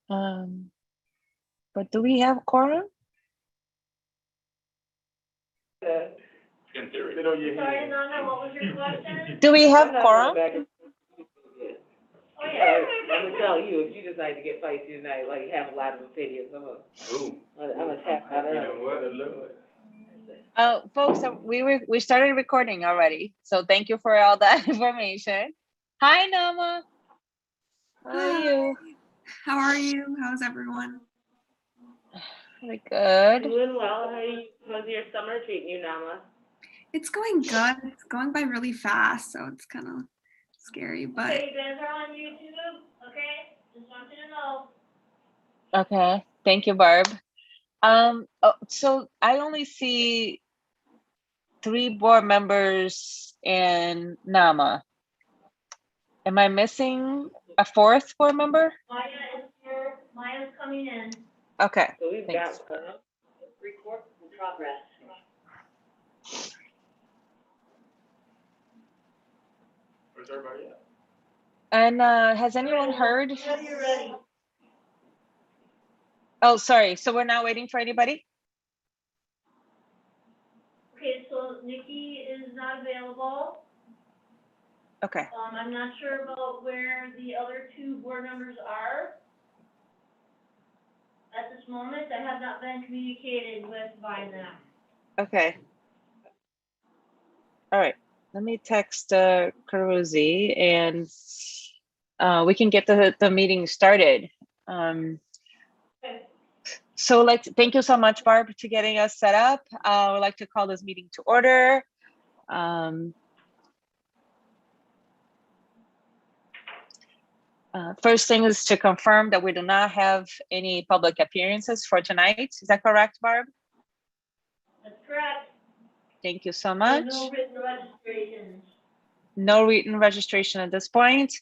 But do we have quorum? In theory. Sorry, Nana, what was your question? Do we have quorum? Oh, yeah. I'm gonna tell you, if you decide to get feisty tonight, like, have a lot of opinions, I'm gonna tap that up. Folks, we started recording already, so thank you for all that information. Hi, Nama. How are you? How are you? How's everyone? Pretty good. Doing well. How's your summer treating you, Nama? It's going good. It's going by really fast, so it's kind of scary, but Okay, you guys are on YouTube, okay? Just want you to know. Okay, thank you, Barb. So I only see 3 board members and Nama. Am I missing a 4th board member? Maya is here. Maya's coming in. Okay. So we've thanks. got Record in progress. Where's everybody at? And has anyone heard? Whenever you're ready. Oh, sorry. So we're not waiting for anybody? Okay, so Nikki is not available. Okay. I'm not sure about where the other 2 board members are. At this moment, I have not been communicated with by them. Okay. All right. Let me text Caruzi and we can get the meeting started. Okay. So thank you so much, Barb, to getting us set up. I would like to call this meeting to order. First thing is to confirm that we do not have any public appearances for tonight. Is that correct, Barb? That's correct. Thank you so much. No written registrations. No written registration at this point.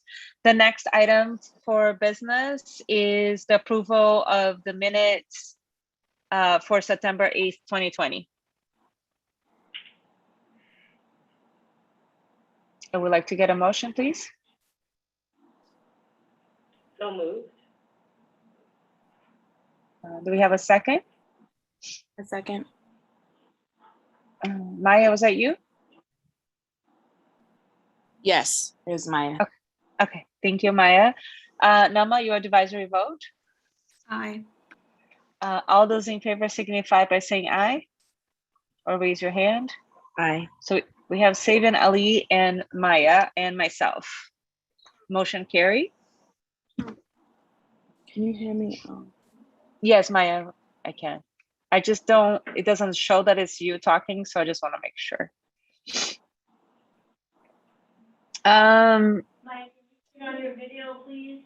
The next item for business is the approval of the minutes for September 8th, 2020. I would like to get a motion, please. so moved. Do we have a second? A second. Maya, was that you? Yes, there's Maya. Okay, thank you, Maya. Nama, your advisory vote. aye. All those in favor signify by saying aye or raise your hand. Aye. So we have Saban, Ali, and Maya, and myself. Motion carry. Can you hear me? Yes, Maya, I can. I just don't, it doesn't show that it's you talking, so I just want to make sure. Mike, turn on your video, please.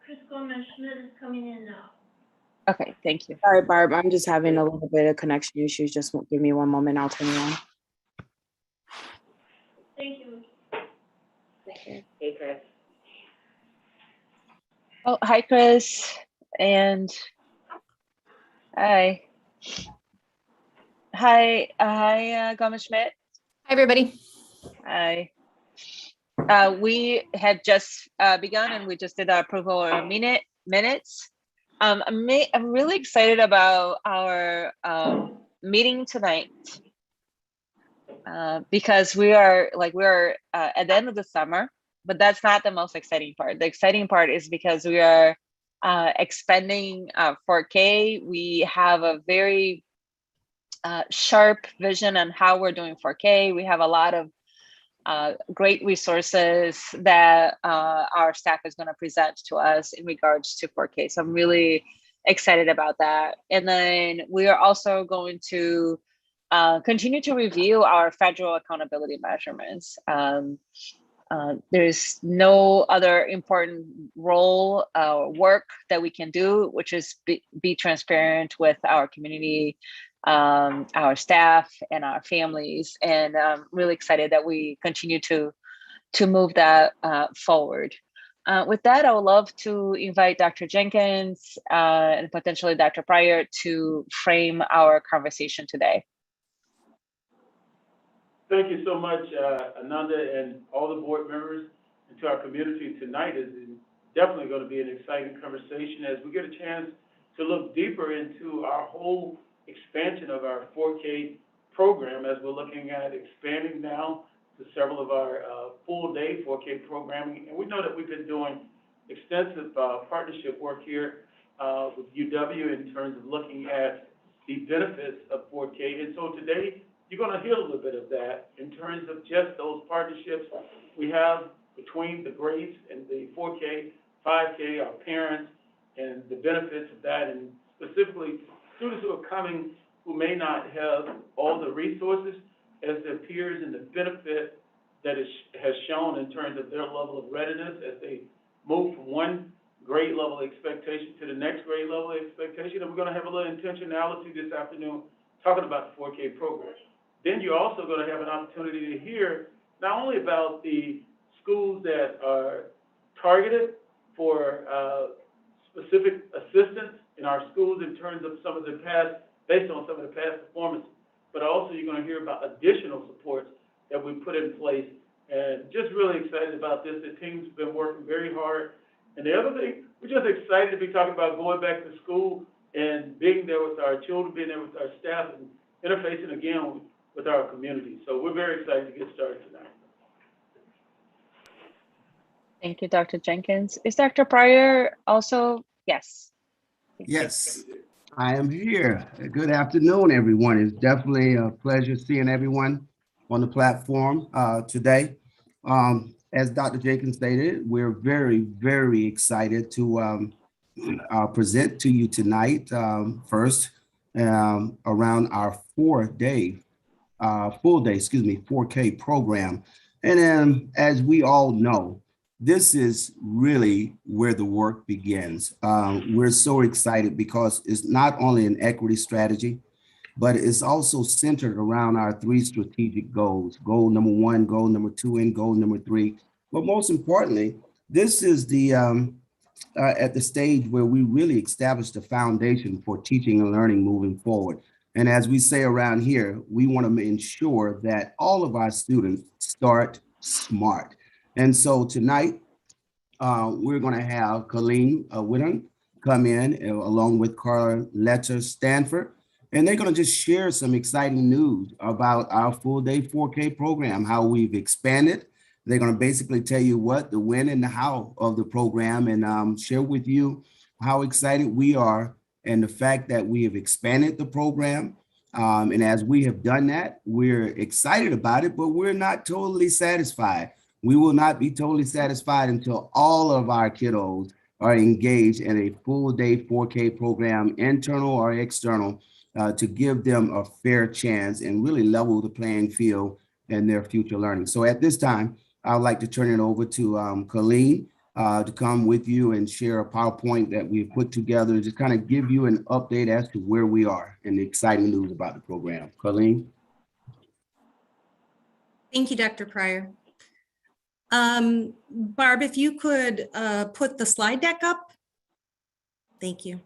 Chris Gomez-Schmidt is coming in now. Okay, thank you. Sorry, Barb. I'm just having a little bit of connection issues. Just give me one moment. I'll turn it on. Thank you. Hey, Chris. Oh, hi, Chris. And hi. Hi, Gomez-Schmidt. Hi, everybody. Hi. We had just begun and we just did our approval of minutes. I'm really excited about our meeting tonight because we are at the end of the summer, but that's not the most exciting part. The exciting part is because we are expanding 4K. We have a very sharp vision on how we're doing 4K. We have a lot of great resources that our staff is going to present to us in regards to 4K. So I'm really excited about that. And then we are also going to continue to review our federal accountability measurements. There's no other important role or work that we can do, which is be transparent with our community, our staff, and our families. And I'm really excited that we continue to move that forward. With that, I would love to invite Dr. Jenkins and potentially Dr. Pryor to frame our conversation today. Thank you so much, Ananda, and all the board members, and to our community tonight. Is definitely going to be an exciting conversation as we get a chance to look deeper into our whole expansion of our 4K program, as we're looking at expanding now to several of our full-day 4K programming. And we know that we've been doing extensive partnership work here with UW in terms of looking at the benefits of 4K. And so today, you're going to hear a little bit of that in terms of just those partnerships we have between the grades and the 4K, 5K, our parents, and the benefits of that, and specifically students who are coming who may not have all the resources as their peers, and the benefit that it has shown in terms of their level of readiness as they move from one grade level expectation to the next grade level expectation. And we're going to have a little intentionality this afternoon talking about the 4K program. Then you're also going to have an opportunity to hear not only about the schools that are targeted for specific assistance in our schools in terms of some of the past, based on some of the past performance, but also you're going to hear about additional supports that we put in place. And just really excited about this. The team's been working very hard. And the other thing, we're just excited to be talking about going back to school and being there with our children, being there with our staff, and interfacing again with our community. So we're very excited to get started tonight. Thank you, Dr. Jenkins. Is Dr. Pryor also? Yes. Yes, I am here. Good afternoon, everyone. It's definitely a pleasure seeing everyone on the platform today. As Dr. Jenkins stated, we're very, very excited to present to you tonight first around our full day, 4K program. And then, as we all know, this is really where the work begins. We're so excited because it's not only an equity strategy, but it's also centered around our 3 strategic goals: goal number 1, goal number 2, and goal number 3. But most importantly, this is the at the stage where we really establish the foundation for teaching and learning moving forward. And as we say around here, we want to ensure that all of our students start smart. And so tonight, we're going to have Colleen Whitton come in along with Carla Letcher Stanford, and they're going to just share some exciting news about our full day 4K program, how we've expanded. They're going to basically tell you what, the when and the how of the program, and share with you how excited we are and the fact that we have expanded the program. And as we have done that, we're excited about it, but we're not totally satisfied. We will not be totally satisfied until all of our kiddos are engaged in a full day 4K program, internal or external, to give them a fair chance and really level the playing field in their future learning. So at this time, I'd like to turn it over to Colleen to come with you and share a PowerPoint that we've put together to just kind of give you an update as to where we are and the exciting news about the program. Colleen. Thank you, Dr. Pryor. Barb, if you could put the slide deck up. Thank you.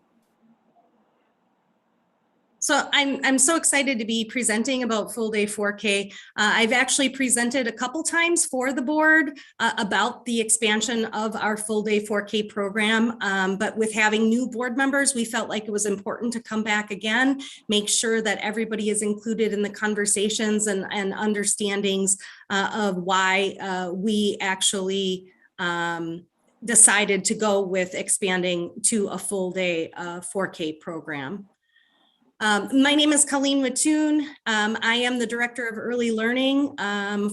So I'm so excited to be presenting about full day 4K. I've actually presented a couple times for the board about the expansion of our full day 4K program, but with having new board members, we felt like it was important to come back again, make sure that everybody is included in the conversations and understandings of why we actually decided to go with expanding to a full day 4K program. My name is Colleen Mattoon. I am the Director of Early Learning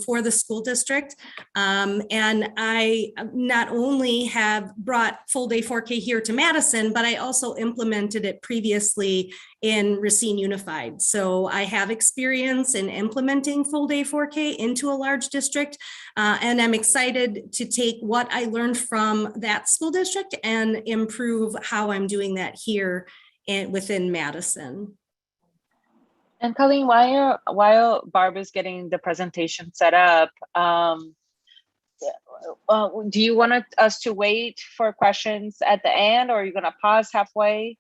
for the school district. And I not only have brought full day 4K here to Madison, but I also implemented it previously in Racine Unified. So I have experience in implementing full day 4K into a large district. And I'm excited to take what I learned from that school district and improve how I'm doing that here within Madison. And Colleen, while Barb is getting the presentation set up, do you want us to wait for questions at the end, or are you going to pause halfway?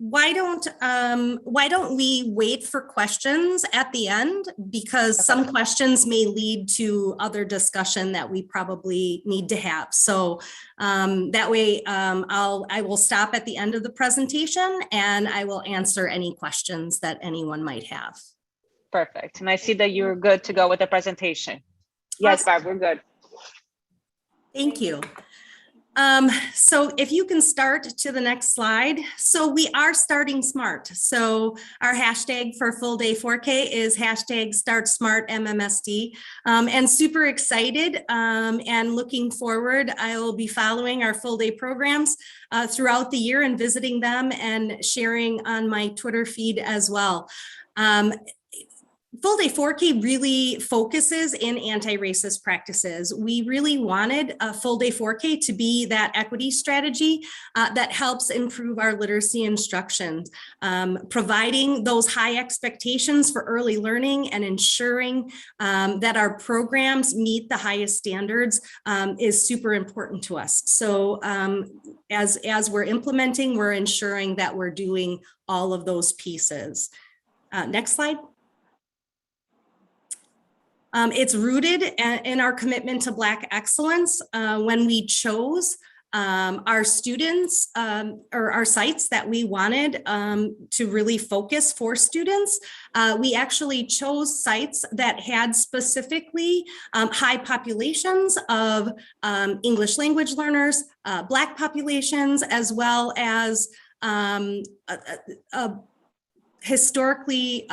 why don't we wait for questions at the end? Because some questions may lead to other discussion that we probably need to have. So that way I will stop at the end of the presentation and I will answer any questions that anyone might have. Perfect. And I see that you're good to go with the presentation. Yes, Barb, we're good. Thank you. So if you can start to the next slide. So we are starting smart. So our hashtag for full day 4K is hashtag start smart MMSD. And super excited and looking forward. I will be following our full day programs throughout the year and visiting them and sharing on my Twitter feed as well. Full Day 4K really focuses in anti-racist practices. We really wanted a Full Day 4K to be that equity strategy that helps improve our literacy instruction, providing those high expectations for early learning and ensuring that our programs meet the highest standards is super important to us. So as we're implementing, we're ensuring that we're doing all of those pieces. Next slide. It's rooted in our commitment to Black excellence. When we chose our students or our sites that we wanted to really focus for students, we actually chose sites that had specifically high populations of English language learners, Black populations, as well as historically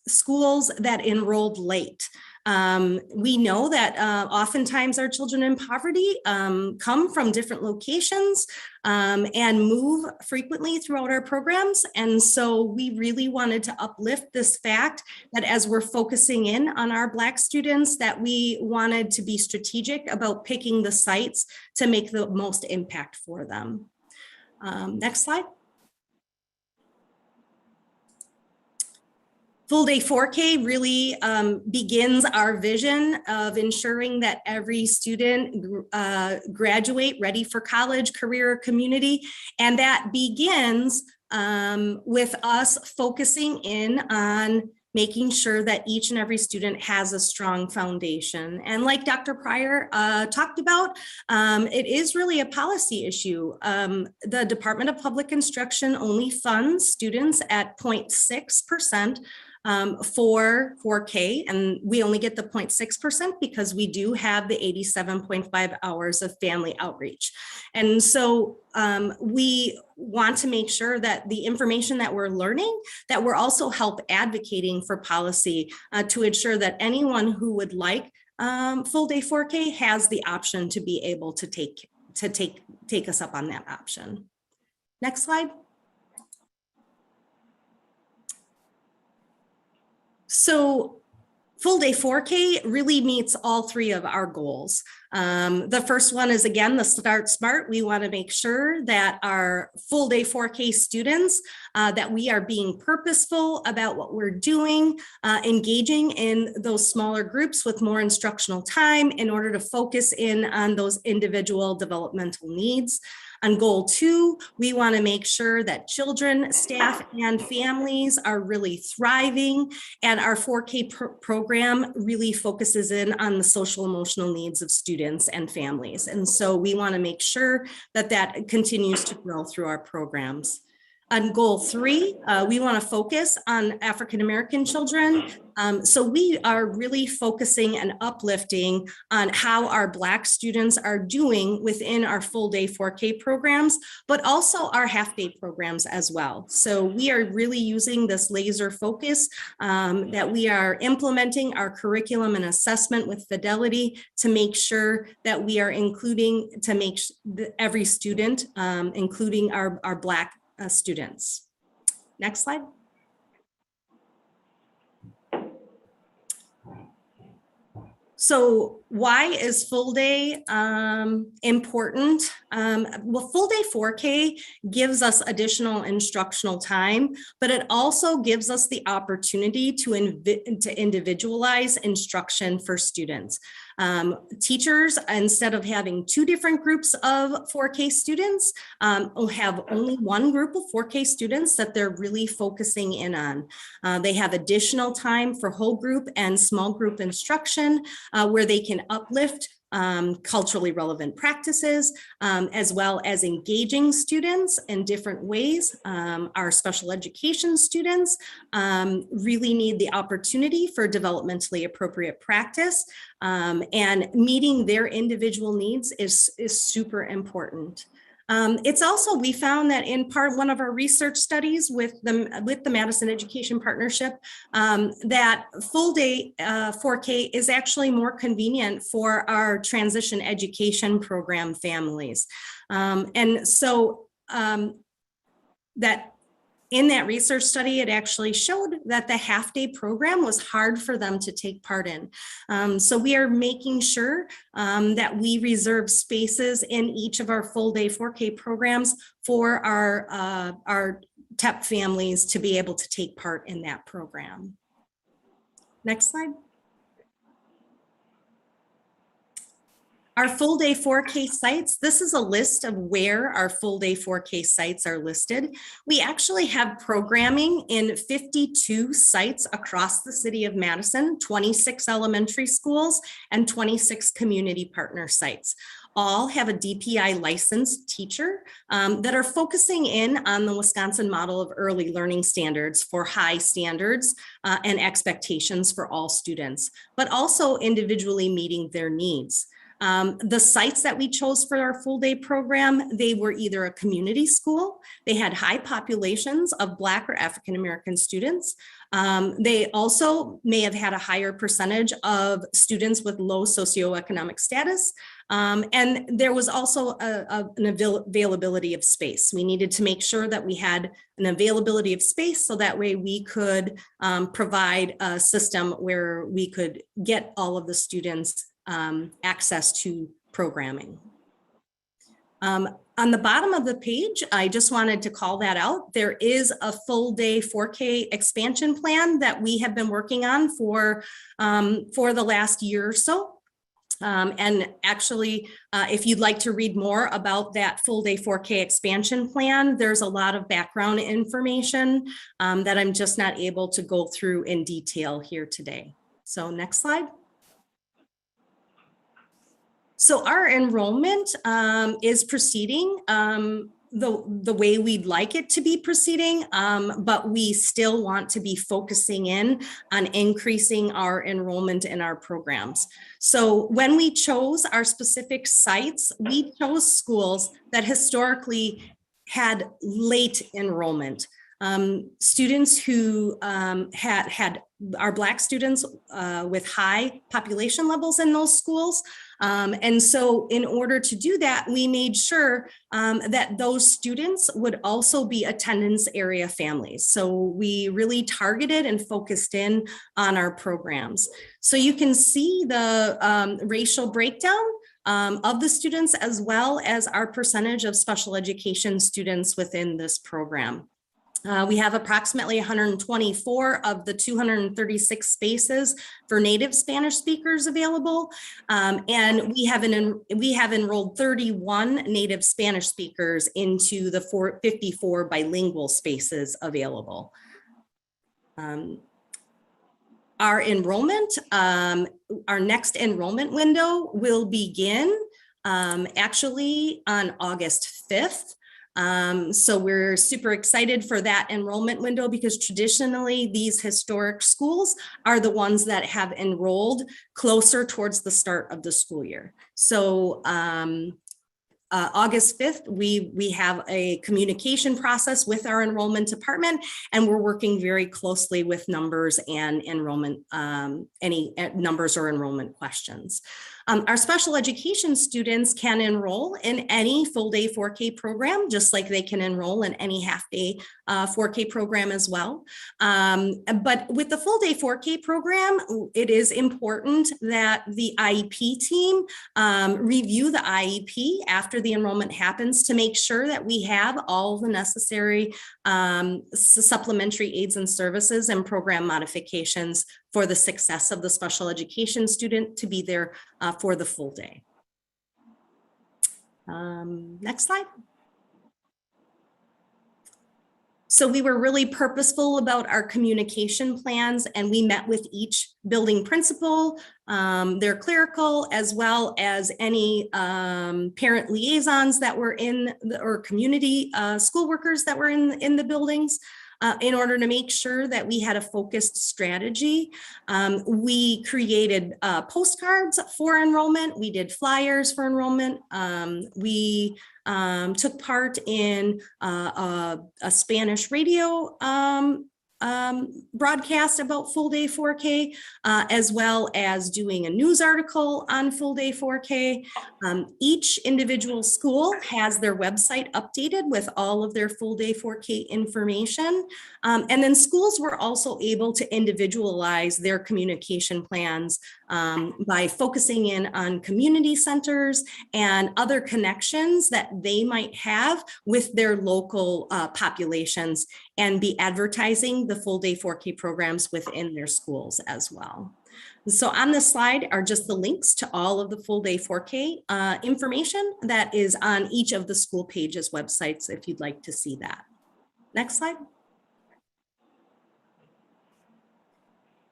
schools that enrolled late. We know that oftentimes our children in poverty come from different locations and move frequently throughout our programs. And so we really wanted to uplift this fact that as we're focusing in on our Black students, that we wanted to be strategic about picking the sites to make the most impact for them. Next slide. Full Day 4K really begins our vision of ensuring that every student graduate ready for college, career, or community. And that begins with us focusing in on making sure that each and every student has a strong foundation. And like Dr. Pryor talked about, it is really a policy issue. The Department of Public Instruction only funds students at 0.6% for 4K, and we only get the 0.6% because we do have the 87.5 hours of family outreach. And so we want to make sure that the information that we're learning, that we're also help advocating for policy to ensure that anyone who would like Full Day 4K has the option to be able to take us up on that option. Next slide. So Full Day 4K really meets all three of our goals. The first one is, again, the Start Smart. We want to make sure that our Full Day 4K students, that we are being purposeful about what we're doing, engaging in those smaller groups with more instructional time in order to focus in on those individual developmental needs. On goal 2, we want to make sure that children, staff, and families are really thriving, and our 4K program really focuses in on the social emotional needs of students and families. And so we want to make sure that that continues to grow through our programs. On goal 3, we want to focus on African-American children. So we are really focusing and uplifting on how our Black students are doing within our Full Day 4K programs, but also our half-day programs as well. So we are really using this laser focus that we are implementing our curriculum and assessment with fidelity to make sure that we are including, to make every student, including our Black students. Next slide. So why is full day important? Well, full day 4K gives us additional instructional time, but it also gives us the opportunity to individualize instruction for students. Teachers, instead of having two different groups of 4K students, will have only one group of 4K students that they're really focusing in on. They have additional time for whole group and small group instruction, where they can uplift culturally relevant practices, as well as engaging students in different ways. Our special education students really need the opportunity for developmentally appropriate practice, and meeting their individual needs is super important. It's also, we found that in one of our research studies with the Madison Education Partnership, that full day 4K is actually more convenient for our transition education program families. And so that in that research study, it actually showed that the half-day program was hard for them to take part in. So we are making sure that we reserve spaces in each of our full-day 4K programs for our TEP families to be able to take part in that program. Next slide. Our full day 4K sites, this is a list of where our full day 4K sites are listed. We actually have programming in 52 sites across the city of Madison, 26 elementary schools, and 26 community partner sites. All have a DPI licensed teacher that are focusing in on the Wisconsin model of early learning standards for high standards and expectations for all students, but also individually meeting their needs. The sites that we chose for our full day program, they were either a community school, they had high populations of Black or African American students. They also may have had a higher percentage of students with low socioeconomic status. And there was also an availability of space. We needed to make sure that we had an availability of space so that way we could provide a system where we could get all of the students access to programming. On the bottom of the page, I just wanted to call that out. There is a full day 4K expansion plan that we have been working on for the last year or so. And actually, if you'd like to read more about that full day 4K expansion plan, there's a lot of background information that I'm just not able to go through in detail here today. So next slide. So our enrollment is proceeding the way we'd like it to be proceeding, but we still want to be focusing in on increasing our enrollment in our programs. So when we chose our specific sites, we chose schools that historically had late enrollment. Students who had our Black students with high population levels in those schools. And so in order to do that, we made sure that those students would also be attendance area families. So we really targeted and focused in on our programs. So you can see the racial breakdown of the students, as well as our percentage of special education students within this program. We have approximately 124 of the 236 spaces for native Spanish speakers available. And we have enrolled 31 native Spanish speakers into the 54 bilingual spaces available. Our enrollment, our next enrollment window will begin actually on August 5th. So we're super excited for that enrollment window because traditionally these historic schools are the ones that have enrolled closer towards the start of the school year. So August 5th, we have a communication process with our enrollment department, and we're working very closely with numbers and enrollment, any numbers or enrollment questions. Our special education students can enroll in any full day 4K program, just like they can enroll in any half day 4K program as well. But with the full day 4K program, it is important that the IEP team review the IEP after the enrollment happens to make sure that we have all the necessary supplementary aids and services and program modifications for the success of the special education student to be there for the full day. Next slide. So we were really purposeful about our communication plans, and we met with each building principal, their clerical, as well as any parent liaisons that were in the, or community school workers that were in the buildings. In order to make sure that we had a focused strategy. We created postcards for enrollment. We did flyers for enrollment. We took part in a Spanish radio broadcast about full day 4K, as well as doing a news article on full day 4K. Each individual school has their website updated with all of their full day 4K information. And then schools were also able to individualize their communication plans by focusing in on community centers and other connections that they might have with their local populations, and be advertising the full day 4K programs within their schools as well. So on this slide are just the links to all of the full day 4K information that is on each of the school pages websites if you'd like to see that. Next slide.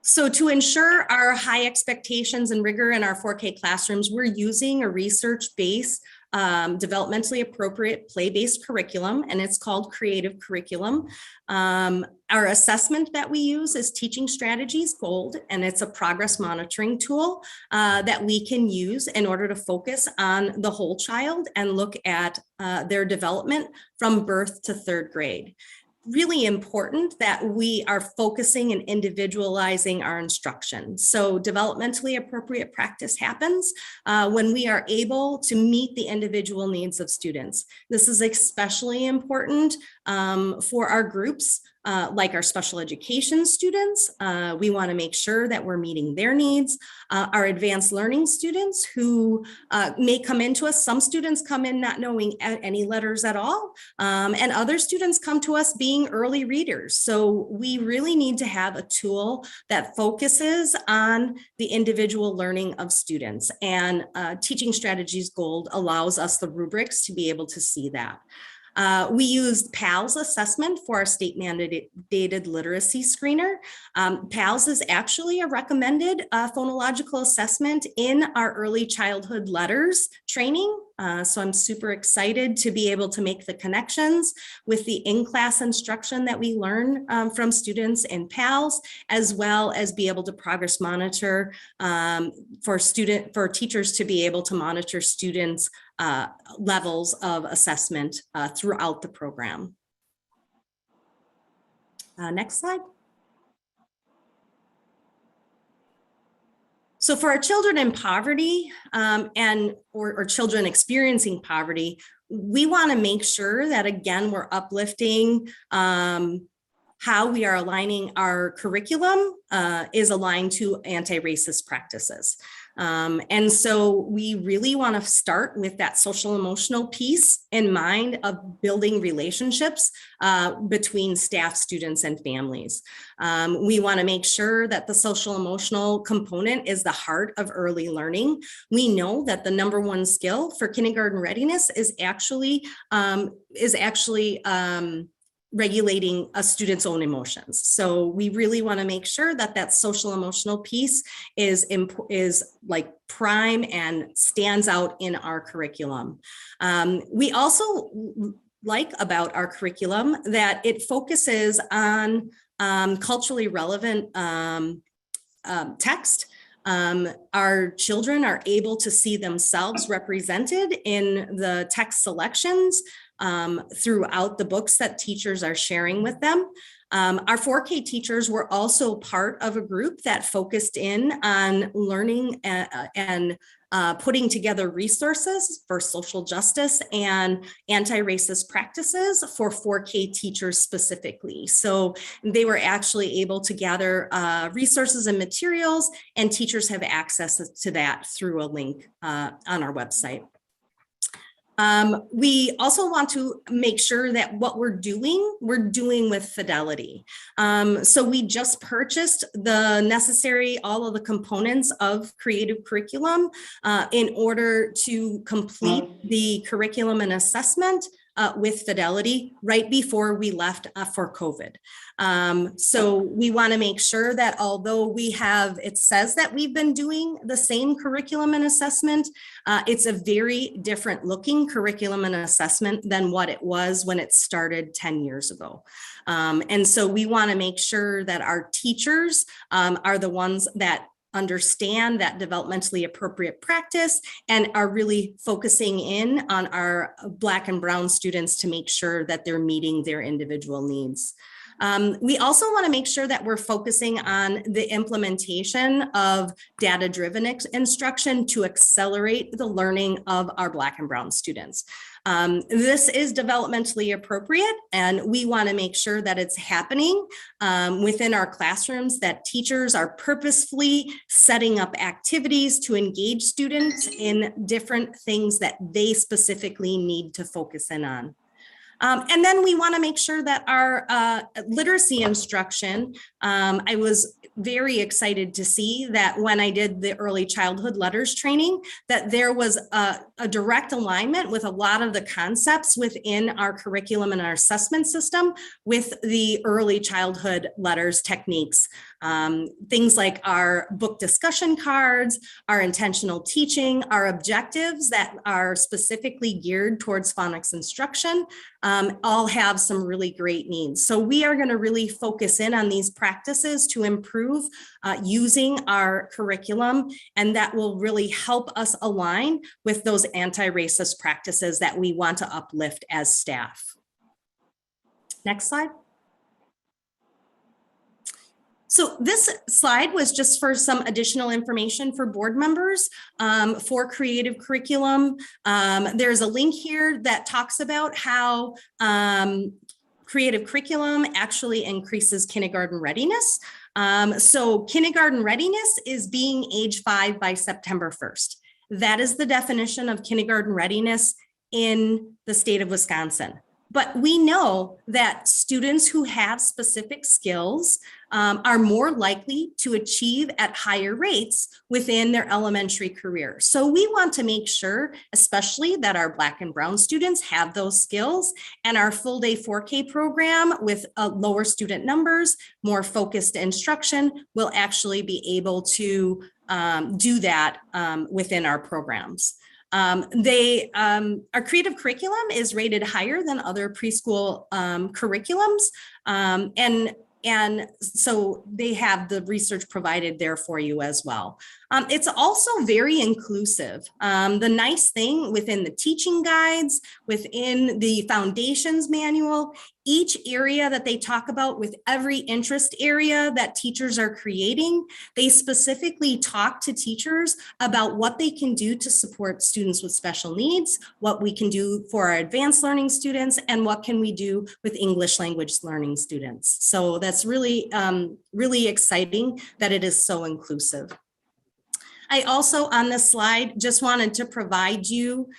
So to ensure our high expectations and rigor in our 4K classrooms, we're using a research-based, developmentally appropriate play-based curriculum, and it's called Creative Curriculum. Our assessment that we use is Teaching Strategies Gold, and it's a progress monitoring tool that we can use in order to focus on the whole child and look at their development from birth to 3rd grade. Really important that we are focusing and individualizing our instruction. So developmentally appropriate practice happens when we are able to meet the individual needs of students. This is especially important for our groups like our special education students. We want to make sure that we're meeting their needs. Our advanced learning students who may come into us, some students come in not knowing any letters at all, and other students come to us being early readers. So we really need to have a tool that focuses on the individual learning of students, and Teaching Strategies Gold allows us the rubrics to be able to see that. We used PALS assessment for our state mandated literacy screener. PALS is actually a recommended phonological assessment in our early childhood letters training. So I'm super excited to be able to make the connections with the in-class instruction that we learn from students in PALS, as well as be able to progress monitor for teachers to be able to monitor students' levels of assessment throughout the program. Next slide. So for our children in poverty or children experiencing poverty, we want to make sure that, again, we're uplifting how we are aligning our curriculum is aligned to anti-racist practices. And so we really want to start with that social emotional piece in mind of building relationships between staff, students, and families. We want to make sure that the social emotional component is the heart of early learning. We know that the #1 skill for kindergarten readiness is actually regulating a student's own emotions. So we really want to make sure that that social emotional piece is like prime and stands out in our curriculum. We also like about our curriculum that it focuses on culturally relevant text. Our children are able to see themselves represented in the text selections throughout the books that teachers are sharing with them. Our 4K teachers were also part of a group that focused in on learning and putting together resources for social justice and anti-racist practices for 4K teachers specifically. So they were actually able to gather resources and materials, and teachers have access to that through a link on our website. We also want to make sure that what we're doing with fidelity. So we just purchased the necessary, all of the components of creative curriculum in order to complete the curriculum and assessment with fidelity right before we left for COVID. So we want to make sure that although it says that we've been doing the same curriculum and assessment, it's a very different looking curriculum and assessment than what it was when it started 10 years ago. And so we want to make sure that our teachers are the ones that understand that developmentally appropriate practice and are really focusing in on our Black and Brown students to make sure that they're meeting their individual needs. We also want to make sure that we're focusing on the implementation of data-driven instruction to accelerate the learning of our Black and Brown students. This is developmentally appropriate, and we want to make sure that it's happening within our classrooms, that teachers are purposefully setting up activities to engage students in different things that they specifically need to focus in on. And then we want to make sure that our literacy instruction, I was very excited to see that when I did the early childhood letters training, that there was a direct alignment with a lot of the concepts within our curriculum and our assessment system with the early childhood letters techniques. Things like our book discussion cards, our intentional teaching, our objectives that are specifically geared towards phonics instruction, all have some really great needs. So we are going to really focus in on these practices to improve using our curriculum, and that will really help us align with those anti-racist practices that we want to uplift as staff. Next slide. So this slide was just for some additional information for board members for creative curriculum. There's a link here that talks about how creative curriculum actually increases kindergarten readiness. So kindergarten readiness is being age 5 by September 1st. That is the definition of kindergarten readiness in the state of Wisconsin. But we know that students who have specific skills are more likely to achieve at higher rates within their elementary career. So we want to make sure, especially that our Black and Brown students have those skills, and our full day 4K program with lower student numbers, more focused instruction will actually be able to do that within our programs. Our creative curriculum is rated higher than other preschool curriculums, and so they have the research provided there for you as well. It's also very inclusive. The nice thing within the teaching guides, within the foundations manual, each area that they talk about with every interest area that teachers are creating, they specifically talk to teachers about what they can do to support students with special needs, what we can do for our advanced learning students, and what can we do with English language learning students. So that's really, really exciting that it is so inclusive. I also, on this slide, just wanted to provide you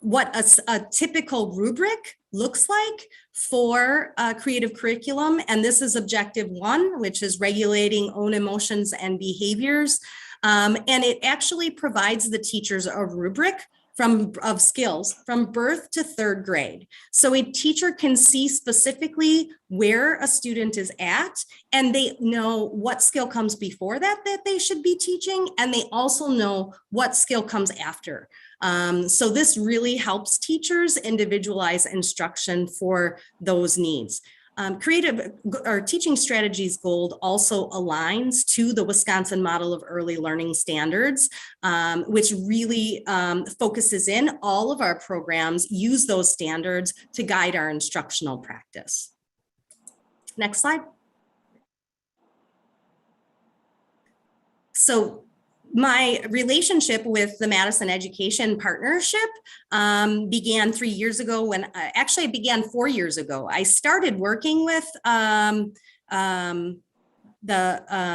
what a typical rubric looks like for creative curriculum. And this is objective 1, which is regulating own emotions and behaviors. And it actually provides the teachers a rubric of skills from birth to 3rd grade. So a teacher can see specifically where a student is at, and they know what skill comes before that they should be teaching, and they also know what skill comes after. So this really helps teachers individualize instruction for those needs. Creative or Teaching Strategies Gold also aligns to the Wisconsin Model of Early Learning Standards, which really focuses in all of our programs, use those standards to guide our instructional practice. Next slide. So my relationship with the Madison Education Partnership began 3 years ago when, actually it began 4 years ago. I started working with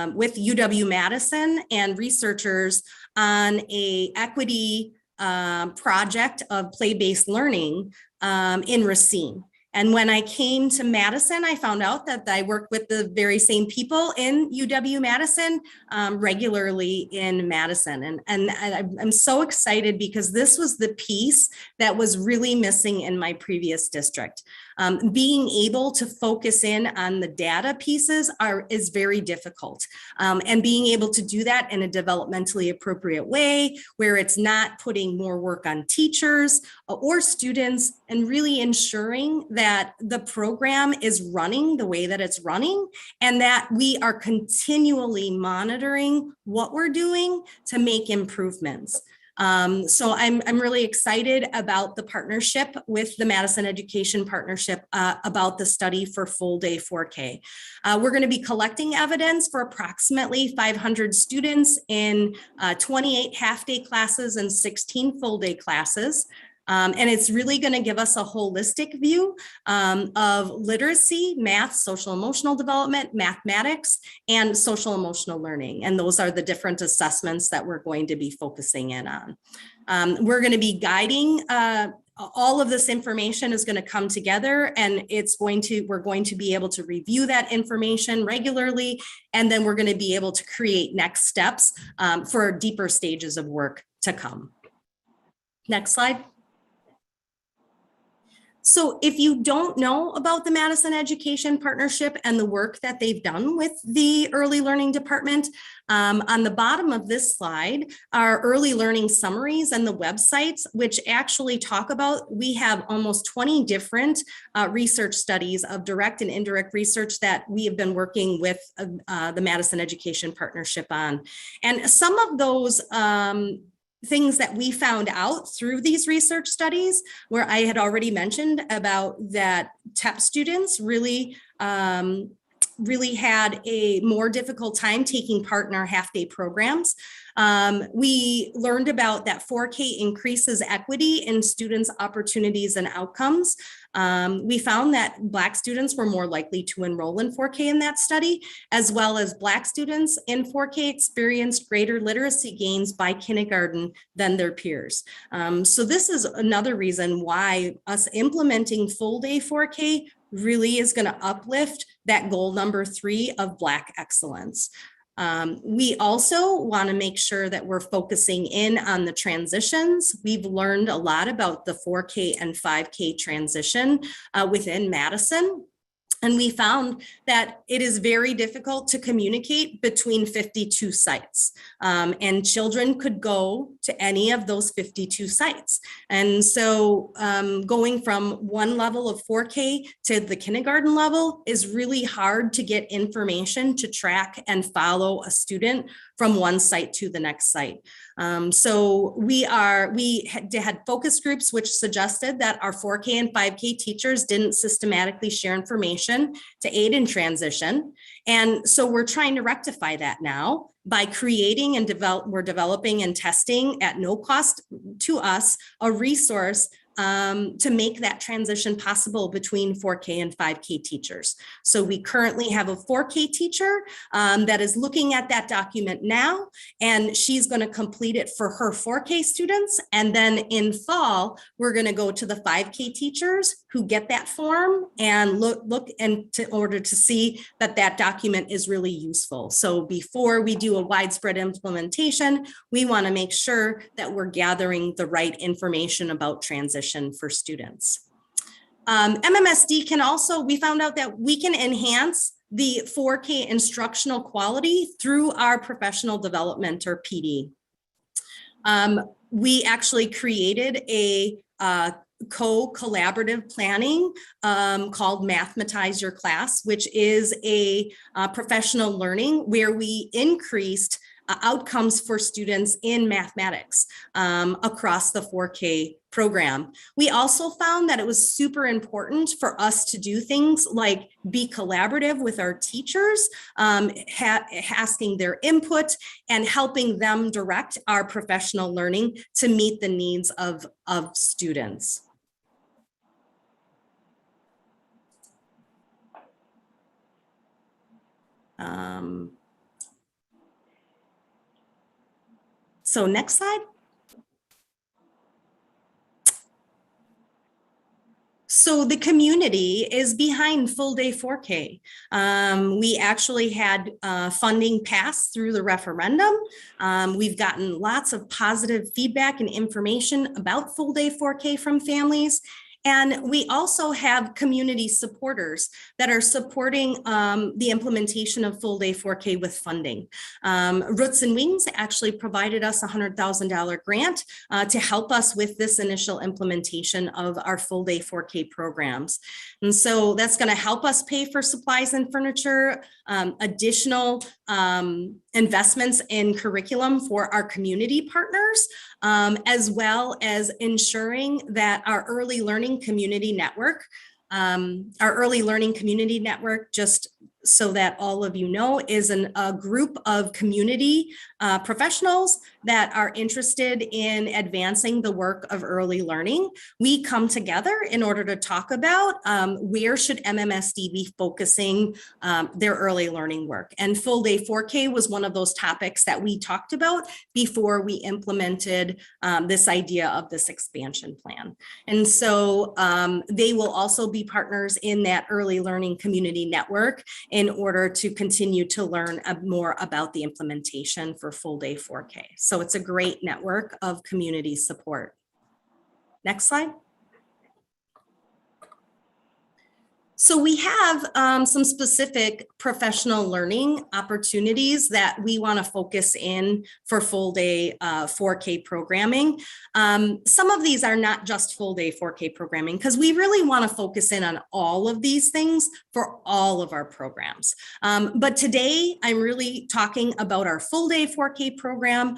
UW-Madison and researchers on a equity project of play-based learning in Racine. And when I came to Madison, I found out that I worked with the very same people in UW-Madison regularly in Madison. And I'm so excited because this was the piece that was really missing in my previous district. Being able to focus in on the data pieces is very difficult. And being able to do that in a developmentally appropriate way, where it's not putting more work on teachers or students, and really ensuring that the program is running the way that it's running, and that we are continually monitoring what we're doing to make improvements. So I'm really excited about the partnership with the Madison Education Partnership about the study for full day 4K. We're going to be collecting evidence for approximately 500 students in 28 half-day classes and 16 full-day classes. And it's really going to give us a holistic view of literacy, math, social emotional development, mathematics, and social emotional learning. And those are the different assessments that we're going to be focusing in on. We're going to be guiding all of this information is going to come together, and we're going to be able to review that information regularly, and then we're going to be able to create next steps for deeper stages of work to come. Next slide. So if you don't know about the Madison Education Partnership and the work that they've done with the Early Learning Department, on the bottom of this slide are early learning summaries and the websites, which actually talk about, we have almost 20 different research studies of direct and indirect research that we have been working with the Madison Education Partnership on. And some of those things that we found out through these research studies, where I had already mentioned about that TEP students really had a more difficult time taking part in our half-day programs. We learned about that 4K increases equity in students' opportunities and outcomes. We found that Black students were more likely to enroll in 4K in that study, as well as Black students in 4K experienced greater literacy gains by kindergarten than their peers. So this is another reason why us implementing full day 4K really is going to uplift that goal number 3 of Black excellence. We also want to make sure that we're focusing in on the transitions. We've learned a lot about the 4K and 5K transition within Madison. And we found that it is very difficult to communicate between 52 sites. And children could go to any of those 52 sites. And so going from one level of 4K to the kindergarten level is really hard to get information to track and follow a student from one site to the next site. So we had focus groups which suggested that our 4K and 5K teachers didn't systematically share information to aid in transition. And so we're trying to rectify that now by creating and we're developing and testing at no cost to us a resource to make that transition possible between 4K and 5K teachers. So we currently have a 4K teacher that is looking at that document now, and she's going to complete it for her 4K students. And then in fall, we're going to go to the 5K teachers who get that form and look in order to see that that document is really useful. So before we do a widespread implementation, we want to make sure that we're gathering the right information about transition for students. MMSD can also, we found out that we can enhance the 4K instructional quality through our professional development, or PD. We actually created a co-collaborative planning called Mathematize Your Class, which is a professional learning where we increased outcomes for students in mathematics across the 4K program. We also found that it was super important for us to do things like be collaborative with our teachers, asking their input and helping them direct our professional learning to meet the needs of students. So next slide. So the community is behind full day 4K. We actually had funding pass through the referendum. We've gotten lots of positive feedback and information about full day 4K from families. And we also have community supporters that are supporting the implementation of full day 4K with funding. Roots and Wings actually provided us a $100,000 grant to help us with this initial implementation of our full day 4K programs. And so that's going to help us pay for supplies and furniture, additional investments in curriculum for our community partners, as well as ensuring that our early learning community network, just so that all of you know, is a group of community professionals that are interested in advancing the work of early learning. We come together in order to talk about where should MMSD be focusing their early learning work. And full day 4K was one of those topics that we talked about before we implemented this idea of this expansion plan. And so they will also be partners in that early learning community network in order to continue to learn more about the implementation for full day 4K. So it's a great network of community support. Next slide. So we have some specific professional learning opportunities that we want to focus in for full day 4K programming. Some of these are not just full day 4K programming because we really want to focus in on all of these things for all of our programs. But today I'm really talking about our full day 4K program.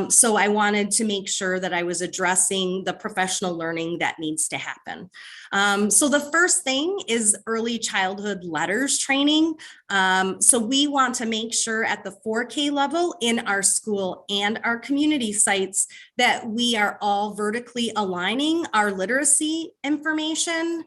So I wanted to make sure that I was addressing the professional learning that needs to happen. So the first thing is early childhood letters training. So we want to make sure at the 4K level in our school and our community sites that we are all vertically aligning our literacy information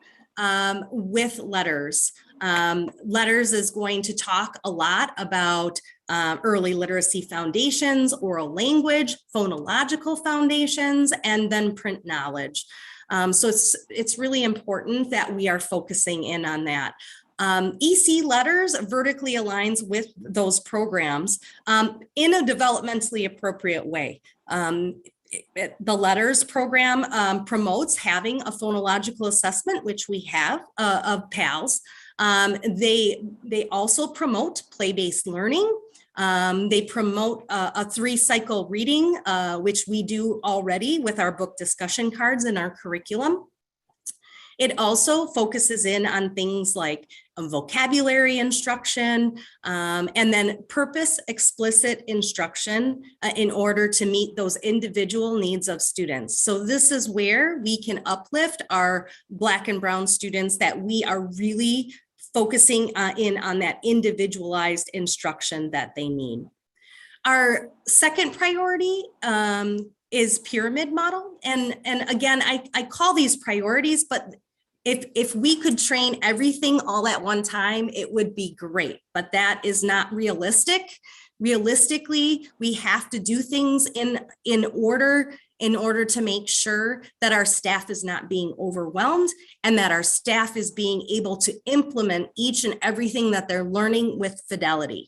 with letters. Letters is going to talk a lot about early literacy foundations, oral language, phonological foundations, and then print knowledge. So it's really important that we are focusing in on that. EC letters vertically aligns with those programs in a developmentally appropriate way. The letters program promotes having a phonological assessment, which we have of PALS. They also promote play-based learning. They promote a 3-cycle reading, which we do already with our book discussion cards in our curriculum. It also focuses in on things like vocabulary instruction, and then purpose explicit instruction in order to meet those individual needs of students. So this is where we can uplift our Black and Brown students, that we are really focusing in on that individualized instruction that they need. Our second priority is pyramid model. And again, I call these priorities, but if we could train everything all at one time, it would be great, but that is not realistic. Realistically, we have to do things in order to make sure that our staff is not being overwhelmed and that our staff is being able to implement each and everything that they're learning with fidelity.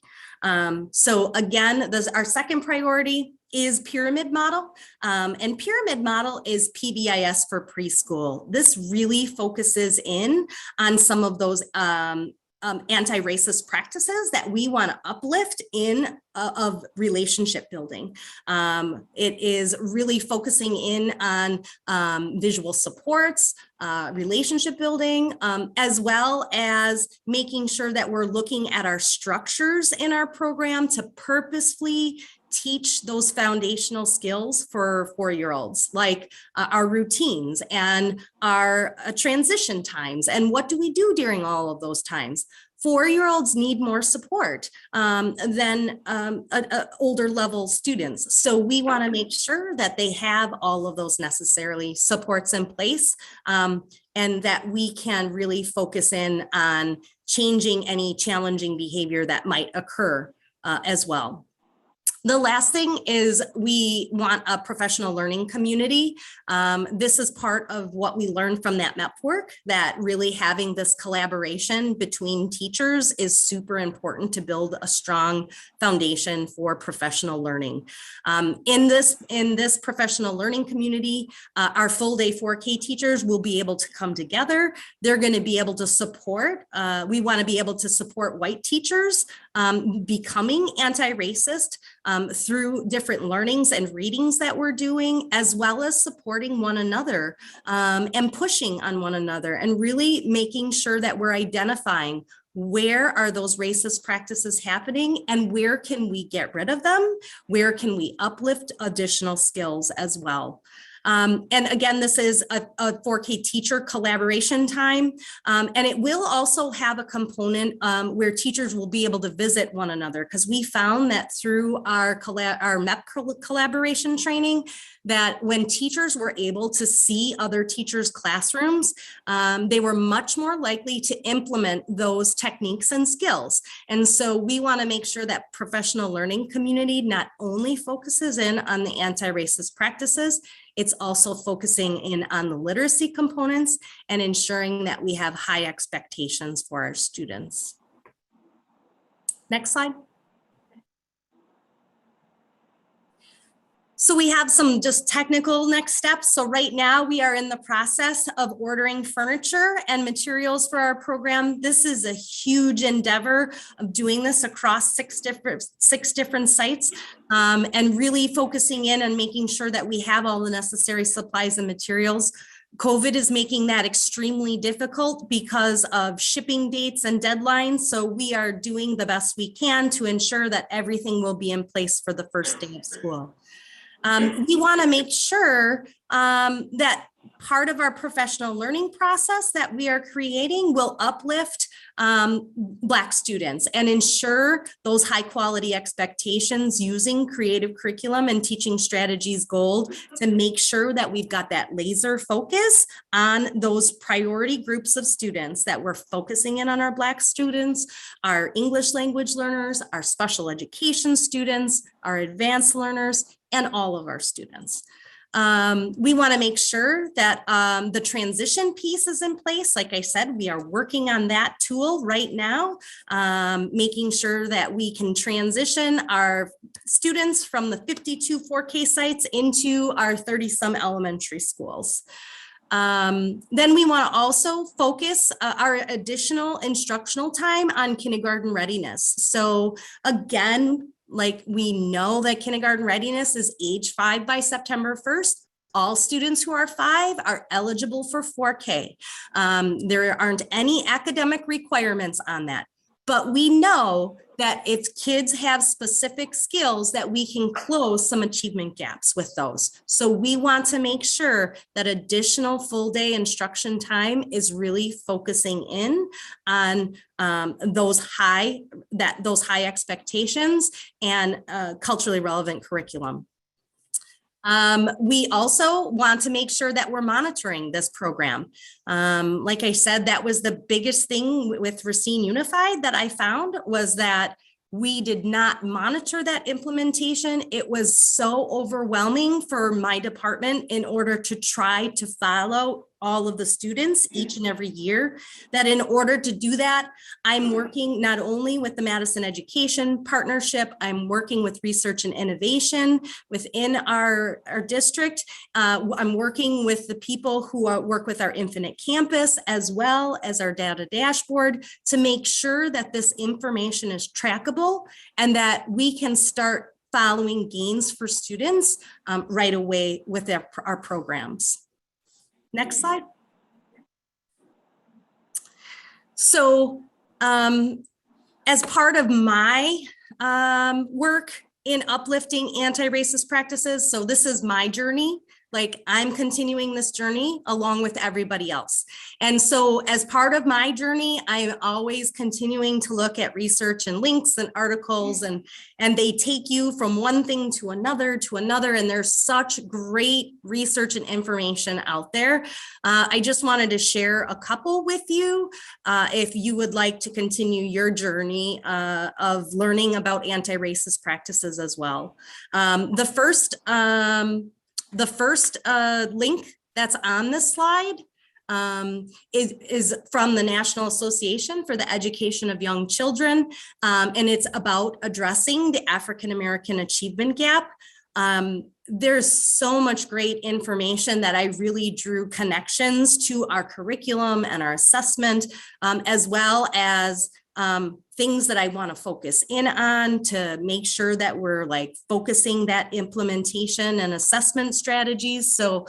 So again, our second priority is pyramid model, and pyramid model is PBIS for preschool. This really focuses in on some of those anti-racist practices that we want to uplift in of relationship building. It is really focusing in on visual supports, relationship building, as well as making sure that we're looking at our structures in our program to purposefully teach those foundational skills for 4-year-olds, like our routines and our transition times. And what do we do during all of those times? 4-year-olds need more support than older level students. So we want to make sure that they have all of those necessary supports in place, and that we can really focus in on changing any challenging behavior that might occur as well. The last thing is we want a professional learning community. This is part of what we learned from that MEP work, that really having this collaboration between teachers is super important to build a strong foundation for professional learning. In this professional learning community, our full day 4K teachers will be able to come together. They're going to be able to support, we want to be able to support white teachers becoming anti-racist through different learnings and readings that we're doing, as well as supporting one another and pushing on one another, and really making sure that we're identifying where are those racist practices happening and where can we get rid of them? Where can we uplift additional skills as well? And again, this is a 4K teacher collaboration time, and it will also have a component where teachers will be able to visit one another, because we found that through our MEP collaboration training, that when teachers were able to see other teachers' classrooms, they were much more likely to implement those techniques and skills. And so we want to make sure that professional learning community not only focuses in on the anti-racist practices, it's also focusing in on the literacy components and ensuring that we have high expectations for our students. Next slide. So we have some just technical next steps. So right now we are in the process of ordering furniture and materials for our program. This is a huge endeavor of doing this across six different sites, and really focusing in on making sure that we have all the necessary supplies and materials. COVID is making that extremely difficult because of shipping dates and deadlines. So we are doing the best we can to ensure that everything will be in place for the first day of school. We want to make sure that part of our professional learning process that we are creating will uplift Black students and ensure those high quality expectations using creative curriculum and teaching strategies gold to make sure that we've got that laser focus on those priority groups of students, that we're focusing in on our Black students, our English language learners, our special education students, our advanced learners, and all of our students. We want to make sure that the transition piece is in place. Like I said, we are working on that tool right now, making sure that we can transition our students from the 52 4K sites into our 30-some elementary schools. Then we want to also focus our additional instructional time on kindergarten readiness. So again, like we know that kindergarten readiness is age 5 by September 1st. All students who are 5 are eligible for 4K. There aren't any academic requirements on that. But we know that if kids have specific skills, that we can close some achievement gaps with those. So we want to make sure that additional full day instruction time is really focusing in on those high expectations and culturally relevant curriculum. We also want to make sure that we're monitoring this program. Like I said, that was the biggest thing with Racine Unified that I found, was that we did not monitor that implementation. It was so overwhelming for my department in order to try to follow all of the students each and every year, that in order to do that, I'm working not only with the Madison Education Partnership, I'm working with research and innovation within our district. I'm working with the people who work with our Infinite Campus, as well as our data dashboard, to make sure that this information is trackable and that we can start following gains for students right away with our programs. Next slide. So as part of my work in uplifting anti-racist practices. So this is my journey. Like, I'm continuing this journey along with everybody else. And so as part of my journey, I'm always continuing to look at research and links and articles, and they take you from one thing to another. And there's such great research and information out there. I just wanted to share a couple with you if you would like to continue your journey of learning about anti-racist practices as well. The first link that's on this slide is from the National Association for the Education of Young Children, and it's about addressing the African American achievement gap. There's so much great information that I really drew connections to our curriculum and our assessment, as well as things that I want to focus in on to make sure that we're like focusing that implementation and assessment strategies. So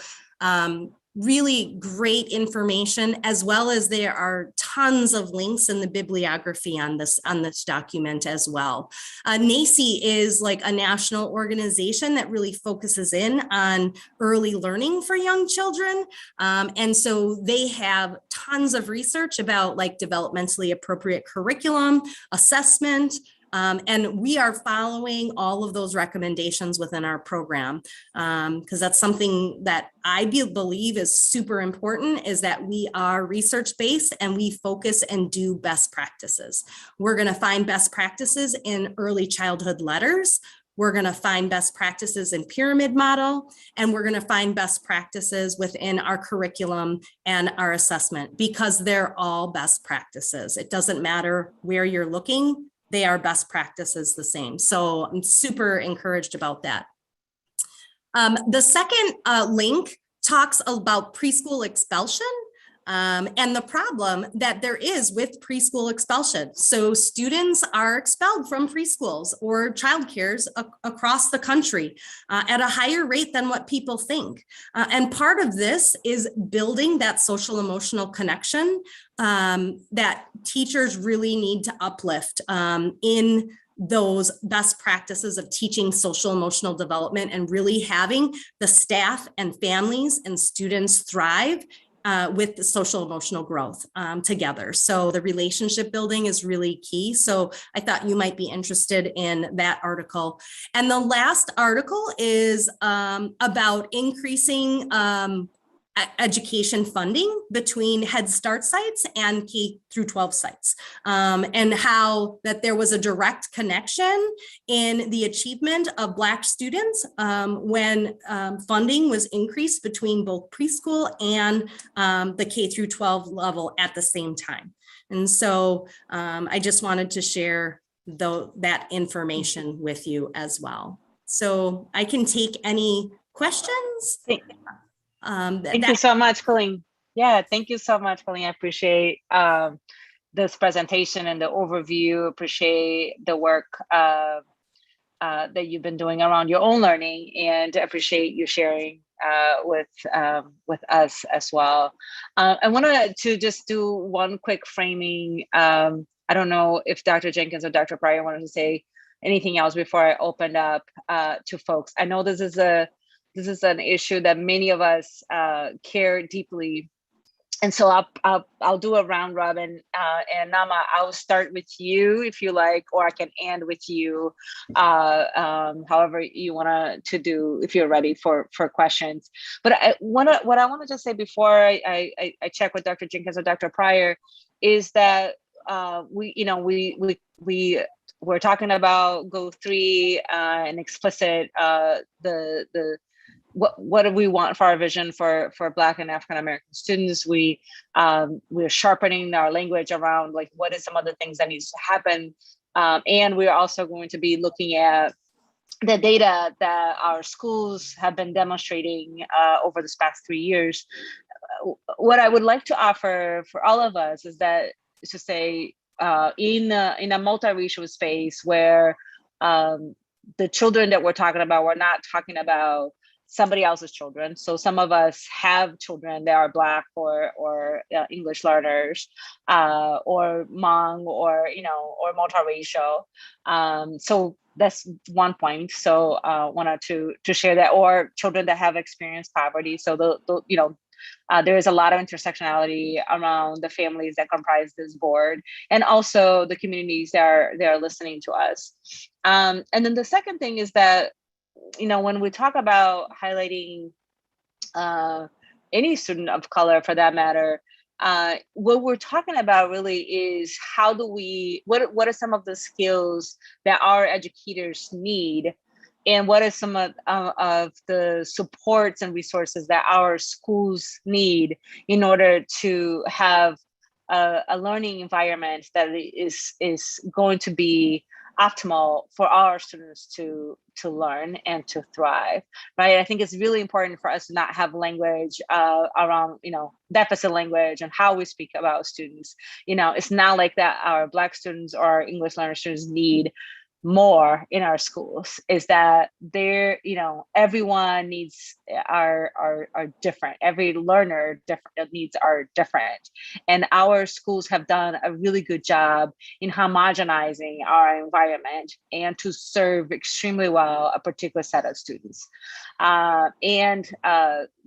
really great information, as well as there are tons of links in the bibliography on this document as well. NACI is like a national organization that really focuses in on early learning for young children. And so they have tons of research about like developmentally appropriate curriculum, assessment, and we are following all of those recommendations within our program, because that's something that I believe is super important, is that we are research-based and we focus and do best practices. We're going to find best practices in early childhood letters. We're going to find best practices in pyramid model, and we're going to find best practices within our curriculum and our assessment, because they're all best practices. It doesn't matter where you're looking. They are best practices the same. So I'm super encouraged about that. The second link talks about preschool expulsion and the problem that there is with preschool expulsion. So students are expelled from preschools or childcares across the country at a higher rate than what people think. And part of this is building that social emotional connection that teachers really need to uplift in those best practices of teaching social emotional development, and really having the staff and families and students thrive with the social emotional growth together. So the relationship building is really key. So I thought you might be interested in that article. And the last article is about increasing education funding between Head Start sites and K through 12 sites, and how that there was a direct connection in the achievement of Black students when funding was increased between both preschool and the K through 12 level at the same time. And so I just wanted to share that information with you as well. So I can take any questions. Thank you so much, Colleen. Yeah, thank you so much, Colleen. I appreciate this presentation and the overview. Appreciate the work that you've been doing around your own learning, and appreciate you sharing with us as well. I wanted to just do one quick framing. I don't know if Dr. Jenkins or Dr. Pryor wanted to say anything else before I open up to folks. I know this is an issue that many of us care deeply, and so I'll do a round robin. And Nama, I'll start with you if you like, or I can end with you, however you want to do, if you're ready for questions. But what I want to just say before I check with Dr. Jenkins or Dr. Pryor is that we're talking about Go 3 and explicit what do we want for our vision for Black and African American students. We're sharpening our language around like what is some of the things that needs to happen, and we're also going to be looking at the data that our schools have been demonstrating over this past 3 years. What I would like to offer for all of us is to say in a multiracial space where the children that we're talking about, we're not talking about somebody else's children. So some of us have children that are Black or English learners, or Hmong, or multiracial. So that's one point. So wanted to share that, or children that have experienced poverty. So there is a lot of intersectionality around the families that comprise this board, and also the communities that are listening to us. And then the second thing is that, when we talk about highlighting any student of color for that matter, what we're talking about really is how do we, what are some of the skills that our educators need, and what are some of the supports and resources that our schools need in order to have a learning environment that is going to be optimal for our students to learn and to thrive, right? I think it's really important for us to not have language around, deficit language and how we speak about students. It's not like that our Black students or our English learner students need more in our schools. Is that they're, everyone needs are different. Every learner different needs are different, and our schools have done a really good job in homogenizing our environment and to serve extremely well a particular set of students, and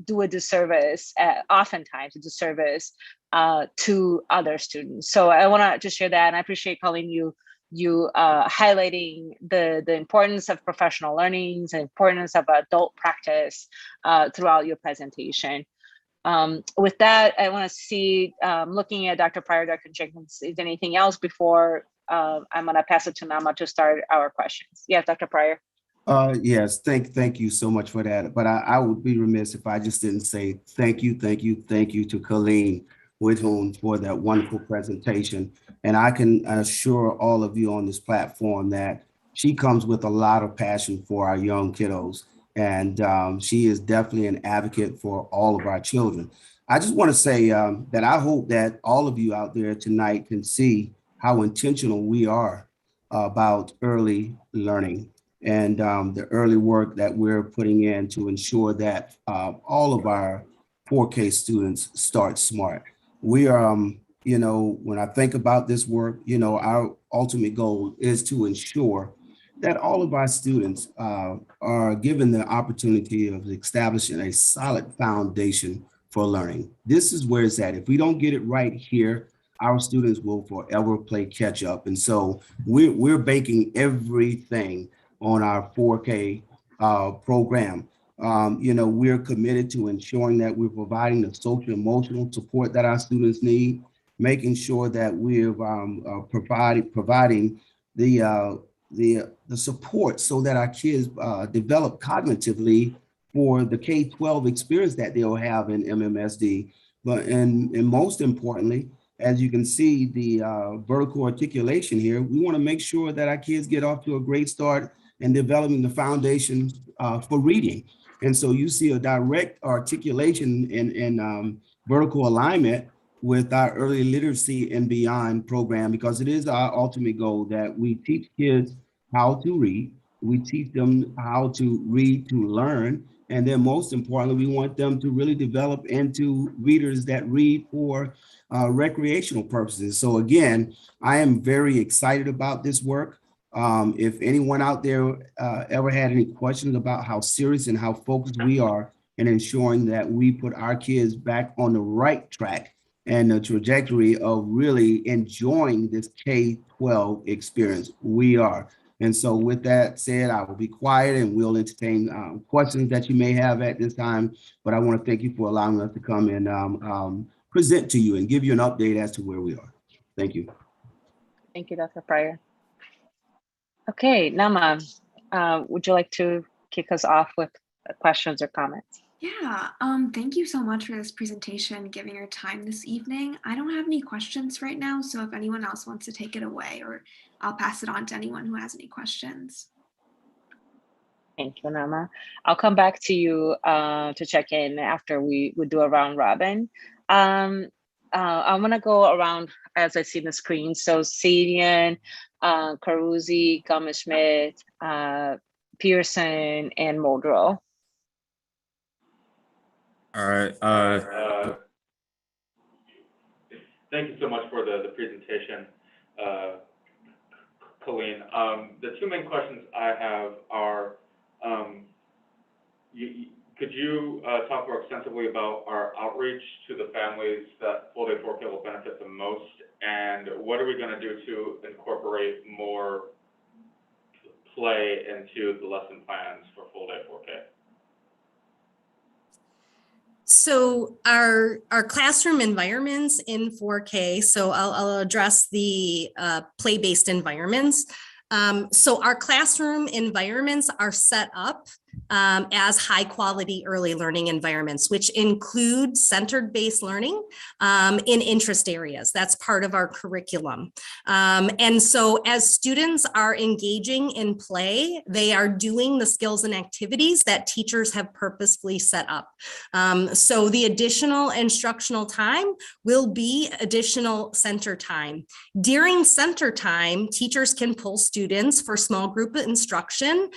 do a disservice, oftentimes a disservice to other students. So I want to just share that, and I appreciate Colleen you highlighting the importance of professional learnings and importance of adult practice throughout your presentation. With that, I want to see, looking at Dr. Pryor, Dr. Jenkins, is there anything else before I'm going to pass it to Nama to start our questions? Yes, Dr. Pryor. Yes, thank you so much for that. But I would be remiss if I just didn't say thank you to Colleen Whitholm for that wonderful presentation. And I can assure all of you on this platform that she comes with a lot of passion for our young kiddos. And she is definitely an advocate for all of our children. I just want to say that I hope that all of you out there tonight can see how intentional we are about early learning and the early work that we're putting in to ensure that all of our 4K students start smart. We are, when I think about this work, our ultimate goal is to ensure that all of our students are given the opportunity of establishing a solid foundation for learning. This is where it's at. If we don't get it right here, our students will forever play catch up. And so we're banking everything on our 4K program. We're committed to ensuring that we're providing the social emotional support that our students need, making sure that we're providing the support so that our kids develop cognitively for the K-12 experience that they'll have in MMSD. But and most importantly, as you can see, the vertical articulation here, we want to make sure that our kids get off to a great start and developing the foundation for reading. And so you see a direct articulation in vertical alignment with our early literacy and beyond program, because it is our ultimate goal that we teach kids how to read. We teach them how to read to learn. And then most importantly, we want them to really develop into readers that read for recreational purposes. So again, I am very excited about this work. If anyone out there ever had any questions about how serious and how focused we are in ensuring that we put our kids back on the right track and the trajectory of really enjoying this K-12 experience, we are. And so with that said, I will be quiet and we'll entertain questions that you may have at this time. But I want to thank you for allowing us to come and present to you and give you an update as to where we are. Thank you. Thank you, Dr. Pryor. Okay, Nama, would you like to kick us off with questions or comments? Yeah, thank you so much for this presentation, giving your time this evening. I don't have any questions right now, so if anyone else wants to take it away, or I'll pass it on to anyone who has any questions. Thank you, Nama. I'll come back to you to check in after we do a round robin. I'm gonna go around as I see the screen. So Sadian, Caruzzi, Gomez-Schmidt, Peterson, and Muldrow. All right. Thank you so much for the presentation. Colleen. The two main questions I have are, could you talk more extensively about our outreach to the families that full-day 4K will benefit the most, and what are we going to do to incorporate more play into the lesson plans for full-day 4K? So our classroom environments in 4K, so I'll address the play-based environments. So our classroom environments are set up as high quality early learning environments, which include centered-based learning in interest areas. That's part of our curriculum. And so as students are engaging in play, they are doing the skills and activities that teachers have purposefully set up. So the additional instructional time will be additional center time. During center time, teachers can pull students for small group instruction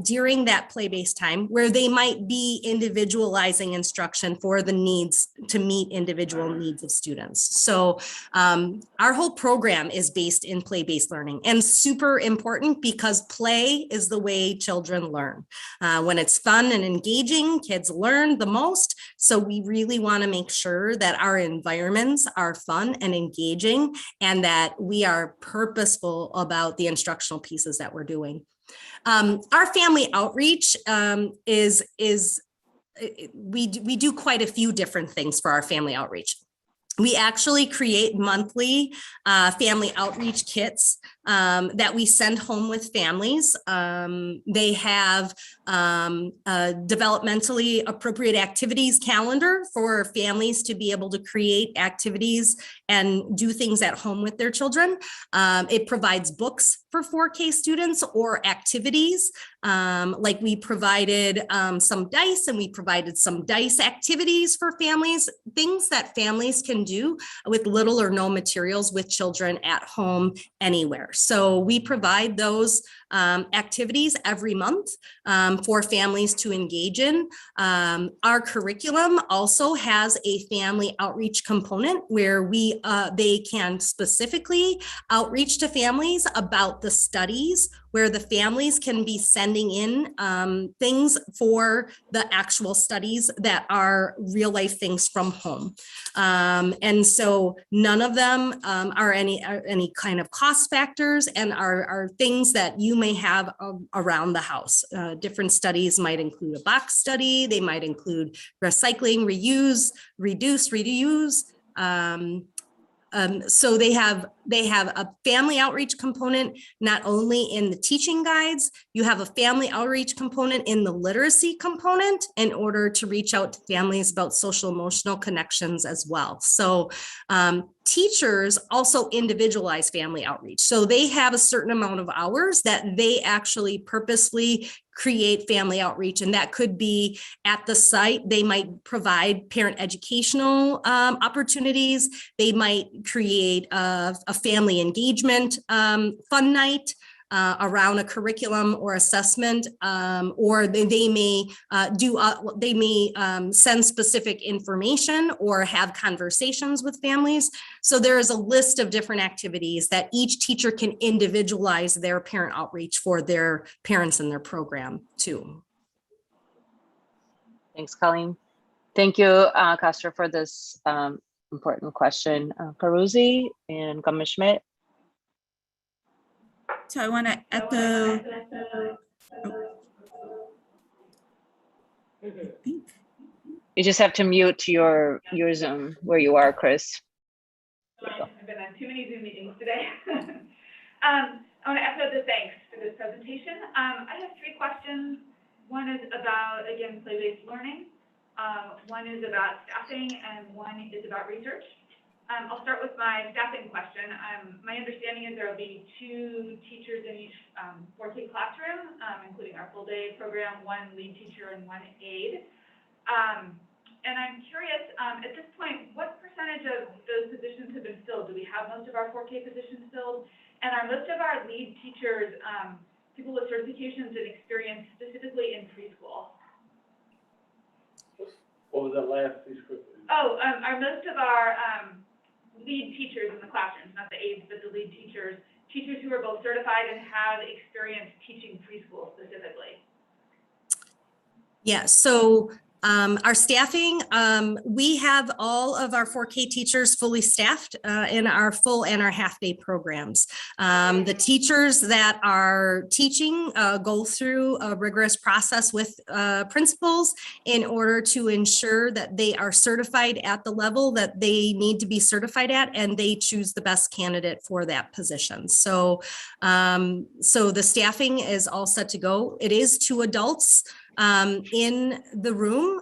during that play-based time, where they might be individualizing instruction for the needs to meet individual needs of students. So our whole program is based in play-based learning, and super important because play is the way children learn. When it's fun and engaging, kids learn the most. So we really want to make sure that our environments are fun and engaging, and that we are purposeful about the instructional pieces that we're doing. Our family outreach we do quite a few different things for our family outreach. We actually create monthly family outreach kits that we send home with families. They have a developmentally appropriate activities calendar for families to be able to create activities and do things at home with their children. It provides books for 4K students or activities. Like we provided some dice, and we provided some dice activities for families, things that families can do with little or no materials with children at home anywhere. So we provide those activities every month for families to engage in. Our curriculum also has a family outreach component where they can specifically outreach to families about the studies, where the families can be sending in things for the actual studies that are real life things from home. And so none of them are any kind of cost factors, and are things that you may have around the house. Different studies might include a box study. They might include recycling, reuse, reduce, reuse. So they have a family outreach component, not only in the teaching guides. You have a family outreach component in the literacy component in order to reach out to families about social emotional connections as well. So teachers also individualize family outreach. So they have a certain amount of hours that they actually purposely create family outreach, and that could be at the site. They might provide parent educational opportunities. They might create a family engagement fun night around a curriculum or assessment, or they may send specific information or have conversations with families. So there is a list of different activities that each teacher can individualize their parent outreach for their parents in their program too. Thanks, Colleen. Thank you, Castor, for this important question. Caruzi and Schmidt. So I want to echo. You just have to mute your Zoom where you are, Chris. I've been on too many Zoom meetings today. I want to echo the thanks for this presentation. I have three questions. One is about, again, play-based learning. One is about staffing, and one is about research. I'll start with my staffing question. My understanding is there will be 2 teachers in each 4K classroom, including our full-day program, 1 lead teacher and 1 aide. And I'm curious, at this point, what percentage of those positions have been filled? Do we have most of our 4K positions filled? And are most of our lead teachers people with certifications and experience specifically in preschool? What was that last piece, Chris? Oh, are most of our lead teachers in the classrooms, not the aides, but the lead teachers, teachers who are both certified and have experience teaching preschool specifically? Yeah, so our staffing, we have all of our 4K teachers fully staffed in our full and our half-day programs. The teachers that are teaching go through a rigorous process with principals in order to ensure that they are certified at the level that they need to be certified at, and they choose the best candidate for that position. So, so the staffing is all set to go. It is 2 adults in the room.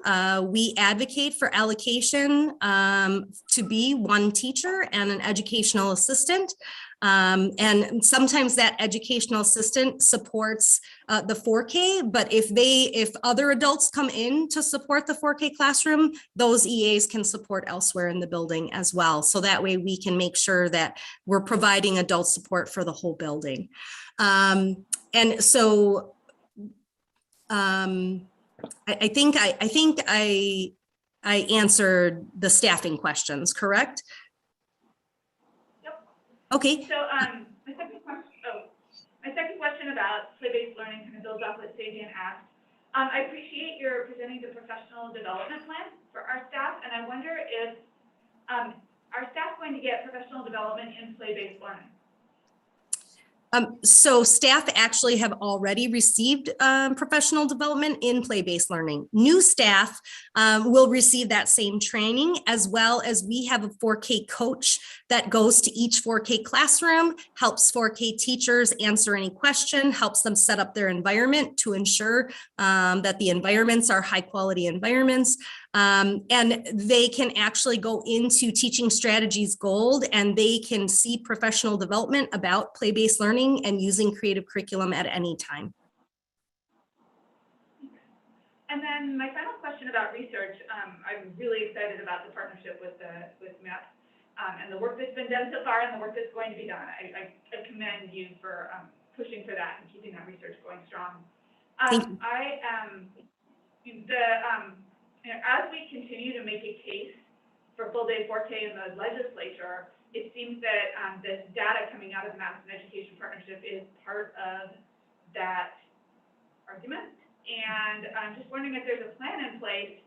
We advocate for allocation to be 1 teacher and an educational assistant. And sometimes that educational assistant supports the 4K, but if other adults come in to support the 4K classroom, those EAs can support elsewhere in the building as well. So that way we can make sure that we're providing adult support for the whole building. And so I think I answered the staffing questions, correct? Yep. Okay. So my second question about play-based learning kind of builds off what Sabian asked. I appreciate your presenting the professional development plan for our staff, and I wonder if our staff going to get professional development in play-based learning? So staff actually have already received professional development in play-based learning. New staff will receive that same training, as well as we have a 4K coach that goes to each 4K classroom, helps 4K teachers answer any question, helps them set up their environment to ensure that the environments are high quality environments. And they can actually go into Teaching Strategies Gold, and they can see professional development about play-based learning and using creative curriculum at any time. And then my final question about research, I'm really excited about the partnership with MEP and the work that's been done so far and the work that's going to be done. I commend you for pushing for that and keeping that research going strong. As we continue to make a case for full-day 4K in the legislature, it seems that this data coming out of the Madison Education Partnership is part of that argument. And I'm just wondering if there's a plan in place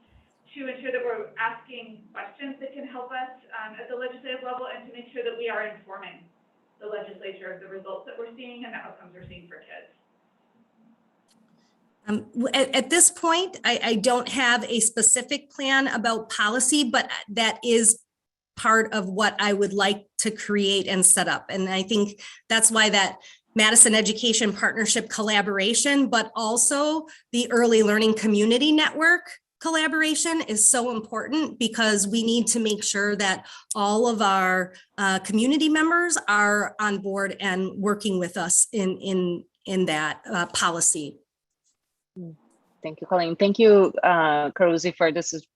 to ensure that we're asking questions that can help us at the legislative level, and to make sure that we are informing the legislature of the results that we're seeing and the outcomes we're seeing for kids. At this point, I don't have a specific plan about policy, but that is part of what I would like to create and set up. And I think that's why that Madison Education Partnership collaboration, but also the Early Learning Community Network collaboration is so important, because we need to make sure that all of our community members are on board and working with us in that policy. Thank you, Colleen. Thank you, Carusi, for this is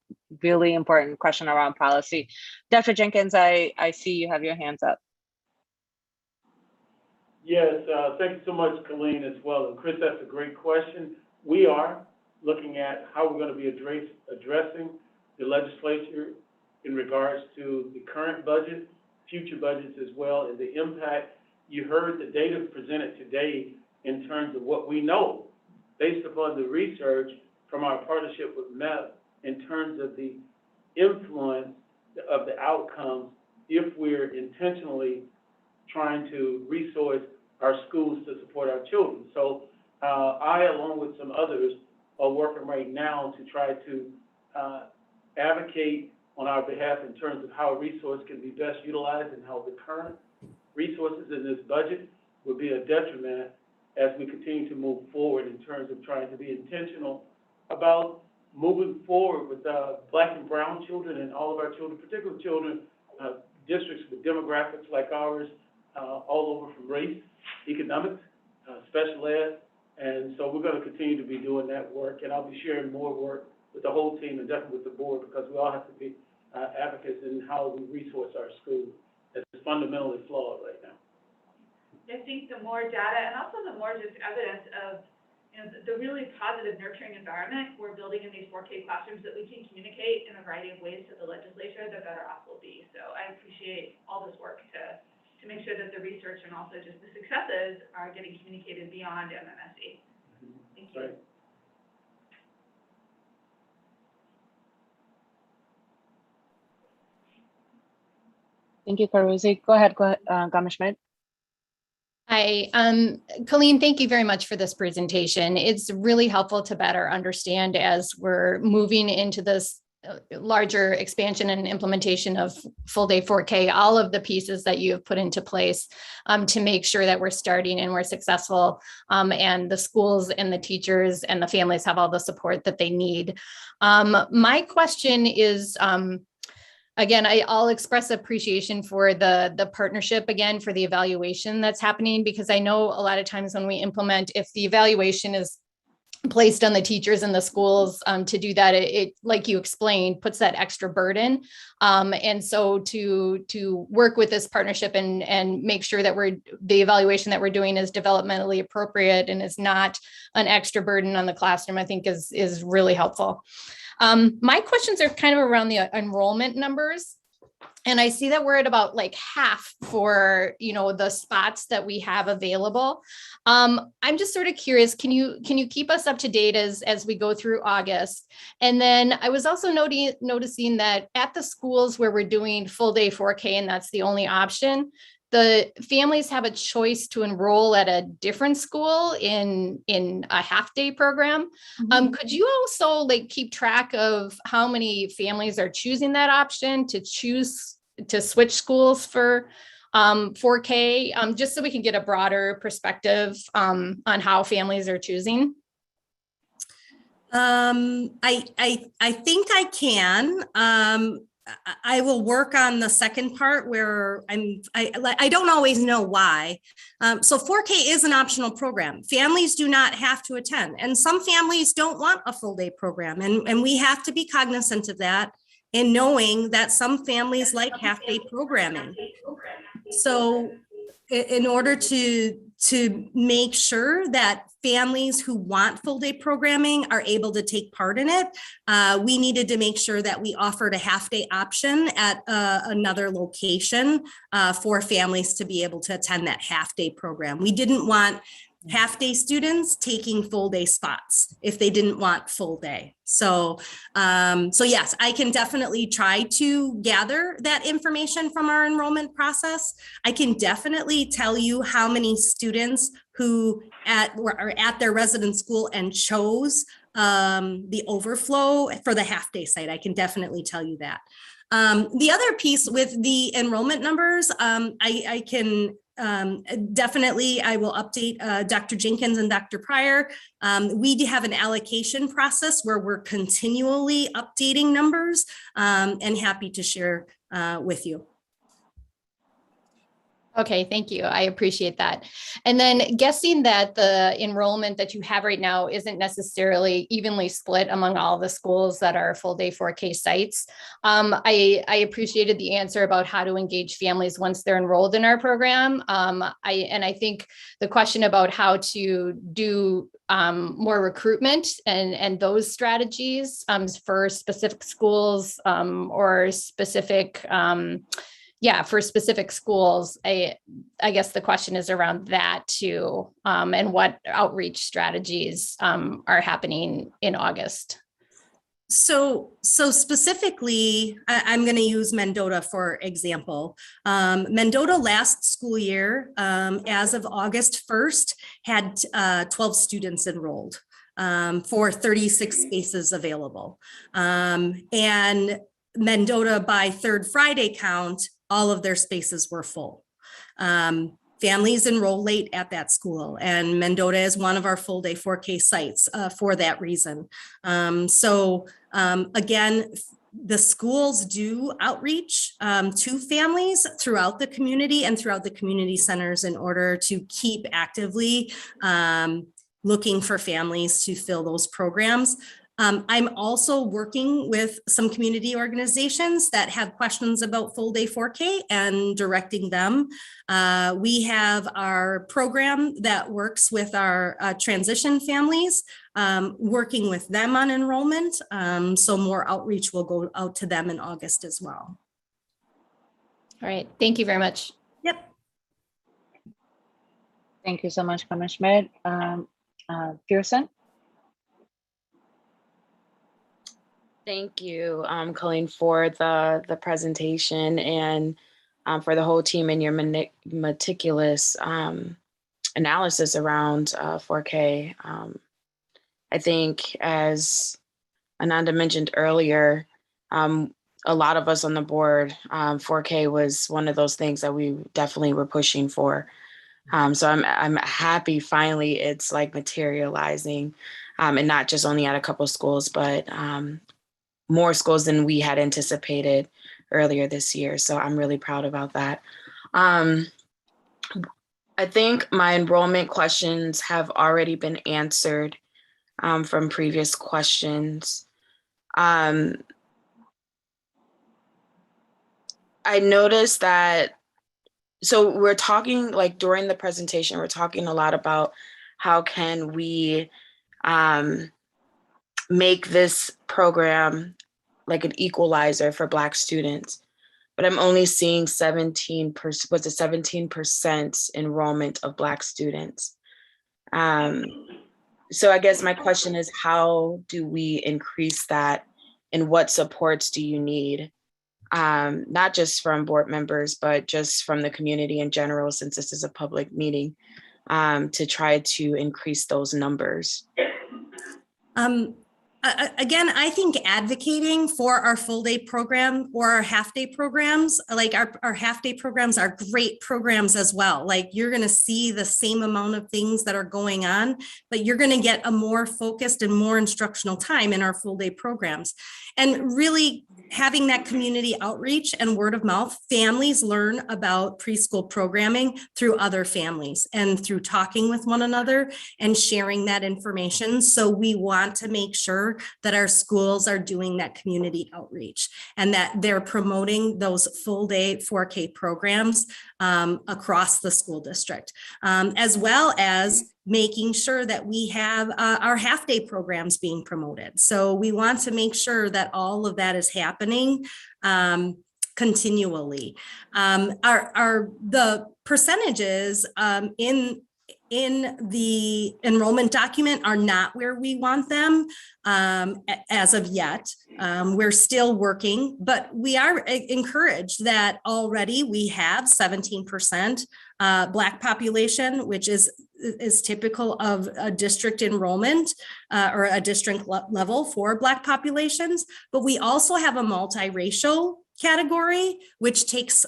really important question around policy. Dr. Jenkins, I see you have your hands up. Yes, thank you so much, Colleen, as well. And Chris, that's a great question. We are looking at how we're going to be addressing the legislature in regards to the current budget, future budgets as well, and the impact. You heard the data presented today in terms of what we know based upon the research from our partnership with MEP in terms of the influence of the outcomes if we're intentionally trying to resource our schools to support our children. So I, along with some others, are working right now to try to advocate on our behalf in terms of how a resource can be best utilized, and how the current resources in this budget would be a detriment as we continue to move forward in terms of trying to be intentional about moving forward with Black and brown children and all of our children, particularly children, districts with demographics like ours, all over from race, economics, special ed. And so we're going to continue to be doing that work, and I'll be sharing more work with the whole team and definitely with the board, because we all have to be advocates in how we resource our schools. It's fundamentally flawed right now. I think the more data, and also the more just evidence of, the really positive nurturing environment we're building in these 4K classrooms that we can communicate in a variety of ways to the legislature, the better off we'll be. So I appreciate all this work to to make sure that the research and also just the successes are getting communicated beyond MMSE. Thank you. Right. Thank you, Carusi. Go ahead, Gama-Schmidt. Hi, Colleen, thank you very much for this presentation. It's really helpful to better understand as we're moving into this larger expansion and implementation of full day 4K, all of the pieces that you have put into place to make sure that we're starting and we're successful, and the schools and the teachers and the families have all the support that they need. My question is, again, I'll express appreciation for the partnership again for the evaluation that's happening, because I know a lot of times when we implement, if the evaluation is placed on the teachers and the schools to do that, it, like you explained, puts that extra burden. And so to work with this partnership and make sure that the evaluation that we're doing is developmentally appropriate and is not an extra burden on the classroom, I think is really helpful. My questions are kind of around the enrollment numbers. And I see that we're at about like half for, the spots that we have available. I'm just sort of curious, can you keep us up to date as we go through August? And then I was also noticing that at the schools where we're doing full day 4K, and that's the only option, the families have a choice to enroll at a different school in a half-day program. Mhm. Could you also keep track of how many families are choosing that option to switch schools for 4K, just so we can get a broader perspective on how families are choosing? I think I can. I will work on the second part where I don't always know why. So 4K is an optional program. Families do not have to attend, and some families don't want a full day program. And we have to be cognizant of that, and knowing that some families like half day programming. So in order to make sure that families who want full day programming are able to take part in it, we needed to make sure that we offered a half day option at another location for families to be able to attend that half day program. We didn't want half day students taking full day spots if they didn't want full day. So yes, I can definitely try to gather that information from our enrollment process. I can definitely tell you how many students who are at their resident school and chose the overflow for the half day site. I can definitely tell you that. The other piece with the enrollment numbers, I can definitely, I will update Dr. Jenkins and Dr. Pryor. We do have an allocation process where we're continually updating numbers, and happy to share with you. Okay, thank you. I appreciate that. And then guessing that the enrollment that you have right now isn't necessarily evenly split among all the schools that are full day 4K sites. I appreciated the answer about how to engage families once they're enrolled in our program. I think the question about how to do more recruitment and those strategies for specific schools or specific for specific schools, I guess the question is around that too, and what outreach strategies are happening in August. So specifically, I'm going to use Mendota for example. Mendota last school year, as of August 1st, had 12 students enrolled for 36 spaces available. And Mendota, by third Friday count, all of their spaces were full. Families enroll late at that school, and Mendota is one of our full day 4K sites for that reason. Again, the schools do outreach to families throughout the community and throughout the community centers in order to keep actively looking for families to fill those programs. I'm also working with some community organizations that have questions about full day 4K and directing them. We have our program that works with our transition families, working with them on enrollment. So more outreach will go out to them in August as well. All right, thank you very much. Yep. Thank you so much, Commissioner Schmidt. Pearson? Thank you, Colleen, for the presentation and for the whole team and your meticulous analysis around 4K. I think, as Ananda mentioned earlier, a lot of us on the board, 4K was one of those things that we definitely were pushing for. So I'm happy finally it's like materializing, and not just only at a couple schools, but more schools than we had anticipated earlier this year. So I'm really proud about that. I think my enrollment questions have already been answered from previous questions. I noticed that, so we're talking, like during the presentation, we're talking a lot about how can we make this program like an equalizer for Black students. But I'm only seeing 17% enrollment of Black students. So I guess my question is, how do we increase that, and what supports do you need? Not just from board members, but just from the community in general, since this is a public meeting, to try to increase those numbers. Again, I think advocating for our full day program or our half day programs, like our half day programs are great programs as well. Like you're going to see the same amount of things that are going on, but you're going to get a more focused and more instructional time in our full day programs. And really having that community outreach and word of mouth, families learn about preschool programming through other families and through talking with one another and sharing that information. So we want to make sure that our schools are doing that community outreach and that they're promoting those full day 4K programs across the school district, as well as making sure that we have our half day programs being promoted. So we want to make sure that all of that is happening continually. The percentages in the enrollment document are not where we want them as of yet. We're still working, but we are encouraged that already we have 17% Black population, which is typical of a district enrollment or a district level for Black populations. But we also have a multiracial category, which takes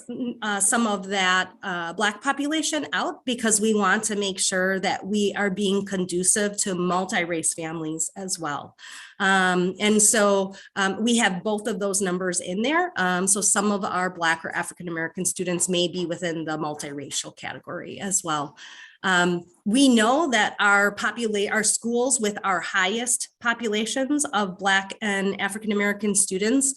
some of that Black population out, because we want to make sure that we are being conducive to multi-race families as well. And so we have both of those numbers in there. So some of our Black or African-American students may be within the multiracial category as well. We know that our schools with our highest populations of Black and African-American students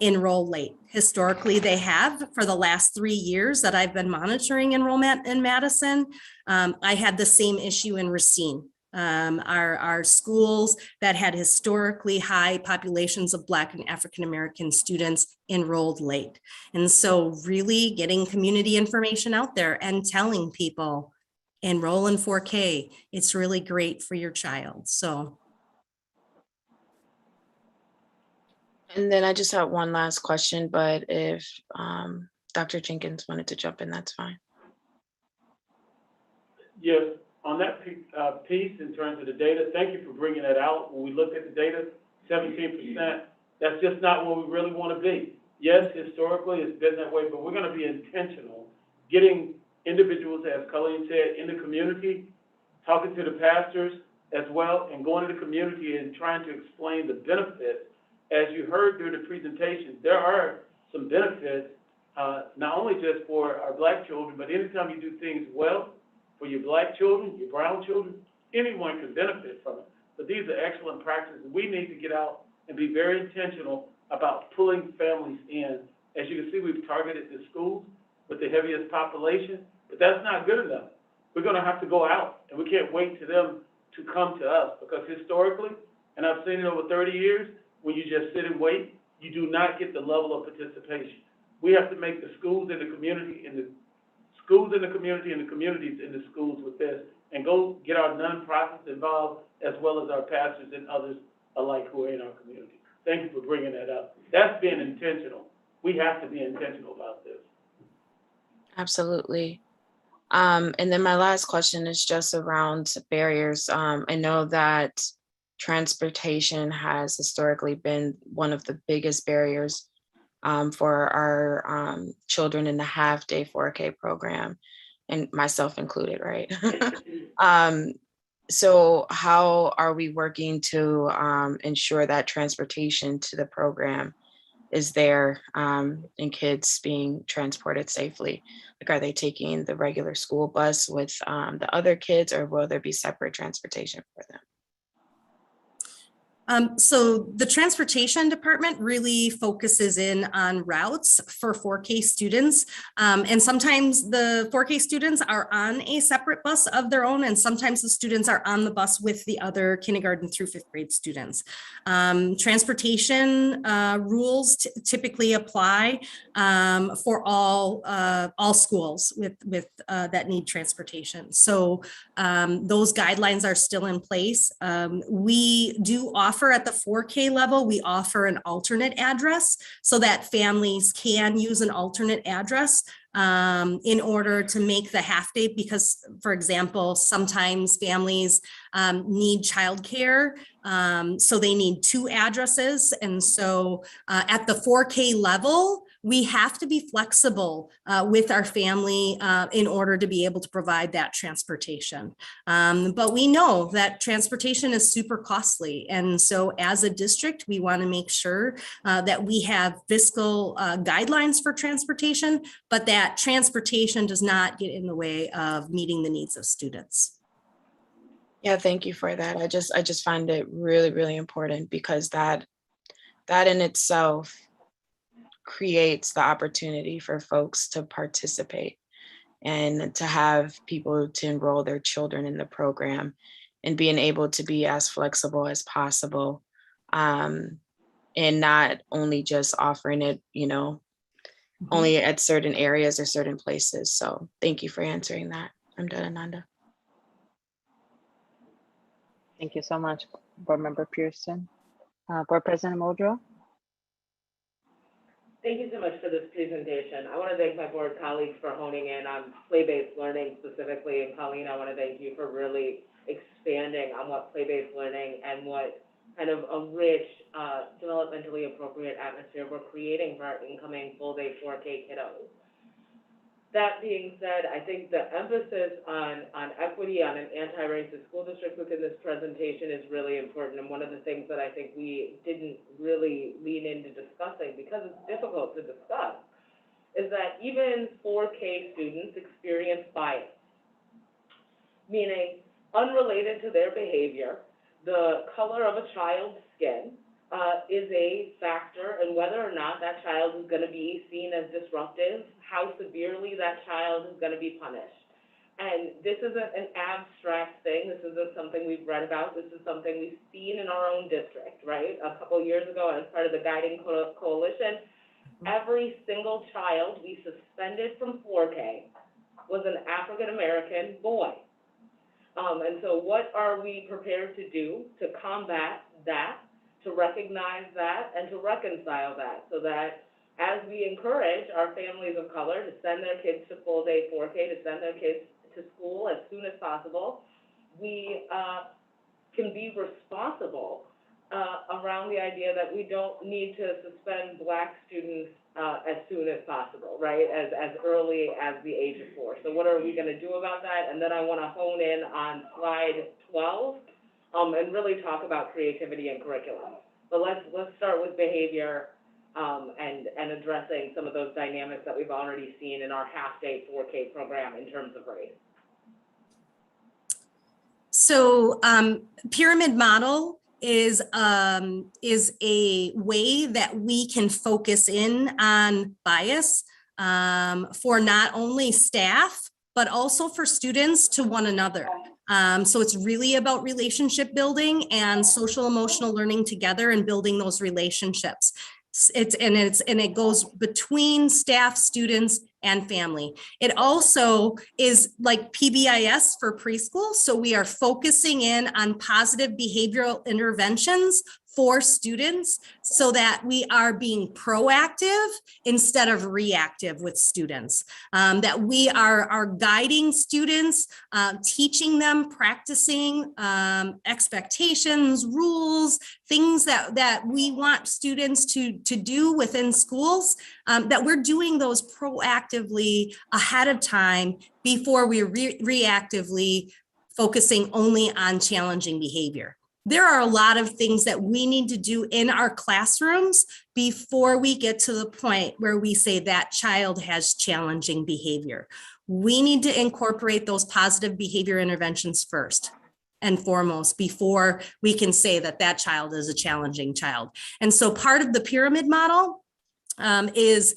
enroll late. Historically, they have for the last 3 years that I've been monitoring enrollment in Madison. I had the same issue in Racine. Our schools that had historically high populations of Black and African-American students enrolled late. And so really getting community information out there and telling people, enroll in 4K. It's really great for your child. So. And then I just have one last question, but if Dr. Jenkins wanted to jump in, that's fine. Yes, on that piece in terms of the data, thank you for bringing that out. When we looked at the data, 17%, that's just not where we really want to be. Yes, historically it's been that way, but we're going to be intentional, getting individuals, as Colleen said, in the community, talking to the pastors as well, and going to the community and trying to explain the benefits. As you heard during the presentation, there are some benefits, not only just for our Black children, but anytime you do things well for your Black children, your brown children, anyone can benefit from it. But these are excellent practices. We need to get out and be very intentional about pulling families in. As you can see, we've targeted the schools with the heaviest population, but that's not good enough. We're going to have to go out, and we can't wait for them to come to us, because historically, and I've seen it over 30 years, when you just sit and wait, you do not get the level of participation. We have to make the schools and the community and the schools in the community and the communities in the schools with this, and go get our nonprofits involved, as well as our pastors and others alike who are in our community. Thank you for bringing that up. That's being intentional. We have to be intentional about this. Absolutely. And then my last question is just around barriers. I know that transportation has historically been one of the biggest barriers for our children in the half-day 4K program, and myself included, right? So how are we working to ensure that transportation to the program is there and kids being transported safely? Like, are they taking the regular school bus with the other kids, or will there be separate transportation for them? So the transportation department really focuses in on routes for 4K students. And sometimes the 4K students are on a separate bus of their own, and sometimes the students are on the bus with the other kindergarten through 5th grade students. Transportation rules typically apply for all schools with that need transportation. So those guidelines are still in place. We do offer at the 4K level, we offer an alternate address so that families can use an alternate address in order to make the half day, because, for example, sometimes families need childcare, so they need 2 addresses. And so at the 4K level, we have to be flexible with our family in order to be able to provide that transportation. But we know that transportation is super costly. And so as a district, we want to make sure that we have fiscal guidelines for transportation, but that transportation does not get in the way of meeting the needs of students. Yeah, thank you for that. I just find it really, really important, because that in itself creates the opportunity for folks to participate and to have people to enroll their children in the program, and being able to be as flexible as possible, and not only just offering it, only at certain areas or certain places. So thank you for answering that. I'm done, Ananda. Thank you so much, Board Member Peterson. Board President Muldrow. Thank you so much for this presentation. I want to thank my board colleagues for honing in on play-based learning specifically. And Colleen, I want to thank you for really expanding on what play-based learning and what kind of a rich, developmentally appropriate atmosphere we're creating for our incoming full-day 4K kiddos. That being said, I think the emphasis on equity, on an anti-racist school district within this presentation is really important. And one of the things that I think we didn't really lean into discussing, because it's difficult to discuss, is that even 4K students experience bias, meaning unrelated to their behavior, the color of a child's skin is a factor in whether or not that child is going to be seen as disruptive, how severely that child is going to be punished. And this isn't an abstract thing. This isn't something we've read about. This is something we've seen in our own district, right? A couple years ago, as part of the Guiding Coalition, every single child we suspended from 4K was an African-American boy. And so what are we prepared to do to combat that, to recognize that, and to reconcile that, so that as we encourage our families of color to send their kids to full-day 4K, to send their kids to school as soon as possible, we can be responsible around the idea that we don't need to suspend Black students as soon as possible, right, as early as the age of 4. So what are we going to do about that? And then I want to hone in on slide 12 and really talk about creativity and curriculum. But let's start with behavior and addressing some of those dynamics that we've already seen in our half-day 4K program in terms of race. So pyramid model is a way that we can focus in on bias for not only staff, but also for students to one another. So it's really about relationship building and social emotional learning together and building those relationships. And it goes between staff, students, and family. It also is like PBIS for preschool. So we are focusing in on positive behavioral interventions for students so that we are being proactive instead of reactive with students, that we are guiding students, teaching them, practicing expectations, rules, things that we want students to do within schools, that we're doing those proactively ahead of time before we're reactively focusing only on challenging behavior. There are a lot of things that we need to do in our classrooms before we get to the point where we say that child has challenging behavior. We need to incorporate those positive behavior interventions first and foremost before we can say that that child is a challenging child. And so part of the pyramid model is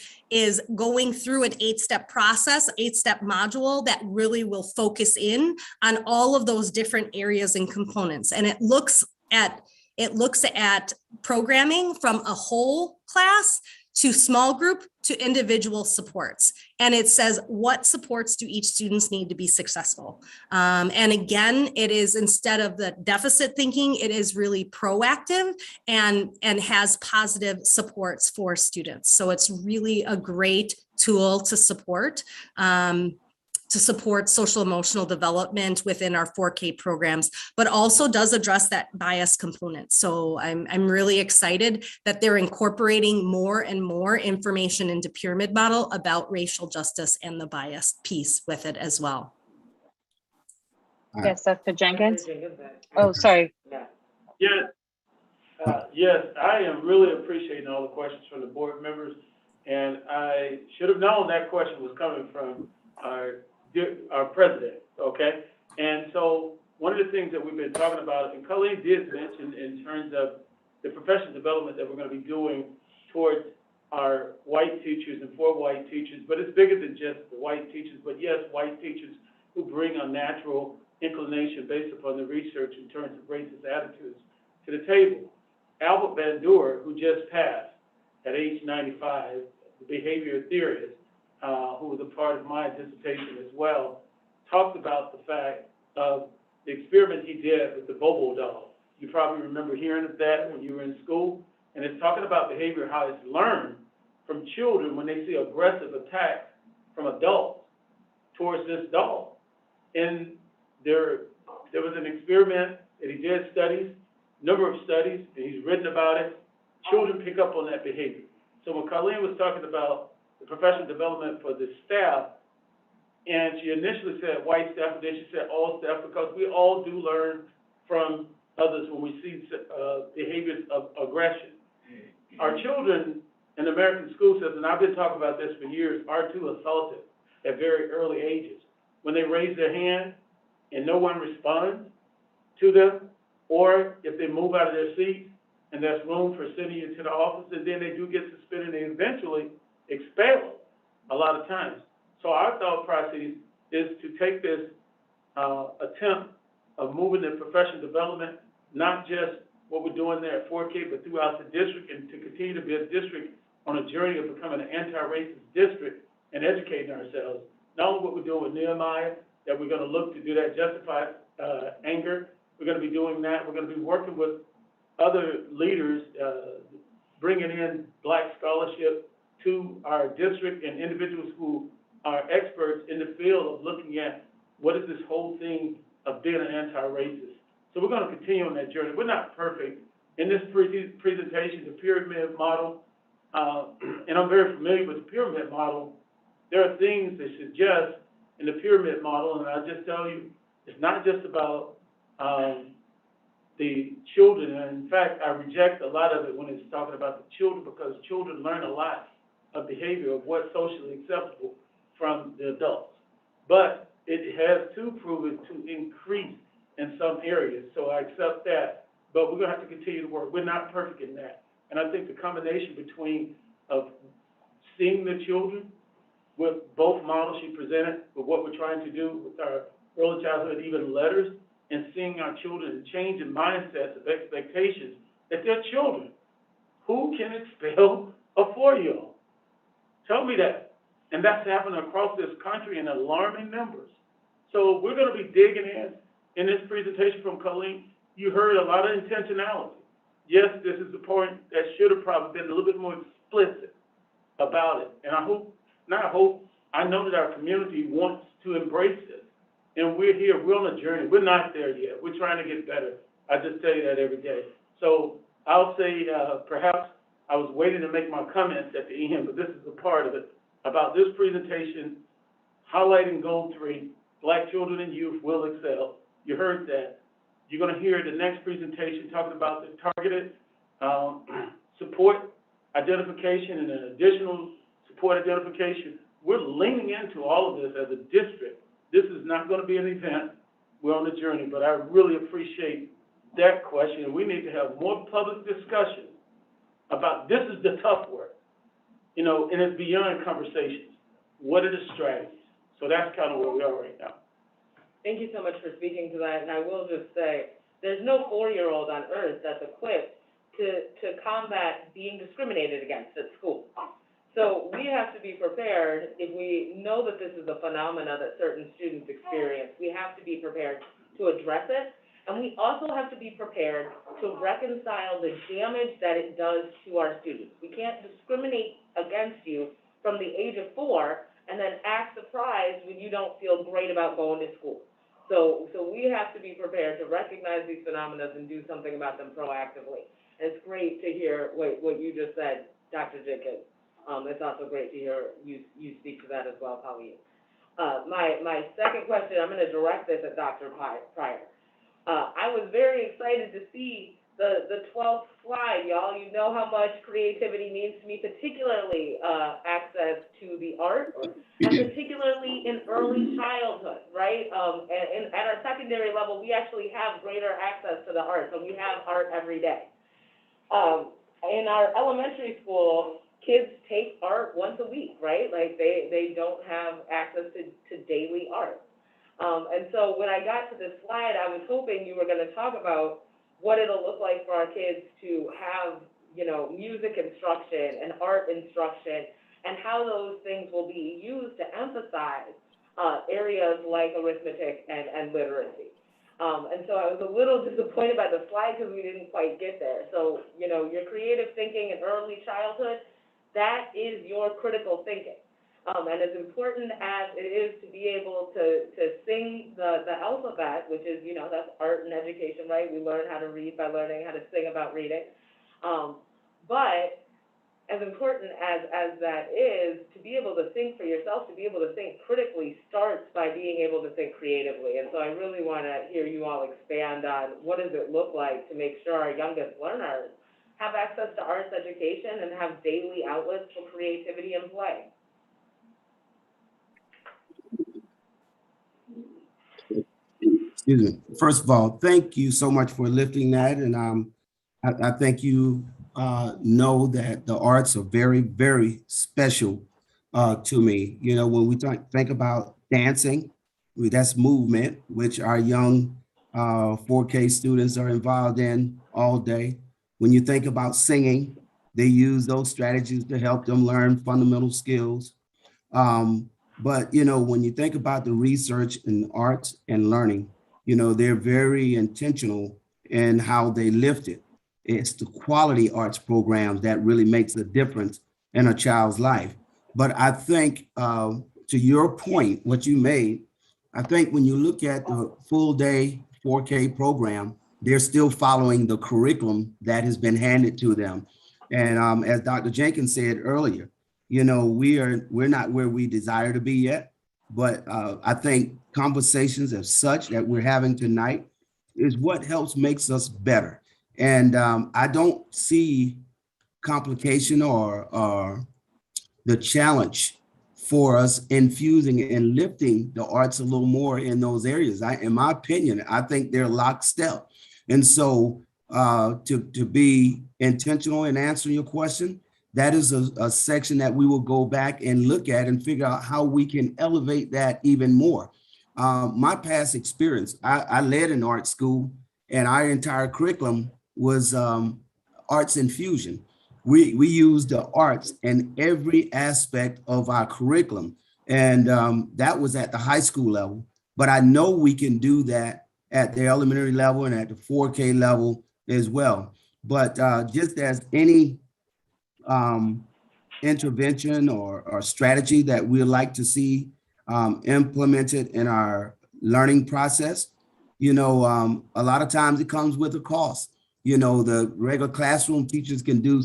going through an 8-step process, 8-step module that really will focus in on all of those different areas and components. And it looks at programming from a whole class to small group to individual supports. And it says, what supports do each students need to be successful? And again, it is, instead of the deficit thinking, it is really proactive and has positive supports for students. So it's really a great tool to support social emotional development within our 4K programs, but also does address that bias component. So I'm really excited that they're incorporating more and more information into pyramid model about racial justice and the bias piece with it as well. Yes, Dr. Jenkins. Oh, sorry. Yes. Yes, I am really appreciating all the questions from the board members, and I should have known that question was coming from our president, okay? And so one of the things that we've been talking about, and Colleen did mention in terms of the professional development that we're going to be doing towards our white teachers and for white teachers, but it's bigger than just the white teachers, but yes, white teachers who bring a natural inclination based upon the research in terms of racist attitudes to the table. Albert Bandura, who just passed at age 95, the behavior theorist, who was a part of my dissertation as well, talked about the fact of the experiment he did with the Bobo doll. You probably remember hearing of that when you were in school. And it's talking about behavior, how it's learned from children when they see aggressive attacks from adults towards this doll. And there was an experiment that he did studies, number of studies, and he's written about it. Children pick up on that behavior. So when Colleen was talking about the professional development for the staff, and she initially said white staff, and then she said all staff, because we all do learn from others when we see behaviors of aggression. Our children in the American school system, and I've been talking about this for years, are too assaultive at very early ages. When they raise their hand and no one responds to them, or if they move out of their seats and there's room for sending you to the office, and then they do get suspended and eventually expelled a lot of times. So our thought process is to take this attempt of moving the professional development, not just what we're doing there at 4K, but throughout the district, and to continue to be a district on a journey of becoming an anti-racist district and educating ourselves. Not only what we're doing with Nehemiah, that we're going to look to do that justified anger. We're going to be doing that. We're going to be working with other leaders, bringing in Black scholarship to our district and individuals who are experts in the field of looking at what is this whole thing of being an anti-racist. So we're going to continue on that journey. We're not perfect. In this presentation, the pyramid model, and I'm very familiar with the pyramid model, there are things that suggest in the pyramid model, and I'll just tell you, it's not just about the children. And in fact, I reject a lot of it when it's talking about the children, because children learn a lot of behavior of what's socially acceptable from the adults. But it has to prove it to increase in some areas, so I accept that. But we're going to have to continue to work. We're not perfect in that. And I think the combination between of seeing the children with both models she presented, with what we're trying to do with our early childhood, even letters, and seeing our children change in mindsets of expectations that they're children Who can expel a 4-year-old? Tell me that. And that's happening across this country in alarming numbers. So we're going to be digging in this presentation from Colleen. You heard a lot of intentionality. Yes, this is the point that should have probably been a little bit more explicit about it. And I know that our community wants to embrace this. And we're here, we're on a journey. We're not there yet. We're trying to get better. I just tell you that every day. So I'll say, perhaps I was waiting to make my comments at the end, but this is a part of it, about this presentation, highlighting goal 3, Black children and youth will excel. You heard that. You're going to hear the next presentation talking about the targeted support identification and an additional support identification. We're leaning into all of this as a district. This is not going to be an event. We're on the journey, but I really appreciate that question. We need to have more public discussion about this is the tough work, you know, and it's beyond conversations. What are the strategies? So that's kind of where we are right now. Thank you so much for speaking to that, and I will just say, there's no 4-year-old on earth that's equipped to combat being discriminated against at school. So we have to be prepared. If we know that this is a phenomena that certain students experience, we have to be prepared to address it, and we also have to be prepared to reconcile the damage that it does to our students. We can't discriminate against you from the age of 4 and then act surprised when you don't feel great about going to school. So we have to be prepared to recognize these phenomena and do something about them proactively. And it's great to hear what you just said, Dr. Jenkins. It's also great to hear you speak to that as well, Colleen. My second question, I'm going to direct this at Dr. Pryor. I was very excited to see the 12th slide, y'all. You know how much creativity means to me, particularly access to the art, and particularly in early childhood, right? And at our secondary level, we actually have greater access to the arts, and we have art every day. In our elementary school, kids take art once a week, right? Like they don't have access to daily art. And so when I got to this slide, I was hoping you were going to talk about what it'll look like for our kids to have, you know, music instruction and art instruction, and how those things will be used to emphasize areas like arithmetic and literacy. And so I was a little disappointed by the slide because we didn't quite get there. So, you know, your creative thinking in early childhood, that is your critical thinking. And as important as it is to be able to sing the alphabet, which is, you know, that's art and education, right? We learn how to read by learning how to sing about reading. But as important as that is, to be able to think for yourself, to be able to think critically, starts by being able to think creatively. And so I really want to hear you all expand on what does it look like to make sure our youngest learners have access to arts education and have daily outlets for creativity and play. Excuse me. First of all, thank you so much for lifting that. And I think you know that the arts are very, very special to me. You know, when we think about dancing, that's movement, which our young 4K students are involved in all day. When you think about singing, they use those strategies to help them learn fundamental skills. But, you know, when you think about the research in arts and learning, you know, they're very intentional in how they lift it. It's the quality arts programs that really makes a difference in a child's life. But I think to your point, what you made, I think when you look at the full day 4K program, they're still following the curriculum that has been handed to them. And as Dr. Jenkins said earlier, you know, we're not where we desire to be yet, but I think conversations as such that we're having tonight is what helps makes us better. And I don't see complication or the challenge for us infusing and lifting the arts a little more in those areas. In my opinion, I think they're lockstep. And so to be intentional in answering your question, that is a section that we will go back and look at and figure out how we can elevate that even more. My past experience, I led an art school, and our entire curriculum was arts infusion. we use the arts in every aspect of our curriculum. And that was at the high school level. But I know we can do that at the elementary level and at the 4K level as well. But just as any intervention or strategy that we'd like to see implemented in our learning process, you know, a lot of times it comes with a cost. You know, the regular classroom teachers can do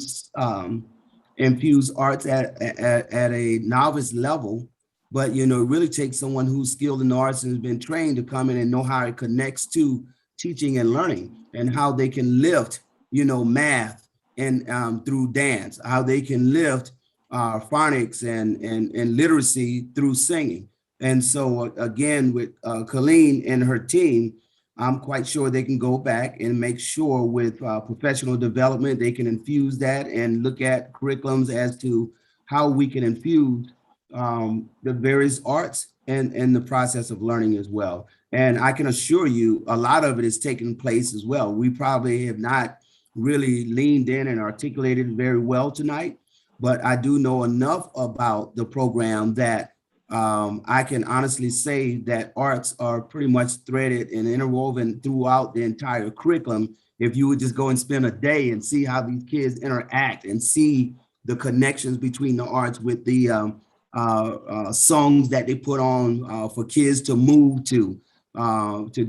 infuse arts at a novice level, but, you know, it really takes someone who's skilled in the arts and has been trained to come in and know how it connects to teaching and learning and how they can lift, you know, math and through dance, how they can lift phonics and literacy through singing. And so again, with Colleen and her team, I'm quite sure they can go back and make sure with professional development, they can infuse that and look at curriculums as to how we can infuse the various arts and the process of learning as well. And I can assure you, a lot of it is taking place as well. We probably have not really leaned in and articulated very well tonight, but I do know enough about the program that I can honestly say that arts are pretty much threaded and interwoven throughout the entire curriculum. If you would just go and spend a day and see how these kids interact and see the connections between the arts with the songs that they put on for kids to move to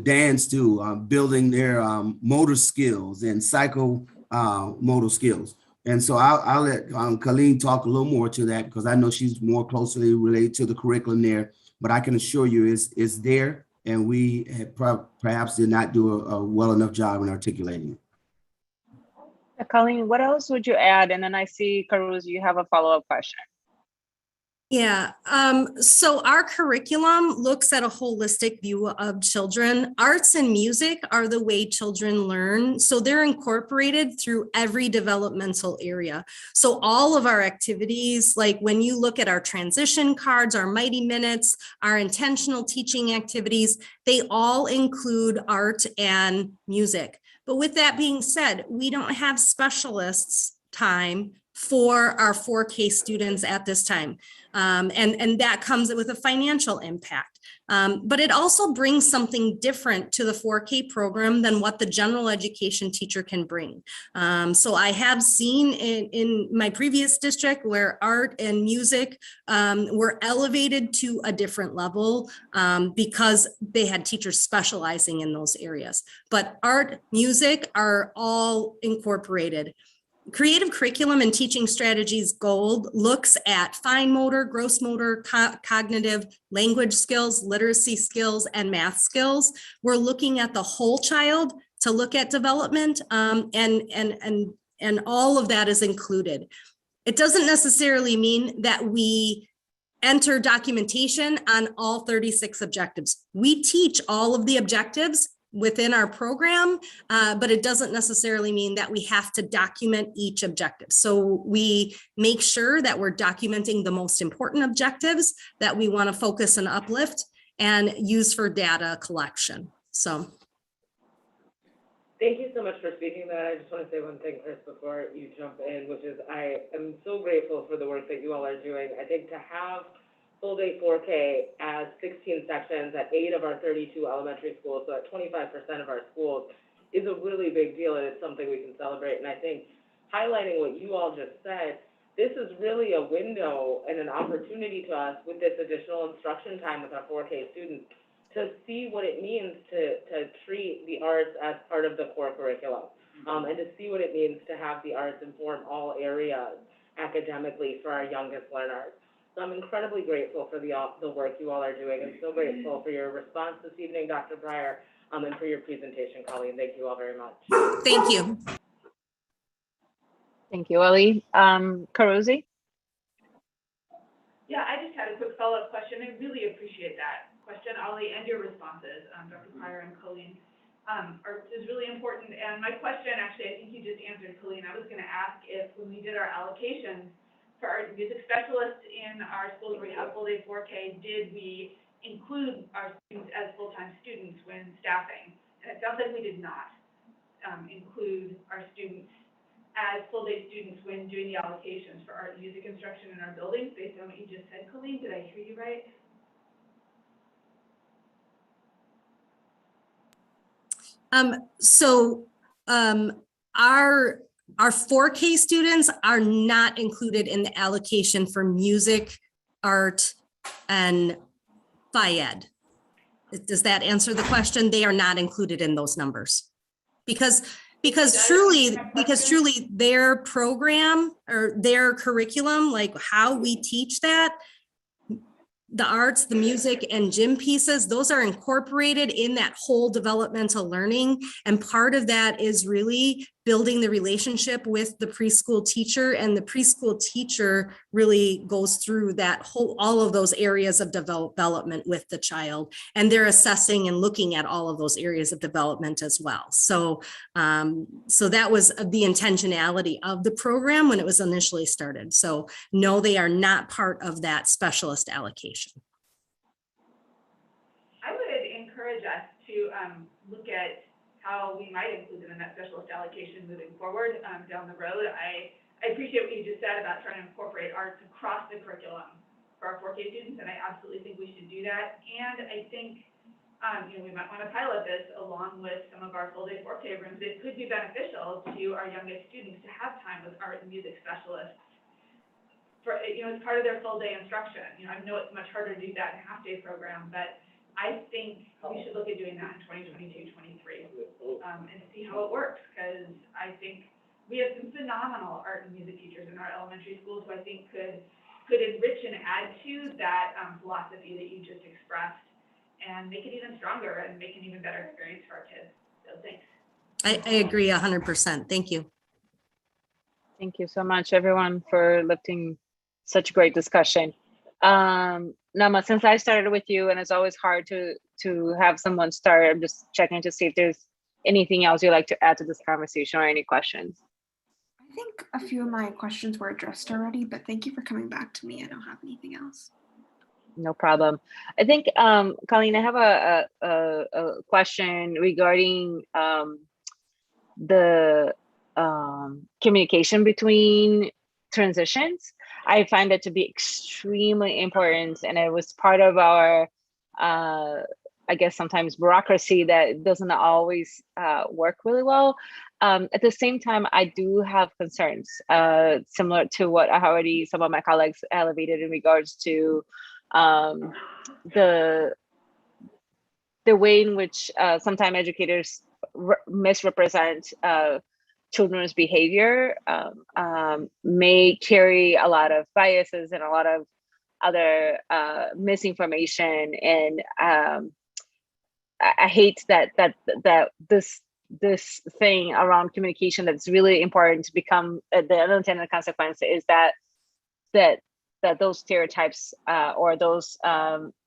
dance to, building their motor skills and psychomotor skills. And so I'll let Colleen talk a little more to that because I know she's more closely related to the curriculum there. But I can assure you it's there, and we have perhaps did not do a well enough job in articulating it. Colleen, what else would you add? And then I see, Caruso, you have a follow-up question. Yeah, so our curriculum looks at a holistic view of children. Arts and music are the way children learn, so they're incorporated through every developmental area. So all of our activities, like when you look at our transition cards, our Mighty Minutes, our intentional teaching activities, they all include art and music. But with that being said, we don't have specialists time for our 4K students at this time. And that comes with a financial impact. But it also brings something different to the 4K program than what the general education teacher can bring. So I have seen in my previous district where art and music were elevated to a different level because they had teachers specializing in those areas. But art, music are all incorporated. Creative Curriculum and Teaching Strategies Gold looks at fine motor, gross motor, cognitive, language skills, literacy skills, and math skills. We're looking at the whole child to look at development, and all of that is included. It doesn't necessarily mean that we enter documentation on all 36 objectives. We teach all of the objectives within our program, but it doesn't necessarily mean that we have to document each objective. So we make sure that we're documenting the most important objectives that we want to focus and uplift and use for data collection. So. Thank you so much for speaking to that. I just want to say one thing, Chris, before you jump in, which is I am so grateful for the work that you all are doing. I think to have full day 4K as 16 sections at 8 of our 32 elementary schools, so at 25% of our schools, is a really big deal, and it's something we can celebrate. And I think highlighting what you all just said, this is really a window and an opportunity to us with this additional instruction time with our 4K students to see what it means to treat the arts as part of the core curriculum, and to see what it means to have the arts inform all areas academically for our youngest learners. So I'm incredibly grateful for the work you all are doing, and so grateful for your response this evening, Dr. Breyer, and for your presentation, Colleen. Thank you all very much. Thank you. Thank you, Ellie. Caruso? Yeah, I just had a quick follow-up question. I really appreciate that question, Ollie, and your responses, Dr. Breyer and Colleen. Is really important. And my question, actually, I think you just answered, Colleen. I was going to ask if when we did our allocations for our music specialists in our schools where we have full day 4K, did we include our students as full-time students when staffing? And it sounds like we did not include our students as full-day students when doing the allocations for art and music instruction in our buildings, based on what you just said, Colleen. Did I hear you right? Our 4K students are not included in the allocation for music, art, and Phy-Ed. Does that answer the question? They are not included in those numbers. Because truly their program or their curriculum, like how we teach that, the arts, the music, and gym pieces, those are incorporated in that whole developmental learning. And part of that is really building the relationship with the preschool teacher, and the preschool teacher really goes through that all of those areas of development with the child, and they're assessing and looking at all of those areas of development as well. So, so that was the intentionality of the program when it was initially started. So no, they are not part of that specialist allocation. I would encourage us to look at how we might include them in that specialist allocation moving forward down the road. I appreciate what you just said about trying to incorporate arts across the curriculum for our 4K students, and I absolutely think we should do that. And I think we might want to pilot this along with some of our full-day 4K rooms. It could be beneficial to our youngest students to have time with art and music specialists for, as part of their full-day instruction. I know it's much harder to do that in a half-day program, but I think we should look at doing that in 2022, 23, and see how it works, because I think we have some phenomenal art and music teachers in our elementary schools who I think could enrich and add to that philosophy that you just expressed and make it even stronger and make an even better experience for our kids. So thanks. I agree 100%. Thank you. Thank you so much, everyone, for lifting such great discussion. Nama, since I started with you, and it's always hard to have someone start, I'm just checking to see if there's anything else you'd like to add to this conversation or any questions. I think a few of my questions were addressed already, but thank you for coming back to me. I don't have anything else. No problem. I think, Colleen, I have a question regarding the communication between transitions. I find it to be extremely important, and it was part of our, I guess, sometimes bureaucracy that doesn't always work really well. At the same time, I do have concerns similar to what I already some of my colleagues elevated in regards to the way in which sometimes educators misrepresent children's behavior, may carry a lot of biases and a lot of other misinformation. And I hate that this thing around communication that's really important to become the unintended consequence is that those stereotypes or those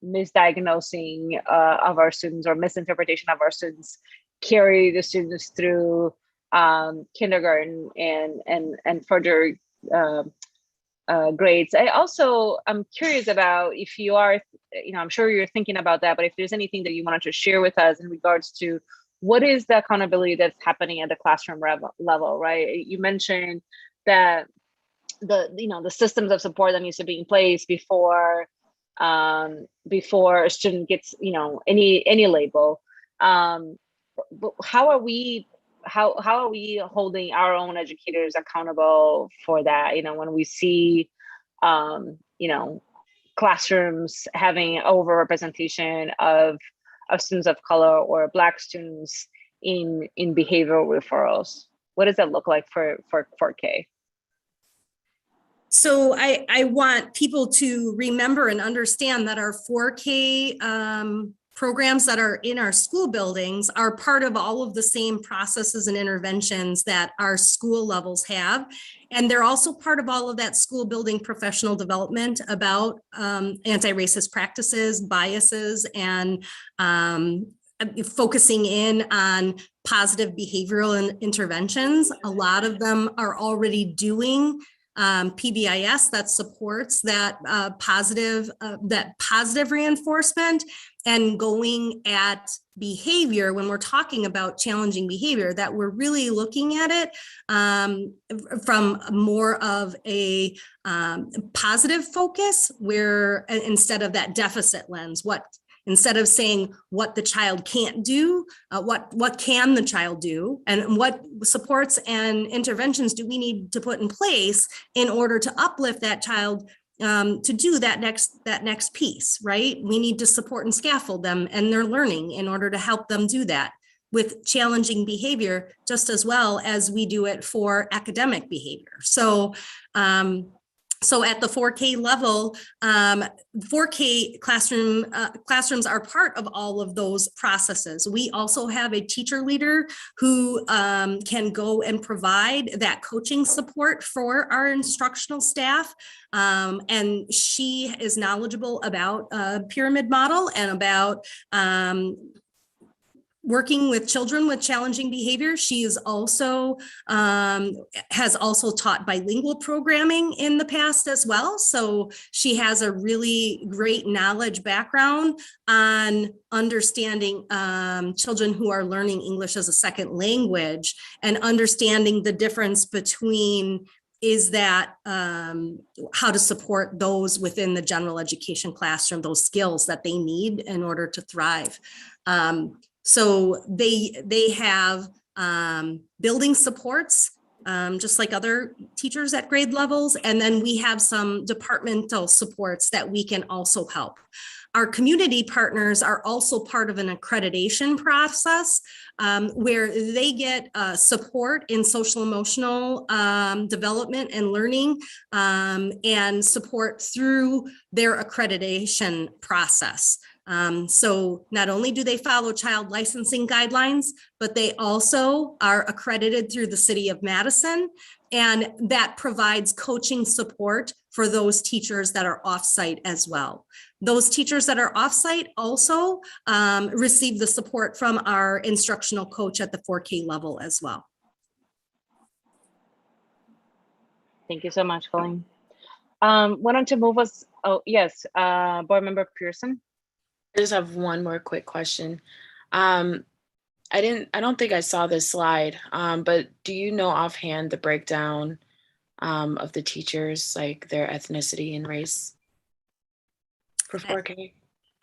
misdiagnosing of our students or misinterpretation of our students carry the students through kindergarten and further grades. I'm curious about if you are, I'm sure you're thinking about that, but if there's anything that you wanted to share with us in regards to what is the accountability that's happening at the classroom level, right? You mentioned that the systems of support that needs to be in place before a student gets any label. But how are we holding our own educators accountable for that? When we see classrooms having overrepresentation of students of color or Black students in behavioral referrals, what does that look like for 4K? So I want people to remember and understand that our 4K programs that are in our school buildings are part of all of the same processes and interventions that our school levels have. And they're also part of all of that school building professional development about anti-racist practices, biases, and focusing in on positive behavioral interventions. A lot of them are already doing PBIS that supports that positive reinforcement, and going at behavior when we're talking about challenging behavior, that we're really looking at it from more of a positive focus, where instead of that deficit lens, instead of saying what the child can't do, what can the child do, and what supports and interventions do we need to put in place in order to uplift that child to do that next piece, right? We need to support and scaffold them and their learning in order to help them do that with challenging behavior, just as well as we do it for academic behavior. So at the 4K level, 4K classrooms are part of all of those processes. We also have a teacher leader who can go and provide that coaching support for our instructional staff. And she is knowledgeable about a pyramid model and about working with children with challenging behavior. She is also has also taught bilingual programming in the past as well. So she has a really great knowledge background on understanding children who are learning English as a second language, and understanding the difference between how to support those within the general education classroom, those skills that they need in order to thrive. So they have building supports, just like other teachers at grade levels. And then we have some departmental supports that we can also help. Our community partners are also part of an accreditation process where they get support in social emotional development and learning, and support through their accreditation process. So not only do they follow child licensing guidelines, but they also are accredited through the City of Madison, and that provides coaching support for those teachers that are offsite as well. Those teachers that are offsite also receive the support from our instructional coach at the 4K level as well. Thank you so much, Colleen. Why don't you move us? Oh, yes, Board Member Pearson. I just have one more quick question. I don't think I saw this slide, but do you know offhand the breakdown of the teachers, like their ethnicity and race for 4K?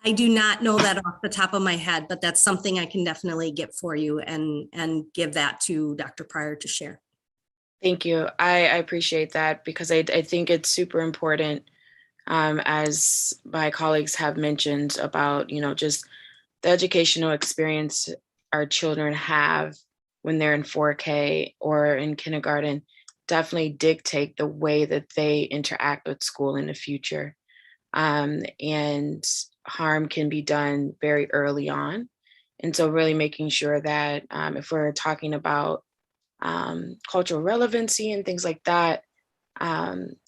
I do not know that off the top of my head, but that's something I can definitely get for you and give that to Dr. Pryor to share. Thank you. I appreciate that, because I think it's super important, as my colleagues have mentioned, about, just the educational experience our children have when they're in 4K or in kindergarten definitely dictate the way that they interact with school in the future. And harm can be done very early on. And so really making sure that if we're talking about cultural relevancy and things like that,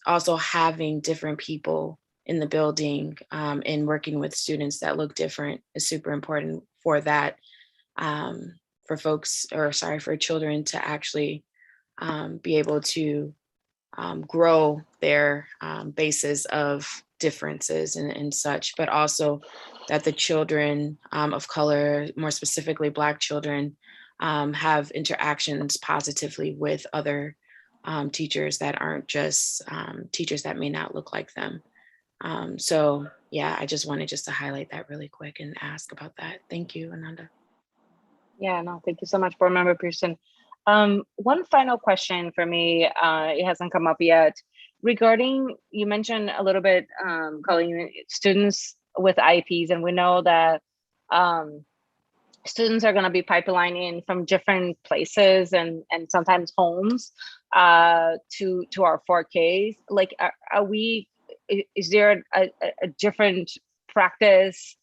also having different people in the building and working with students that look different is super important for that, for children to actually be able to grow their basis of differences and such, but also that the children of color, more specifically Black children, have interactions positively with other teachers that aren't just teachers that may not look like them. So yeah, I just wanted to highlight that really quick and ask about that. Thank you, Ananda. Yeah, no, thank you so much, Board Member Pearson. One final question for me, it hasn't come up yet. Regarding, you mentioned a little bit, Colleen, students with IEPs, and we know that students are going to be pipelining from different places and sometimes homes to our 4Ks. Like, is there a different practice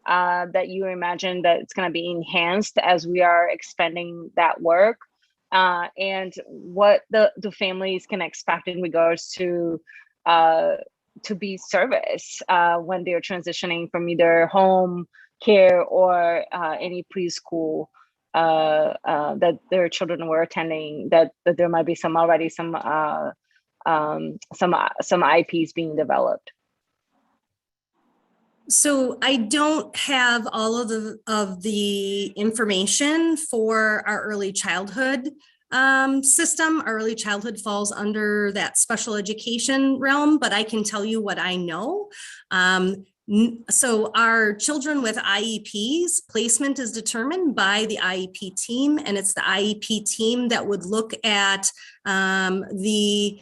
that you imagine that it's going to be enhanced as we are expanding that work? And what the families can expect in regards to be serviced when they're transitioning from either home care or any preschool that their children were attending, that there might be some some IPs being developed? So I don't have all of the information for our early childhood system. Our early childhood falls under that special education realm, but I can tell you what I know. So our children with IEPs, placement is determined by the IEP team, and it's the IEP team that would look at the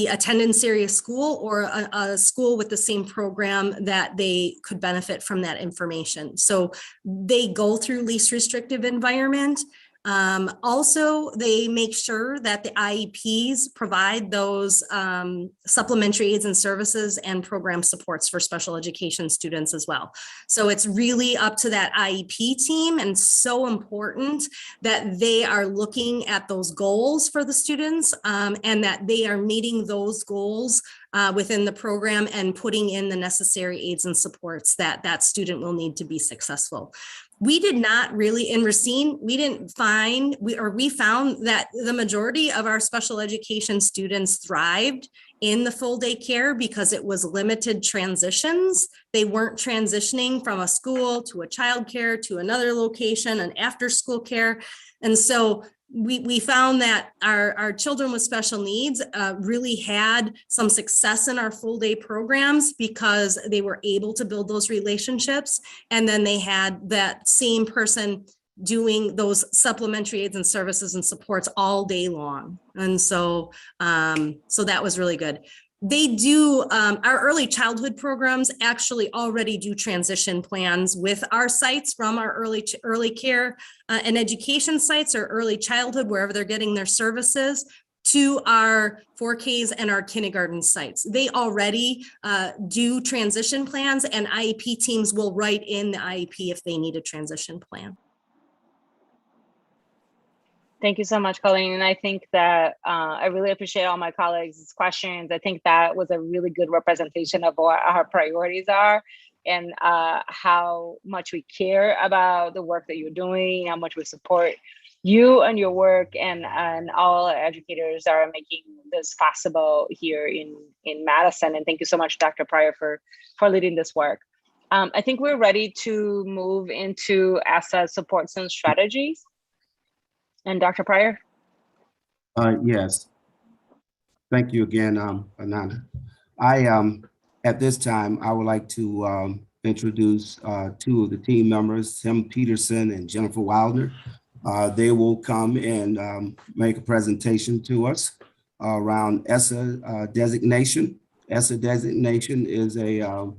attendance area school or a school with the same program that they could benefit from that information. So they go through least restrictive environment. Also, they make sure that the IEPs provide those supplementary aids and services and program supports for special education students as well. So it's really up to that IEP team, and so important that they are looking at those goals for the students and that they are meeting those goals within the program and putting in the necessary aids and supports that that student will need to be successful. We did not really, in Racine, we found that the majority of our special education students thrived in the full day care because it was limited transitions. They weren't transitioning from a school to a child care to another location and after school care. And so we found that our children with special needs really had some success in our full day programs because they were able to build those relationships. And then they had that same person doing those supplementary aids and services and supports all day long. And so, so that was really good. They do, our early childhood programs actually already do transition plans with our sites from our early care and education sites or early childhood, wherever they're getting their services, to our 4Ks and our kindergarten sites. They already do transition plans, and IEP teams will write in the IEP if they need a transition plan. Thank you so much, Colleen. And I think that I really appreciate all my colleagues' questions. I think that was a really good representation of what our priorities are and how much we care about the work that you're doing, how much we support you and your work, and all educators that are making this possible here in Madison. And thank you so much, Dr. Pryor, for leading this work. I think we're ready to move into Essa supports and strategies. And Dr. Pryor? Yes. Thank you again, Ananda. At this time, I would like to introduce two of the team members, Tim Peterson and Jennifer Wildner. They will come and make a presentation to us around Essa designation. Essa designation is a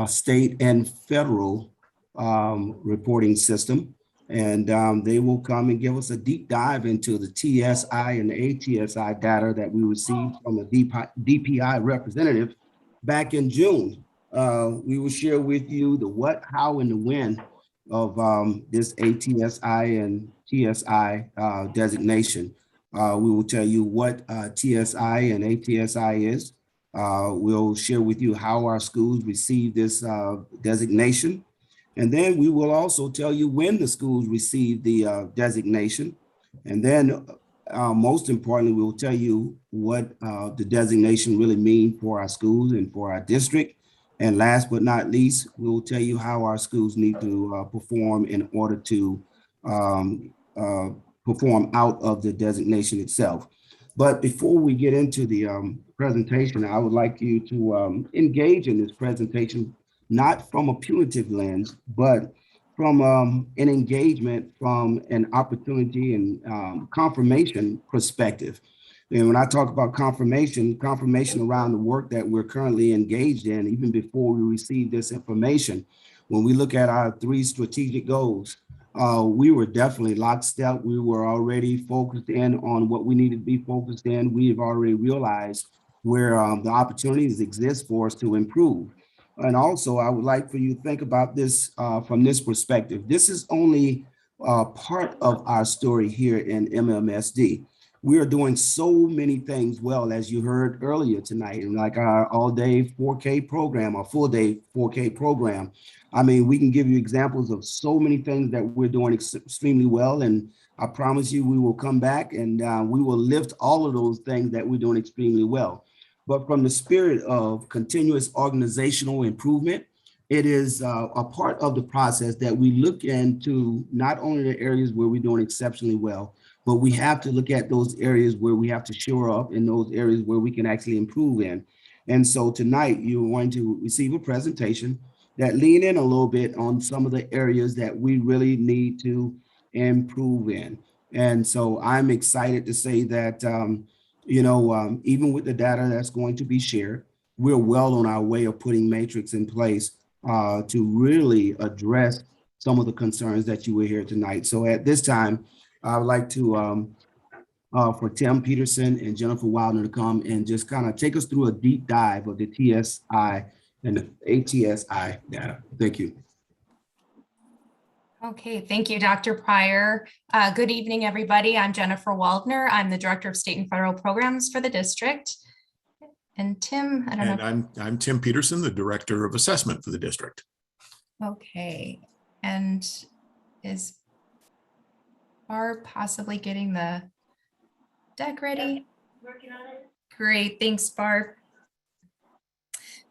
state and federal reporting system. And they will come and give us a deep dive into the TSI and the ATSI data that we received from a DPI representative back in June. We will share with you the what, how, and the when of this ATSI and TSI designation. We will tell you what TSI and ATSI is. We'll share with you how our schools receive this designation. And then we will also tell you when the schools receive the designation. And then most importantly, we will tell you what the designation really means for our schools and for our district. And last but not least, we will tell you how our schools need to perform in order to perform out of the designation itself. But before we get into the presentation, I would like you to engage in this presentation not from a punitive lens, but from an engagement, from an opportunity and confirmation perspective. And when I talk about confirmation around the work that we're currently engaged in, even before we receive this information, when we look at our 3 strategic goals, we were definitely lockstep. We were already focused in on what we needed to be focused in. We have already realized where the opportunities exist for us to improve. And also, I would like for you to think about this from this perspective. This is only part of our story here in MMSD. We are doing so many things well, as you heard earlier tonight, like our all-day 4K program, our full-day 4K program. I mean, we can give you examples of so many things that we're doing extremely well, and I promise you, we will come back and we will lift all of those things that we're doing extremely well. But from the spirit of continuous organizational improvement, it is a part of the process that we look into not only the areas where we're doing exceptionally well, but we have to look at those areas where we have to shore up and those areas where we can actually improve in. And so tonight you're going to receive a presentation that lean in a little bit on some of the areas that we really need to improve in. And so I'm excited to say that, even with the data that's going to be shared, we're well on our way of putting matrix in place to really address some of the concerns that you will hear tonight. So at this time, I would like to for Tim Peterson and Jennifer Wildner to come and just kind of take us through a deep dive of the TSI and the ATSI data. Thank you. Okay, thank you, Dr. Pryor. Good evening, everybody. I'm Jennifer Waldner. I'm the Director of State and Federal Programs for the district. And Tim, I don't know. I'm Tim Peterson, the Director of Assessment for the district. Okay, and is Barb possibly getting the deck ready? Working on it. Great, thanks, Barb.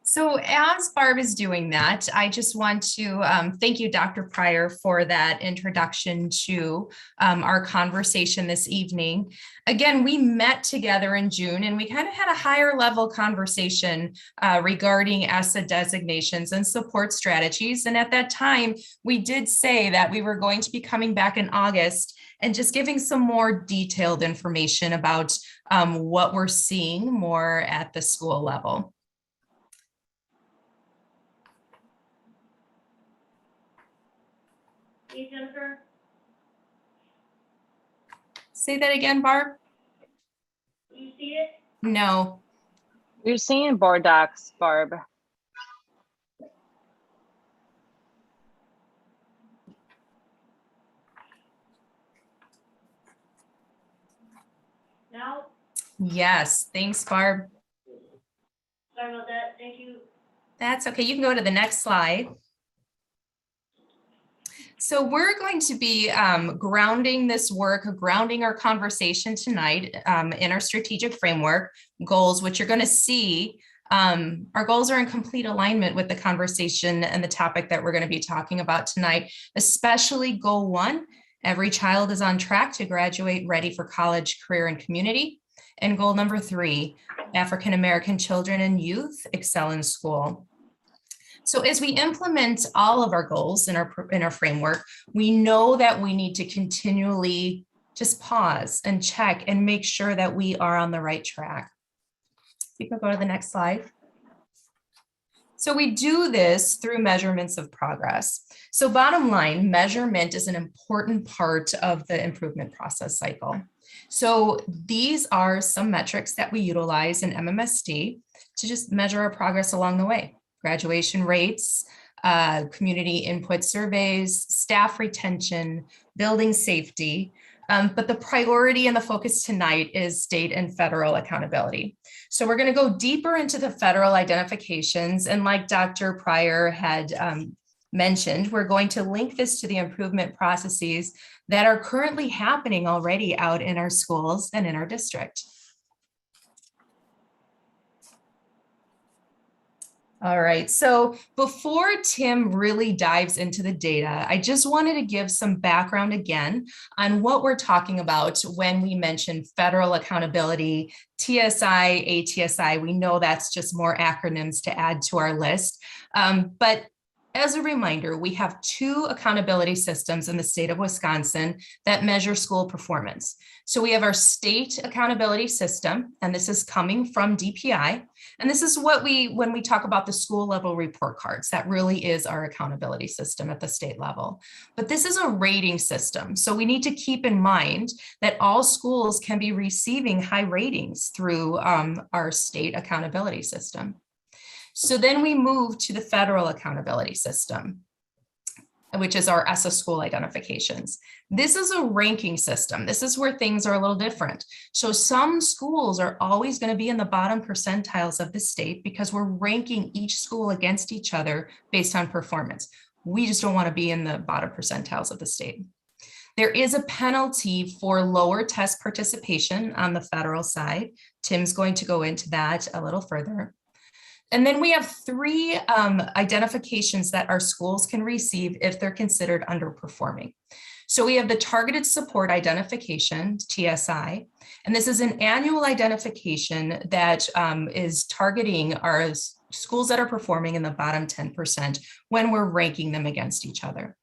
So as Barb is doing that, I just want to thank you, Dr. Pryor, for that introduction to our conversation this evening. Again, we met together in June and we kind of had a higher level conversation regarding Essa designations and support strategies. And at that time, we did say that we were going to be coming back in August and just giving some more detailed information about what we're seeing more at the school level. Hey, Jennifer. Say that again, Barb. Do you see it? No. We're seeing board docs, Barb. Now? Yes, thanks, Barb. Sorry about that. Thank you. That's okay. You can go to the next slide. So we're going to be grounding this work, grounding our conversation tonight in our strategic framework goals, which you're going to see. Our goals are in complete alignment with the conversation and the topic that we're going to be talking about tonight, especially goal 1. Every child is on track to graduate ready for college, career, and community. And goal number 3, African-American children and youth excel in school. So as we implement all of our goals in our framework, we know that we need to continually just pause and check and make sure that we are on the right track. You can go to the next slide. So we do this through measurements of progress. So bottom line, measurement is an important part of the improvement process cycle. So these are some metrics that we utilize in MMSD to just measure our progress along the way. Graduation rates, community input surveys, staff retention, building safety. But the priority and the focus tonight is state and federal accountability. So we're going to go deeper into the federal identifications. And like Dr. Pryor had mentioned, we're going to link this to the improvement processes that are currently happening already out in our schools and in our district. All right, so before Tim really dives into the data, I just wanted to give some background again on what we're talking about when we mention federal accountability, TSI, ATSI. We know that's just more acronyms to add to our list. But as a reminder, we have 2 accountability systems in the state of Wisconsin that measure school performance. So we have our state accountability system, and this is coming from DPI. And this is what when we talk about the school level report cards, that really is our accountability system at the state level. But this is a rating system. So we need to keep in mind that all schools can be receiving high ratings through our state accountability system. So then we move to the federal accountability system, which is our Essa school identifications. This is a ranking system. This is where things are a little different. So some schools are always going to be in the bottom percentiles of the state because we're ranking each school against each other based on performance. We just don't want to be in the bottom percentiles of the state. There is a penalty for lower test participation on the federal side. Tim's going to go into that a little further. And then we have 3 identifications that our schools can receive if they're considered underperforming. So we have the Targeted Support Identification, TSI, and this is an annual identification that is targeting our schools that are performing in the bottom 10% when we're ranking them against each other.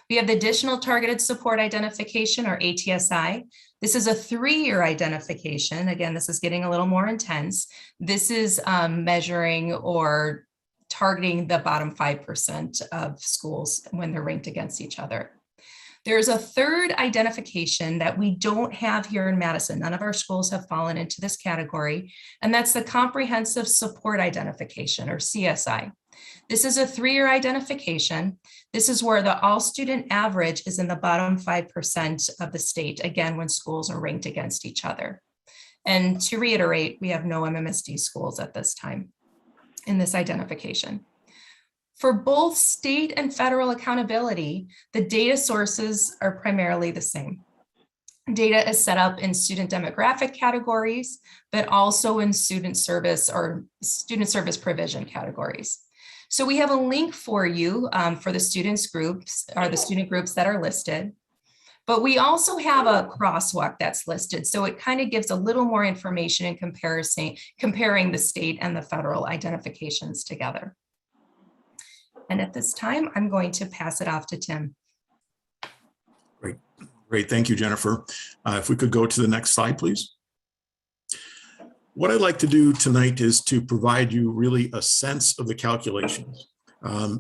We have the Additional Targeted Support Identification, or ATSI. This is a 3-year identification. Again, this is getting a little more intense. This is measuring or targeting the bottom 5% of schools when they're ranked against each other. There's a 3rd identification that we don't have here in Madison. None of our schools have fallen into this category, and that's the Comprehensive Support Identification, or CSI. This is a 3-year identification. This is where the all-student average is in the bottom 5% of the state, again, when schools are ranked against each other. And to reiterate, we have no MMSD schools at this time in this identification. For both state and federal accountability, the data sources are primarily the same. Data is set up in student demographic categories, but also in student service or student service provision categories. So we have a link for you for the students groups or the student groups that are listed, but we also have a crosswalk that's listed. So it kind of gives a little more information in comparison, comparing the state and the federal identifications together. And at this time, I'm going to pass it off to Tim. Great. Thank you, Jennifer. If we could go to the next slide, please. What I'd like to do tonight is to provide you really a sense of the calculations.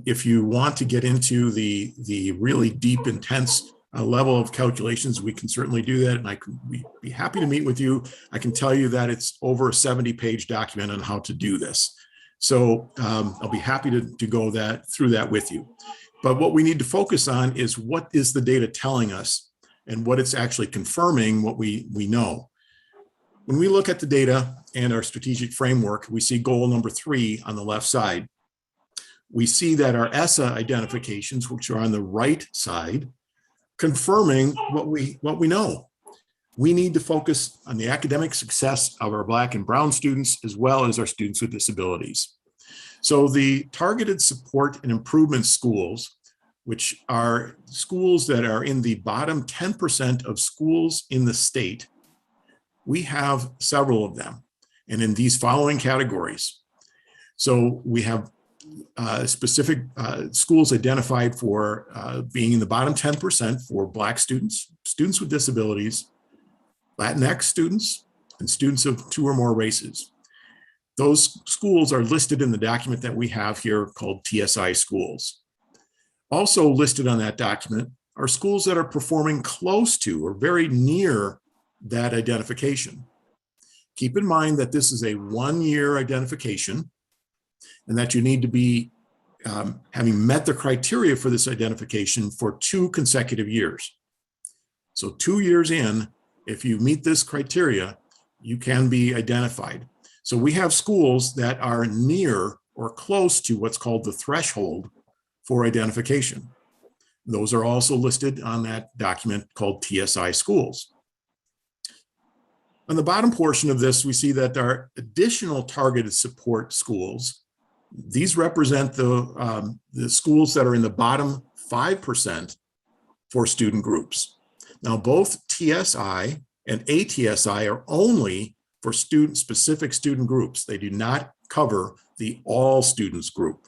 If you want to get into the really deep, intense level of calculations, we can certainly do that. And I could be happy to meet with you. I can tell you that it's over a 70-page document on how to do this. So I'll be happy to go through that with you. But what we need to focus on is what is the data telling us and what it's actually confirming what we know. When we look at the data and our strategic framework, we see goal number 3 on the left side. We see that our Essa identifications, which are on the right side, confirming what we know. We need to focus on the academic success of our Black and Brown students, as well as our students with disabilities. So the targeted support and improvement schools, which are schools that are in the bottom 10% of schools in the state, we have several of them, and in these following categories. So we have specific schools identified for being in the bottom 10% for Black students, students with disabilities, Latinx students, and students of 2 or more races. Those schools are listed in the document that we have here called TSI schools. Also listed on that document are schools that are performing close to or very near that identification. Keep in mind that this is a 1-year identification and that you need to be having met the criteria for this identification for 2 consecutive years. So 2 years in, if you meet this criteria, you can be identified. So we have schools that are near or close to what's called the threshold for identification. Those are also listed on that document called TSI schools. On the bottom portion of this, we see that our additional targeted support schools, these represent the schools that are in the bottom 5% for student groups. Now, both TSI and ATSI are only for specific student groups. They do not cover the all students group.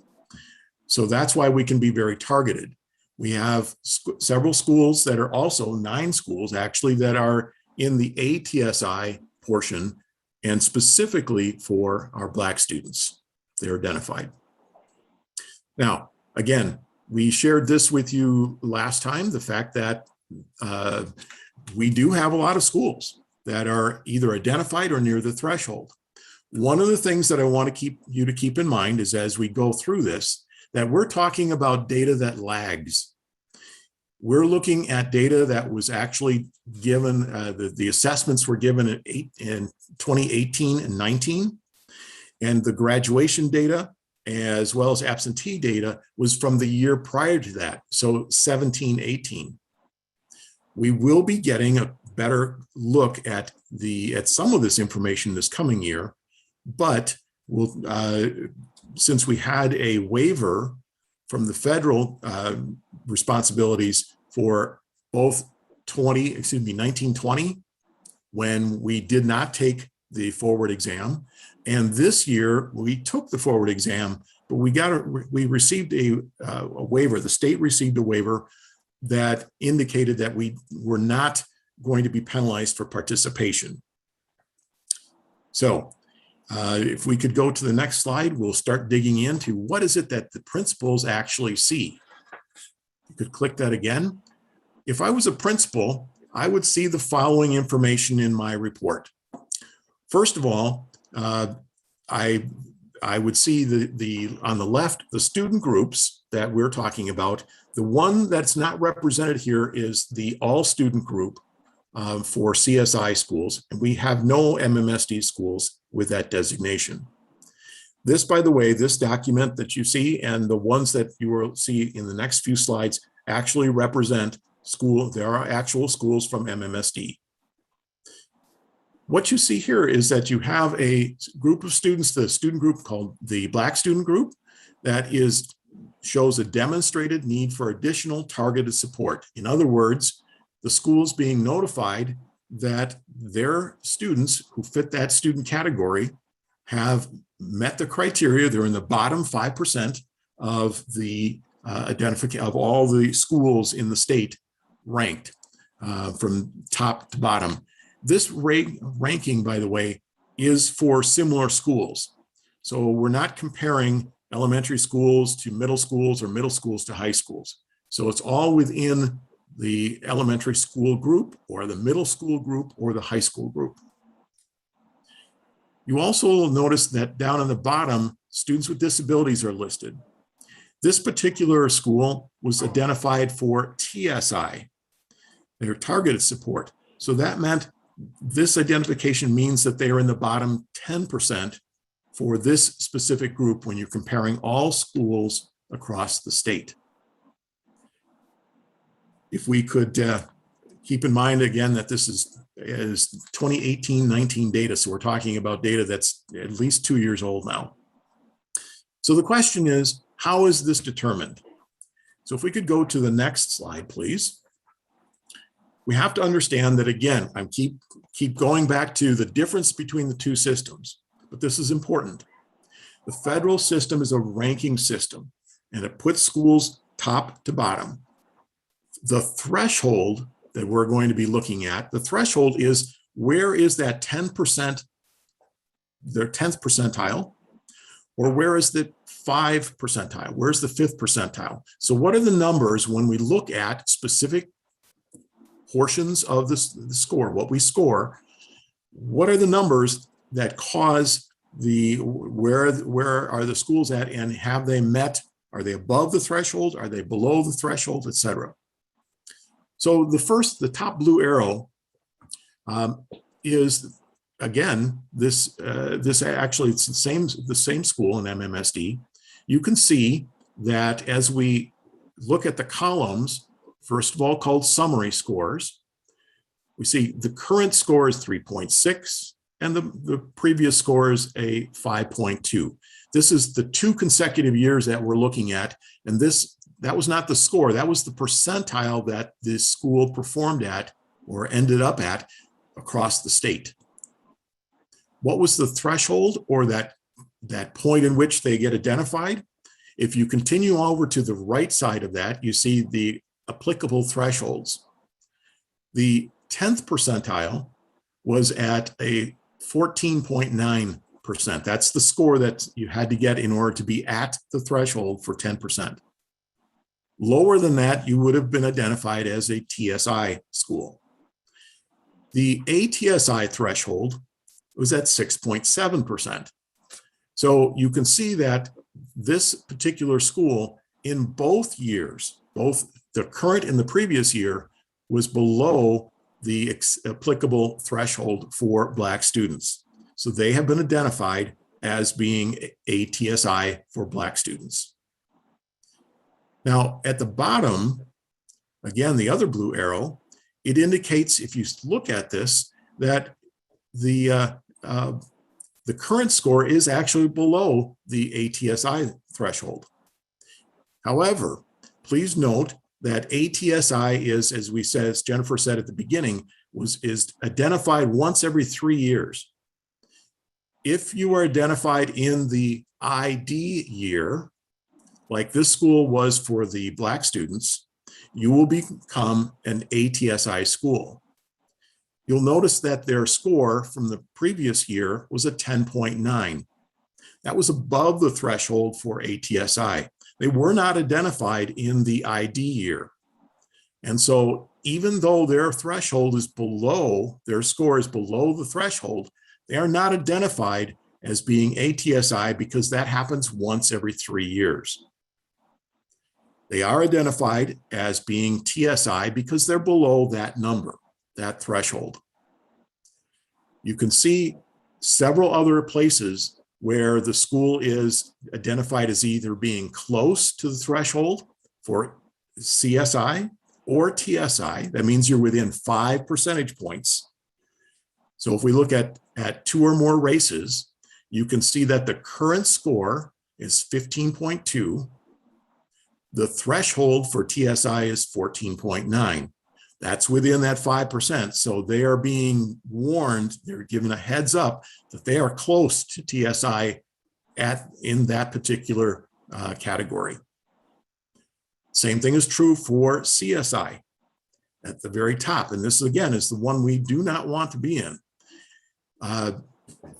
So that's why we can be very targeted. We have several schools that are also 9 schools actually that are in the ATSI portion and specifically for our Black students. They're identified. Now, again, we shared this with you last time, the fact that we do have a lot of schools that are either identified or near the threshold. One of the things that I want to keep in mind is as we go through this, that we're talking about data that lags. We're looking at data that was actually given, the assessments were given in 2018 and 19, and the graduation data as well as absentee data was from the year prior to that, so 17, 18. We will be getting a better look at some of this information this coming year, but we'll, since we had a waiver from the federal responsibilities for both 1920, when we did not take the forward exam, and this year we took the forward exam, but we received a waiver. The state received a waiver that indicated that we were not going to be penalized for participation. So if we could go to the next slide, we'll start digging into what is it that the principals actually see. You could click that again. If I was a principal, I would see the following information in my report. First of all, I would see on the left, the student groups that we're talking about. The one that's not represented here is the all student group for CSI schools, and we have no MMSD schools with that designation. This, by the way, this document that you see and the ones that you will see in the next few slides actually represent there are actual schools from MMSD. What you see here is that you have a group of students, the student group called the Black student group, that shows a demonstrated need for additional targeted support. In other words, the school's being notified that their students who fit that student category have met the criteria. They're in the bottom 5% of the identification of all the schools in the state ranked from top to bottom. This ranking, by the way, is for similar schools. So we're not comparing elementary schools to middle schools or middle schools to high schools. So it's all within the elementary school group or the middle school group or the high school group. You also will notice that down on the bottom, students with disabilities are listed. This particular school was identified for TSI, their targeted support. So that meant this identification means that they are in the bottom 10% for this specific group when you're comparing all schools across the state. If we could keep in mind again that this is 2018-19 data, so we're talking about data that's at least 2 years old now. So the question is, how is this determined? So if we could go to the next slide, please. We have to understand that, again, I keep going back to the difference between the two systems, but this is important. The federal system is a ranking system, and it puts schools top to bottom. The threshold that we're going to be looking at, the threshold is where is that 10%, their 10th percentile, or where is the 5th percentile? Where's the 5th percentile? So what are the numbers when we look at specific portions of the score, what we score? What are the numbers that cause where are the schools at, and have they met? Are they above the threshold? Are they below the threshold, et cetera? So the top blue arrow is, again, this actually, it's the same school in MMSD. You can see that as we look at the columns, first of all, called summary scores, we see the current score is 3.6 and the previous score is a 5.2. This is the 2 consecutive years that we're looking at, and that was not the score, that was the percentile that this school performed at or ended up at across the state. What was the threshold, or that point in which they get identified? If you continue over to the right side of that, you see the applicable thresholds. The 10th percentile was at a 14.9%. That's the score that you had to get in order to be at the threshold for 10%. Lower than that, you would have been identified as a TSI school. The ATSI threshold was at 6.7%. So you can see that this particular school in both years, both the current and the previous year, was below the applicable threshold for Black students. So they have been identified as being a TSI for Black students. Now, at the bottom, again, the other blue arrow, it indicates, if you look at this, that the current score is actually below the ATSI threshold. However, please note that ATSI is, as we said, as Jennifer said at the beginning, is identified once every 3 years. If you are identified in the ID year, like this school was for the Black students, you will become an ATSI school. You'll notice that their score from the previous year was a 10.9. That was above the threshold for ATSI. They were not identified in the ID year. And so even though their threshold is below, their score is below the threshold, they are not identified as being ATSI because that happens once every 3 years. They are identified as being TSI because they're below that number, that threshold. You can see several other places where the school is identified as either being close to the threshold for CSI or TSI. That means you're within 5 percentage points. So if we look at 2 or more races, you can see that the current score is 15.2. The threshold for TSI is 14.9. That's within that 5%. So they are being warned, they're given a heads up that they are close to TSI in that particular category. Same thing is true for CSI at the very top. And this, again, is the one we do not want to be in.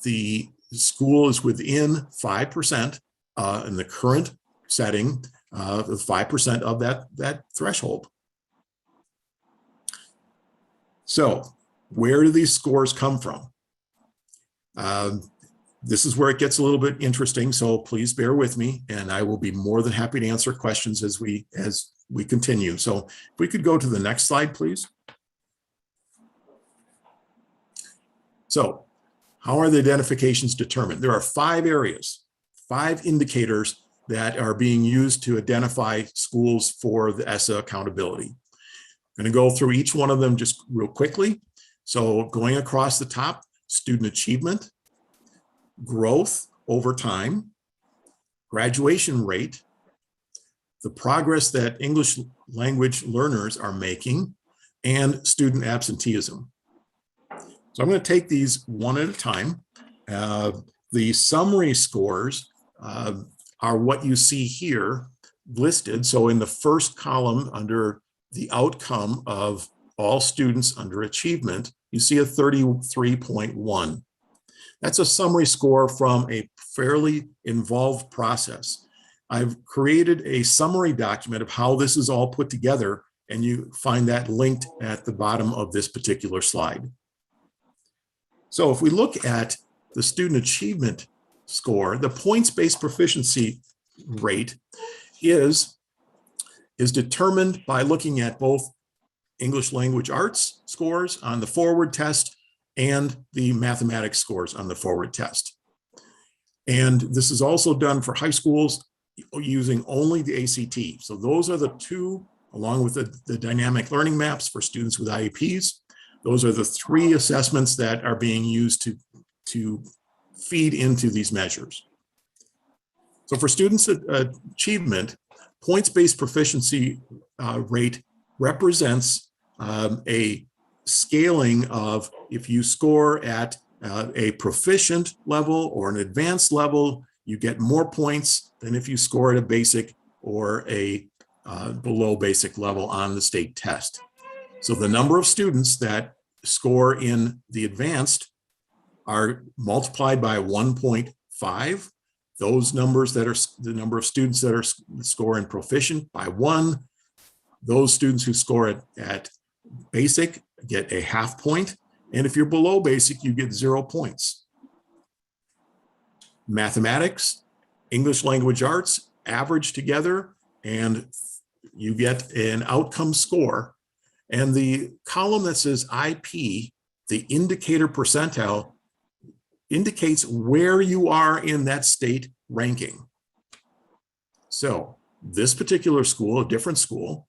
The school is within 5% in the current setting, 5% of that threshold. So where do these scores come from? This is where it gets a little bit interesting, so please bear with me, and I will be more than happy to answer questions as we continue. So if we could go to the next slide, please. So how are the identifications determined? There are 5 areas, 5 indicators that are being used to identify schools for the Essa accountability. I'm going to go through each one of them just real quickly. So going across the top, student achievement, growth over time, graduation rate, the progress that English language learners are making, and student absenteeism. So I'm going to take these one at a time. The summary scores are what you see here listed. So in the first column under the outcome of all students under achievement, you see a 33.1. That's a summary score from a fairly involved process. I've created a summary document of how this is all put together, and you find that linked at the bottom of this particular slide. So if we look at the student achievement score, the points-based proficiency rate is determined by looking at both English language arts scores on the forward test and the mathematics scores on the forward test. And this is also done for high schools using only the ACT. So those are the 2, along with the dynamic learning maps for students with IEPs. Those are the 3 assessments that are being used to feed into these measures. So for students' achievement, points-based proficiency rate represents a scaling of if you score at a proficient level or an advanced level, you get more points than if you score at a basic or a below basic level on the state test. So the number of students that score in the advanced are multiplied by 1.5. Those numbers that are the number of students that are score in proficient by 1. Those students who score at basic get a half point. And if you're below basic, you get 0 points. Mathematics, English language arts average together, and you get an outcome score. And the column that says IP, the indicator percentile, indicates where you are in that state ranking. So this particular school, a different school,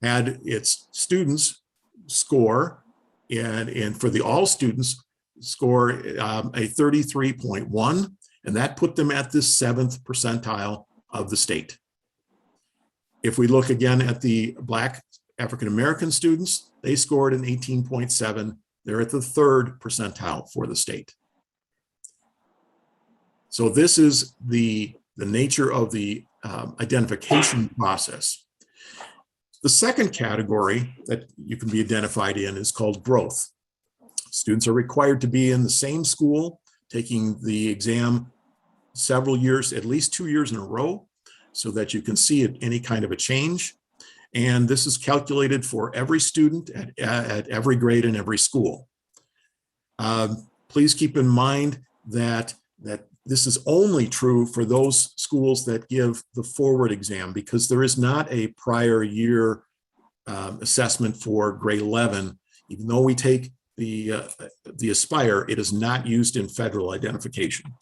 had its students score, and for the all students, score a 33.1, and that put them at the 7th percentile of the state. If we look again at the Black African-American students, they scored an 18.7. They're at the 3rd percentile for the state. So this is the nature of the identification process. The second category that you can be identified in is called growth. Students are required to be in the same school, taking the exam several years, at least 2 years in a row, so that you can see any kind of a change. And this is calculated for every student at every grade in every school. Please keep in mind that this is only true for those schools that give the forward exam, because there is not a prior year assessment for grade 11. Even though we take the Aspire, it is not used in federal identification.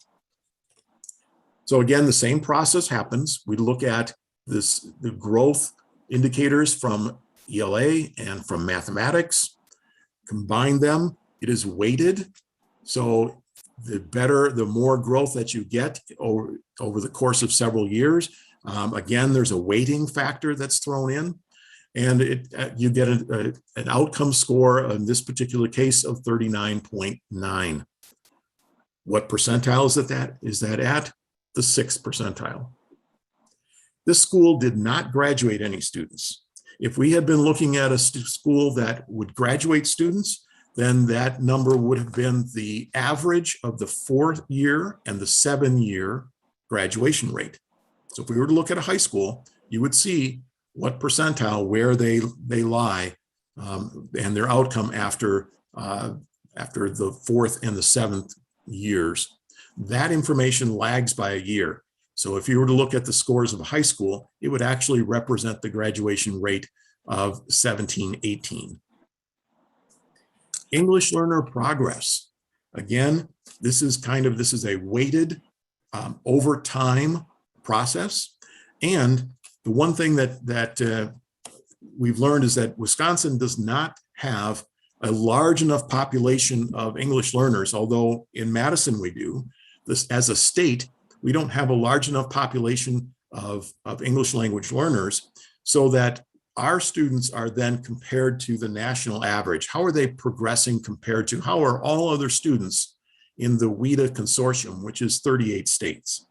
So again, the same process happens. We look at the growth indicators from ELA and from mathematics, combine them. It is weighted. So the more growth that you get over the course of several years. Again, there's a weighting factor that's thrown in, and you get an outcome score in this particular case of 39.9. What percentile is that at? The 6th percentile. This school did not graduate any students. If we had been looking at a school that would graduate students, then that number would have been the average of the 4th year and the 7-year graduation rate. So if we were to look at a high school, you would see what percentile, where they lie, and their outcome after the 4th and the 7th years. That information lags by a year. So if you were to look at the scores of a high school, it would actually represent the graduation rate of 17-18. English learner progress. Again, this is a weighted over time process. And the one thing that we've learned is that Wisconsin does not have a large enough population of English learners, although in Madison we do. This, as a state, we don't have a large enough population of English language learners so that our students are then compared to the national average. How are they progressing compared to, how are all other students in the WIDA consortium, which is 38 states?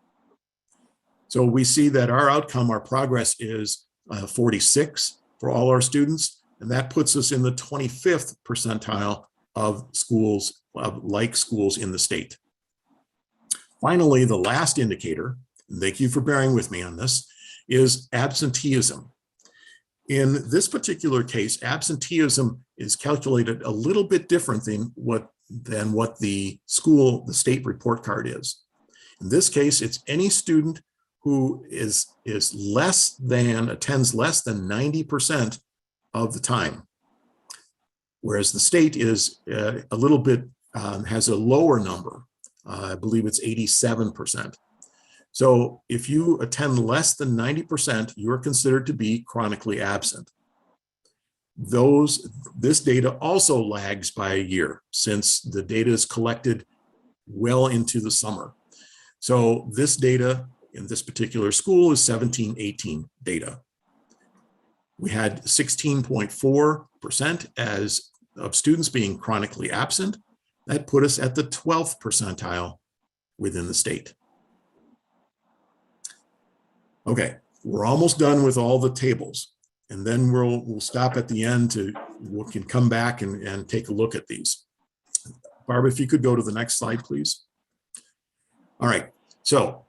So we see that our outcome, our progress is 46 for all our students, and that puts us in the 25th percentile of schools, like schools in the state. Finally, the last indicator, and thank you for bearing with me on this, is absenteeism. In this particular case, absenteeism is calculated a little bit different than what the state report card is. In this case, it's any student who attends less than 90% of the time, whereas the state is a little bit, has a lower number. I believe it's 87%. So if you attend less than 90%, you are considered to be chronically absent. This data also lags by a year, since the data is collected well into the summer. So this data in this particular school is 17-18 data. We had 16.4% of students being chronically absent. That put us at the 12th percentile within the state. Okay, we're almost done with all the tables, and then we'll stop at the end we can come back and take a look at these. Barbara, if you could go to the next slide, please. All right, so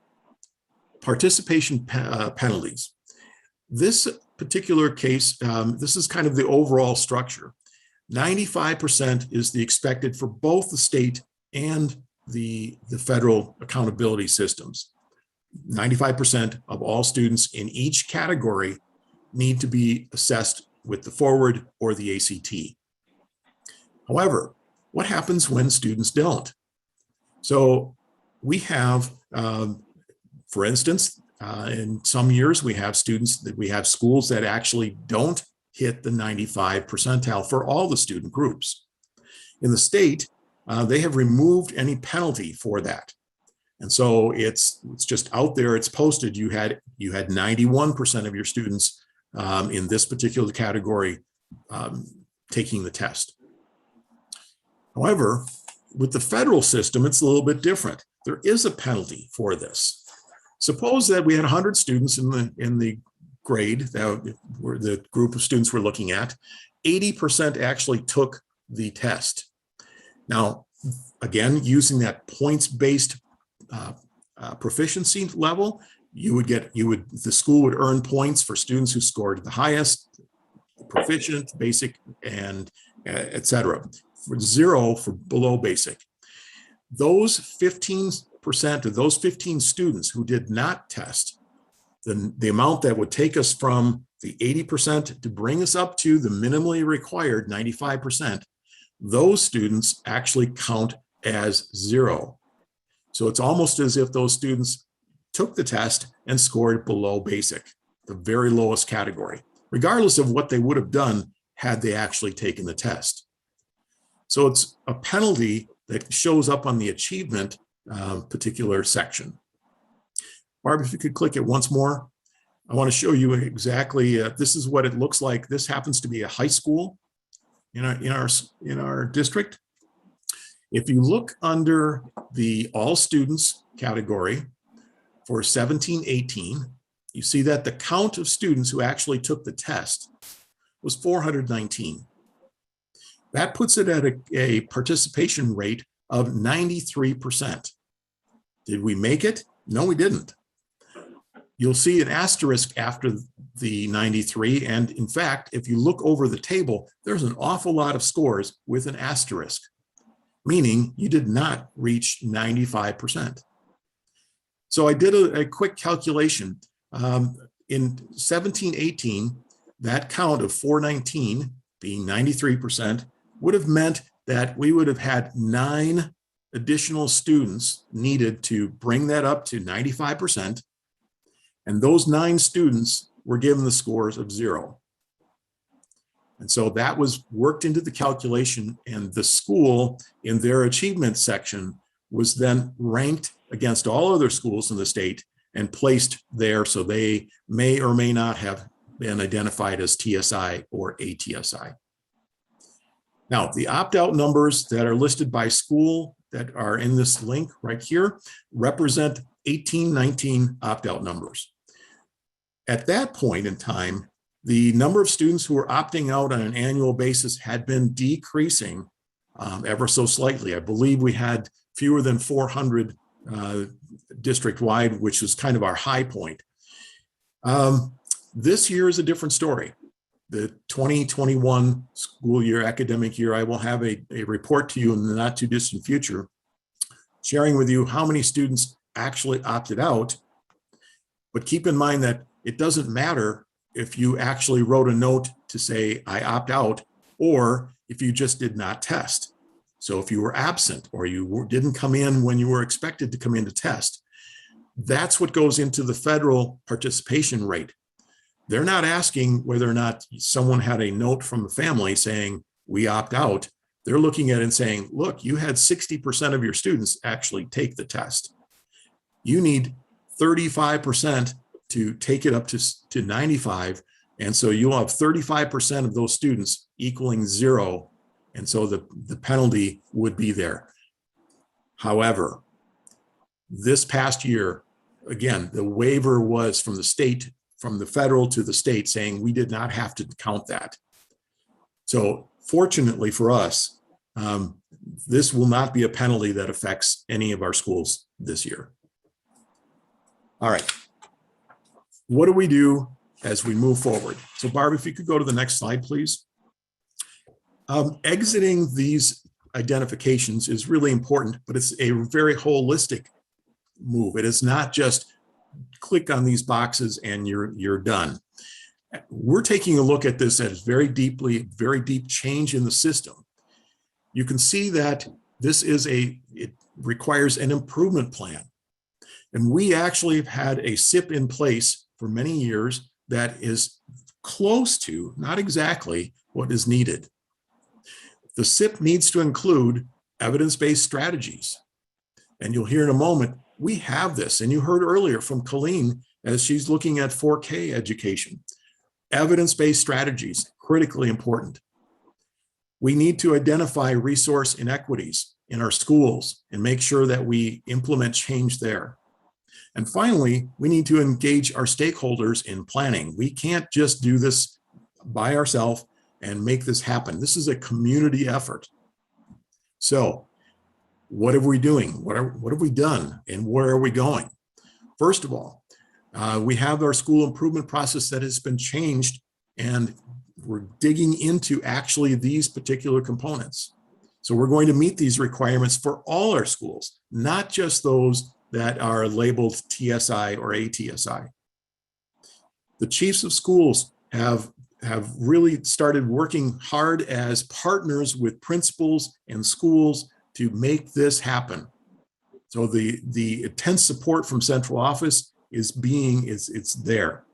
participation penalties. This particular case, this is kind of the overall structure. 95% is the expected for both the state and the federal accountability systems. 95% of all students in each category need to be assessed with the forward or the ACT. However, what happens when students don't? So we have, for instance, in some years we have schools that actually don't hit the 95 percentile for all the student groups. In the state, they have removed any penalty for that. And so it's just out there, it's posted. You had 91% of your students in this particular category taking the test. However, with the federal system, it's a little bit different. There is a penalty for this. Suppose that we had 100 students in the grade, that were the group of students we're looking at, 80% actually took the test. Now, again, using that points-based proficiency level, the school would earn points for students who scored the highest, proficient, basic, and et cetera. For 0 for below basic. Those 15% of those 15 students who did not test, the amount that would take us from the 80% to bring us up to the minimally required 95%, those students actually count as 0. So it's almost as if those students took the test and scored below basic, the very lowest category, regardless of what they would have done had they actually taken the test. So it's a penalty that shows up on the achievement particular section. Barb, if you could click it once more. I want to show you exactly, this is what it looks like. This happens to be a high school in our district. If you look under the all students category for 17-18, you see that the count of students who actually took the test was 419. That puts it at a participation rate of 93%. Did we make it? No, we didn't. You'll see an asterisk after the 93. And in fact, if you look over the table, there's an awful lot of scores with an asterisk, meaning you did not reach 95%. So I did a quick calculation. In 17-18, that count of 419 being 93% would have meant that we would have had 9 additional students needed to bring that up to 95%. And those 9 students were given the scores of 0. And so that was worked into the calculation, and the school in their achievement section was then ranked against all other schools in the state and placed there, so they may or may not have been identified as TSI or ATSI. Now, the opt-out numbers that are listed by school that are in this link right here represent 18-19 opt-out numbers. At that point in time, the number of students who were opting out on an annual basis had been decreasing ever so slightly. I believe we had fewer than 400 district-wide, which was kind of our high point. This year is a different story. The 2021 school year, academic year, I will have a report to you in the not too distant future, sharing with you how many students actually opted out. But keep in mind that it doesn't matter if you actually wrote a note to say, I opt out, or if you just did not test. So if you were absent or you didn't come in when you were expected to come in to test, that's what goes into the federal participation rate. They're not asking whether or not someone had a note from the family saying, we opt out. They're looking at it and saying, look, you had 60% of your students actually take the test. You need 35% to take it up to 95. And so you'll have 35% of those students equaling 0. And so the penalty would be there. However, this past year, again, the waiver was from the state, from the federal to the state, saying we did not have to count that. So fortunately for us, this will not be a penalty that affects any of our schools this year. All right. What do we do as we move forward? So Barb, if you could go to the next slide, please. Exiting these identifications is really important, but it's a very holistic move. It is not just click on these boxes and you're done. We're taking a look at this as very deep change in the system. You can see that this is it requires an improvement plan. And we actually have had a SIP in place for many years that is close to, not exactly, what is needed. The SIP needs to include evidence-based strategies. And you'll hear in a moment, we have this. And you heard earlier from Colleen as she's looking at 4K education. Evidence-based strategies, critically important. We need to identify resource inequities in our schools and make sure that we implement change there. And finally, we need to engage our stakeholders in planning. We can't just do this by ourselves and make this happen. This is a community effort. So what are we doing? What have we done? And where are we going? First of all, we have our school improvement process that has been changed, and we're digging into actually these particular components. So we're going to meet these requirements for all our schools, not just those that are labeled TSI or ATSI. The chiefs of schools have really started working hard as partners with principals and schools to make this happen. So the intense support from central office is it's there.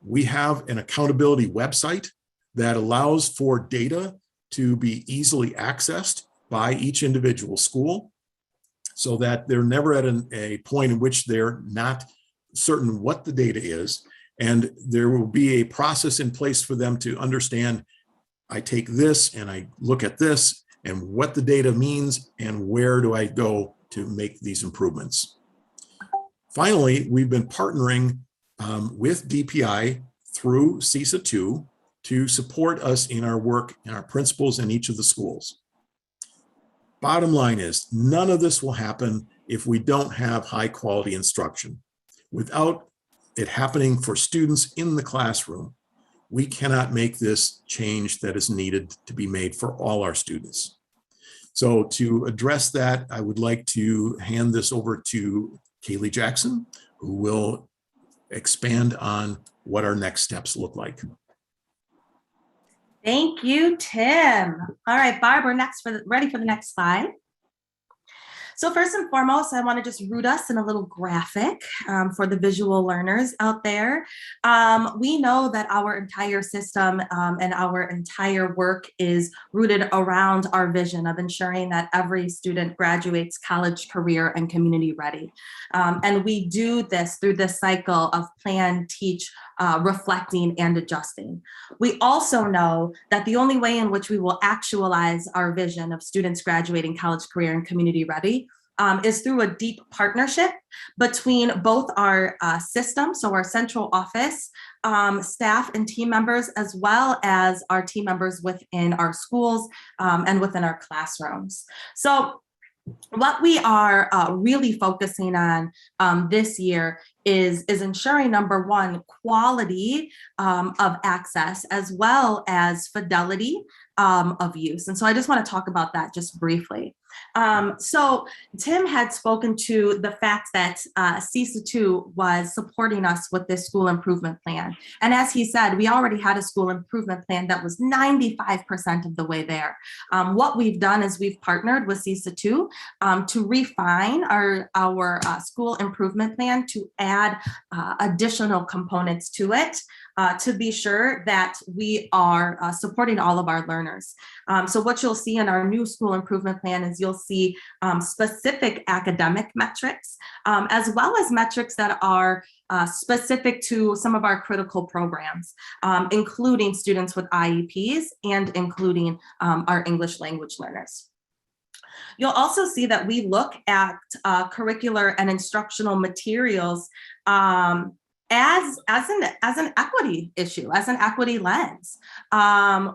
We have an accountability website that allows for data to be easily accessed by each individual school, so that they're never at a point in which they're not certain what the data is. And there will be a process in place for them to understand, I take this and I look at this and what the data means and where do I go to make these improvements. Finally, we've been partnering with DPI through CESA 2 to support us in our work and our principals in each of the schools. Bottom line is, none of this will happen if we don't have high quality instruction. Without it happening for students in the classroom, we cannot make this change that is needed to be made for all our students. So to address that, I would like to hand this over to Kaylee Jackson, who will expand on what our next steps look like. Thank you, Tim. All right, Barb, we're ready for the next slide. So first and foremost, I want to just root us in a little graphic for the visual learners out there. We know that our entire system and our entire work is rooted around our vision of ensuring that every student graduates college, career, and community ready. And we do this through this cycle of plan, teach, reflecting, and adjusting. We also know that the only way in which we will actualize our vision of students graduating college, career, and community ready is through a deep partnership between both our system, so our central office, staff and team members, as well as our team members within our schools and within our classrooms. So what we are really focusing on this year is ensuring, number one, quality of access as well as fidelity of use. And so I just want to talk about that just briefly. So Tim had spoken to the fact that CESA 2 was supporting us with this school improvement plan. And as he said, we already had a school improvement plan that was 95% of the way there. What we've done is we've partnered with CESA 2 to refine our school improvement plan, to add additional components to it, to be sure that we are supporting all of our learners. So what you'll see in our new school improvement plan is you'll see specific academic metrics, as well as metrics that are specific to some of our critical programs, including students with IEPs and including our English language learners. You'll also see that we look at curricular and instructional materials as an equity issue, as an equity lens.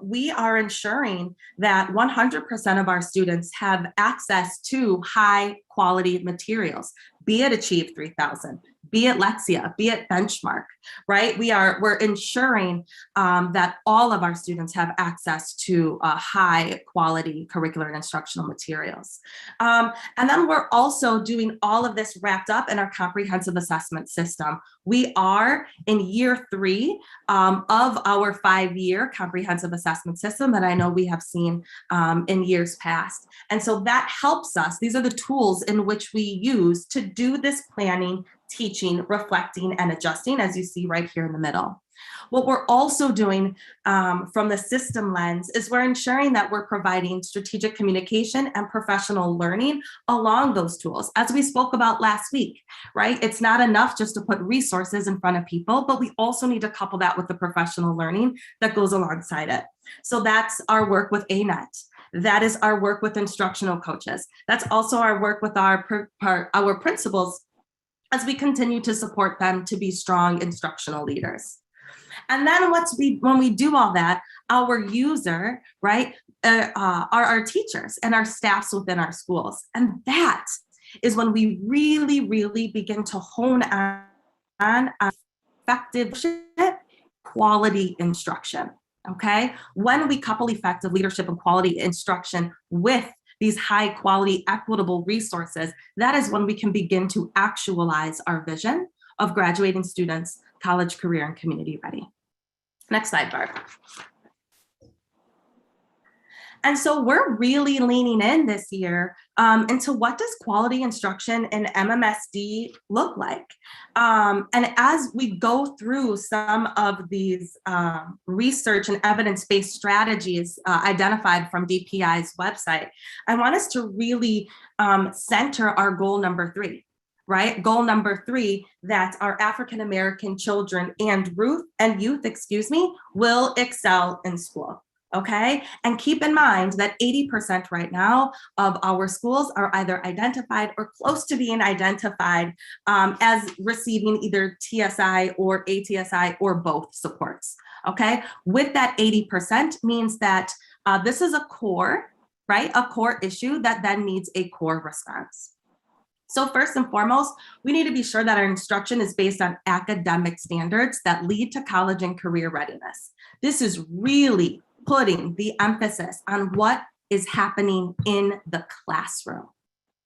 We are ensuring that 100% of our students have access to high quality materials, be it Achieve 3000, be it Lexia, be it Benchmark, right? We're ensuring that all of our students have access to high quality curricular and instructional materials. And then we're also doing all of this wrapped up in our comprehensive assessment system. We are in year 3 of our 5-year comprehensive assessment system that I know we have seen in years past. And so that helps us. These are the tools in which we use to do this planning, teaching, reflecting, and adjusting, as you see right here in the middle. What we're also doing from the system lens is we're ensuring that we're providing strategic communication and professional learning along those tools. As we spoke about last week, right? It's not enough just to put resources in front of people, but we also need to couple that with the professional learning that goes alongside it. So that's our work with ANET. That is our work with instructional coaches. That's also our work with our principals as we continue to support them to be strong instructional leaders. And then when we do all that, our user, right, are our teachers and our staffs within our schools. And that is when we really, really begin to hone on effective quality instruction, okay? When we couple effective leadership and quality instruction with these high quality, equitable resources, that is when we can begin to actualize our vision of graduating students, college, career, and community ready. Next slide, Barb. And so we're really leaning in this year into what does quality instruction in MMSD look like? And as we go through some of these research and evidence-based strategies identified from DPI's website, I want us to really center our goal number 3. Right? Goal number 3, that our African-American children and youth, will excel in school. Okay. And keep in mind that 80% right now of our schools are either identified or close to being identified as receiving either TSI or ATSI or both supports. Okay. With that 80% means that this is a core, right? A core issue that then needs a core response. So first and foremost, we need to be sure that our instruction is based on academic standards that lead to college and career readiness. This is really putting the emphasis on what is happening in the classroom,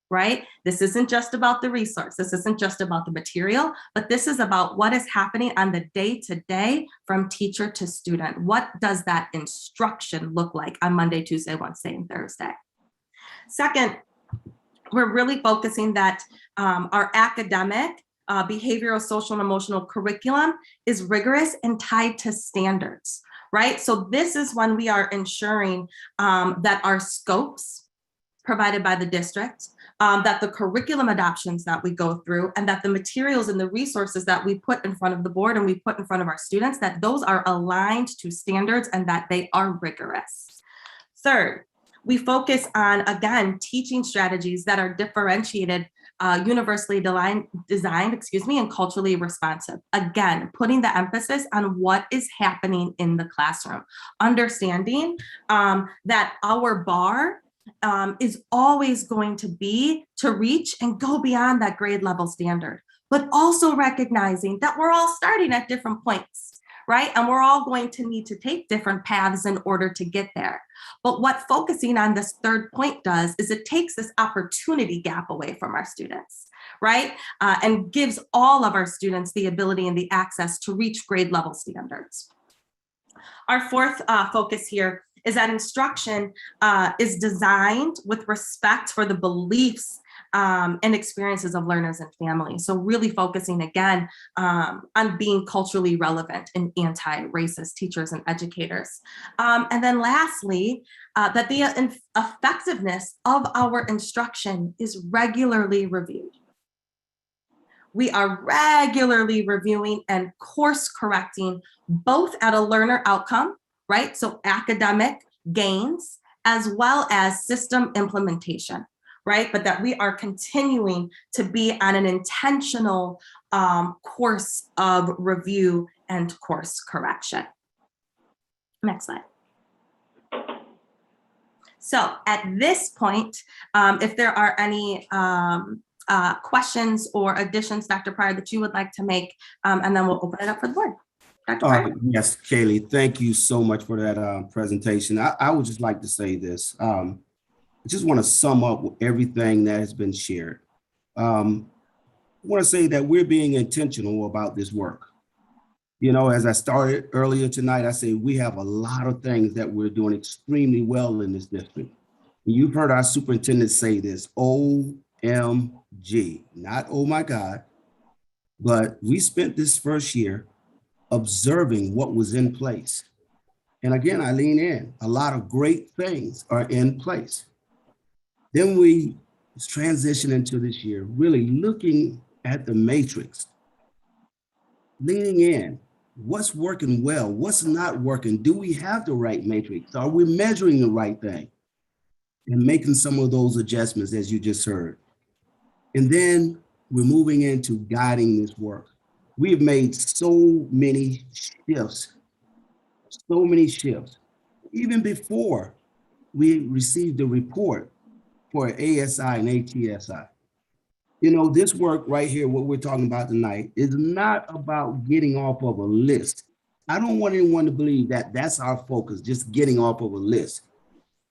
right? This isn't just about the resource. This isn't just about the material, but this is about what is happening on the day-to-day from teacher to student. What does that instruction look like on Monday, Tuesday, Wednesday, and Thursday? Second, we're really focusing that our academic, behavioral, social, and emotional curriculum is rigorous and tied to standards, right? So this is when we are ensuring that our scopes provided by the district, that the curriculum adoptions that we go through, and that the materials and the resources that we put in front of the board and we put in front of our students, that those are aligned to standards and that they are rigorous. Third, we focus on, again, teaching strategies that are differentiated, universally designed, and culturally responsive. Again, putting the emphasis on what is happening in the classroom, understanding that our bar is always going to be to reach and go beyond that grade level standard, but also recognizing that we're all starting at different points, right? And we're all going to need to take different paths in order to get there. But what focusing on this third point does is it takes this opportunity gap away from our students, right? And gives all of our students the ability and the access to reach grade level standards. Our fourth focus here is that instruction is designed with respect for the beliefs and experiences of learners and families. So really focusing again on being culturally relevant and anti-racist teachers and educators. And then lastly, that the effectiveness of our instruction is regularly reviewed. We are regularly reviewing and course correcting both at a learner outcome, right? So academic gains, as well as system implementation, right? But that we are continuing to be on an intentional course of review and course correction. Next slide. So at this point, if there are any questions or additions, Dr. Pryor, that you would like to make, and then we'll open it up for the board. Yes, Kaylee, thank you so much for that presentation. I would just like to say this. I just want to sum up everything that has been shared. I want to say that we're being intentional about this work. You know, as I started earlier tonight, I say we have a lot of things that we're doing extremely well in this district. You've heard our superintendent say this, OMG, not oh my God, but we spent this first year observing what was in place. And again, I lean in. A lot of great things are in place. Then we transition into this year, really looking at the matrix, leaning in. What's working well? What's not working? Do we have the right matrix? Are we measuring the right thing? And making some of those adjustments, as you just heard. And then we're moving into guiding this work. We have made so many shifts, even before we received the report for ASI and ATSI. You know, this work right here, what we're talking about tonight, is not about getting off of a list. I don't want anyone to believe that that's our focus, just getting off of a list.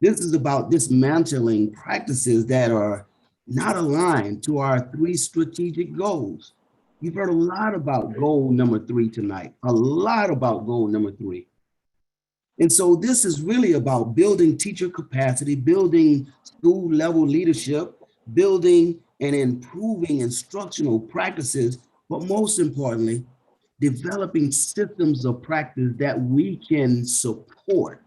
This is about dismantling practices that are not aligned to our 3 strategic goals. You've heard a lot about goal number 3 tonight, a lot about goal number 3. And so this is really about building teacher capacity, building school level leadership, building and improving instructional practices, but most importantly, developing systems of practice that we can support,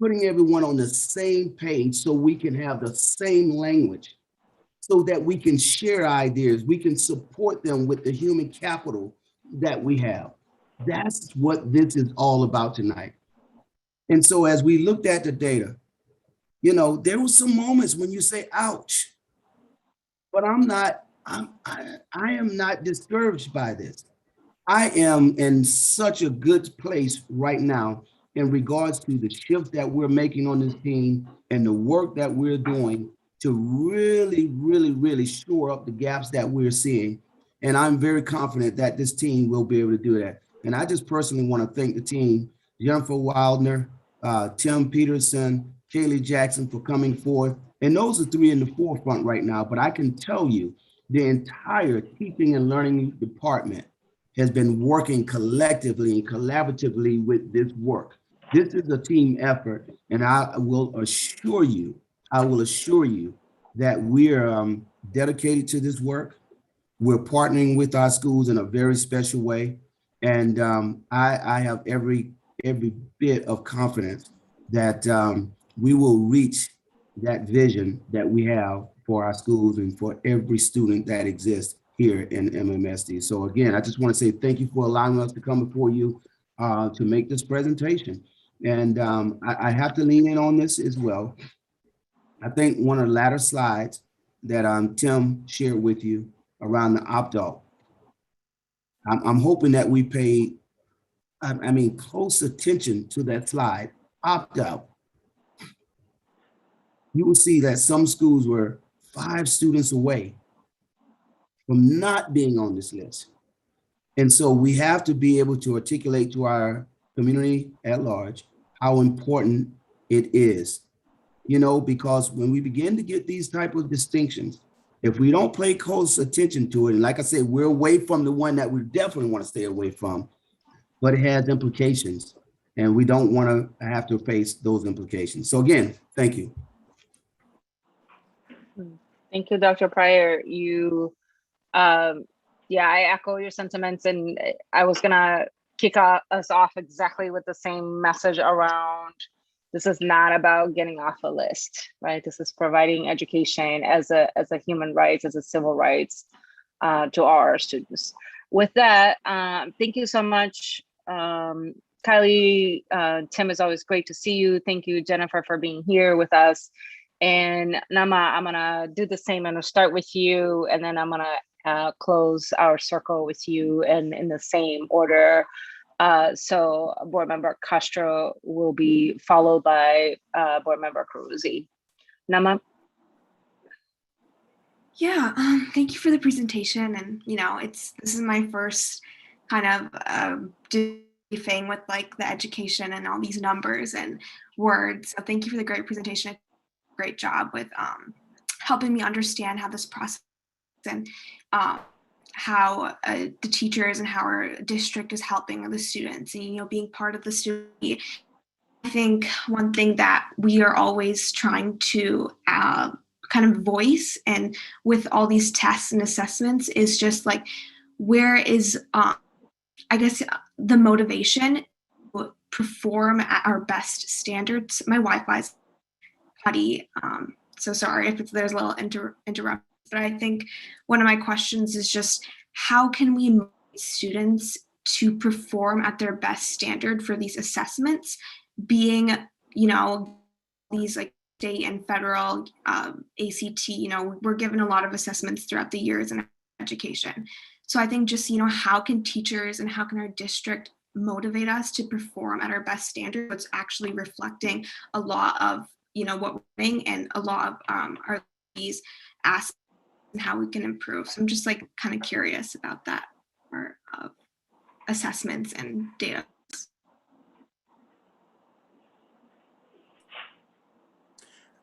putting everyone on the same page so we can have the same language, so that we can share ideas, we can support them with the human capital that we have. That's what this is all about tonight. And so as we looked at the data, you know, there were some moments when you say, ouch, but I am not discouraged by this. I am in such a good place right now in regards to the shift that we're making on this team and the work that we're doing to really shore up the gaps that we're seeing. And I'm very confident that this team will be able to do that. And I just personally want to thank the team, Jennifer Wildner, Tim Peterson, Kaylee Jackson for coming forth. And those are 3 in the forefront right now. But I can tell you the entire teaching and learning department has been working collectively and collaboratively with this work. This is a team effort, and I will assure you that we're dedicated to this work. We're partnering with our schools in a very special way, and I have every bit of confidence that we will reach that vision that we have for our schools and for every student that exists here in MMSD. So again, I just want to say thank you for allowing us to come before you to make this presentation. And I have to lean in on this as well. I think one of the latter slides that Tim shared with you around the opt-out, I'm hoping that we pay, close attention to that slide, opt-out. You will see that some schools were 5 students away from not being on this list. And so we have to be able to articulate to our community at large how important it is, you know, because when we begin to get these type of distinctions, if we don't pay close attention to it, and like I said, we're away from the one that we definitely want to stay away from, but it has implications and we don't want to have to face those implications. So again, thank you. Thank you, Dr. Pryor. Yeah, I echo your sentiments, and I was gonna kick us off exactly with the same message around this is not about getting off a list, right? This is providing education as a human rights, as a civil rights to our students. With that, thank you so much. Kylie, Tim, is always great to see you. Thank you, Jennifer, for being here with us. And Nama, I'm gonna do the same. I'm gonna start with you, and then I'm gonna close our circle with you in the same order. So Board Member Castro will be followed by Board Member Carusi. Nama? Yeah, thank you for the presentation. And, you know, this is my first kind of briefing with like the education and all these numbers and words. So thank you for the great presentation. Great job with helping me understand how this process and how the teachers and how our district is helping the students and, you know, being part of the student. I think one thing that we are always trying to kind of voice and with all these tests and assessments is just like, where is I guess the motivation to perform at our best standards. My Wi-Fi is potty, so sorry if there's a little interruption, but I think one of my questions is just how can we motivate students to perform at their best standard for these assessments, being, you know, these like state and federal ACT, you know, we're given a lot of assessments throughout the years in education. So I think just, you know, how can teachers and how can our district motivate us to perform at our best standard? It's actually reflecting a lot of, you know, what we're doing and a lot of our these aspects and how we can improve. So I'm just like kind of curious about that part of assessments and data.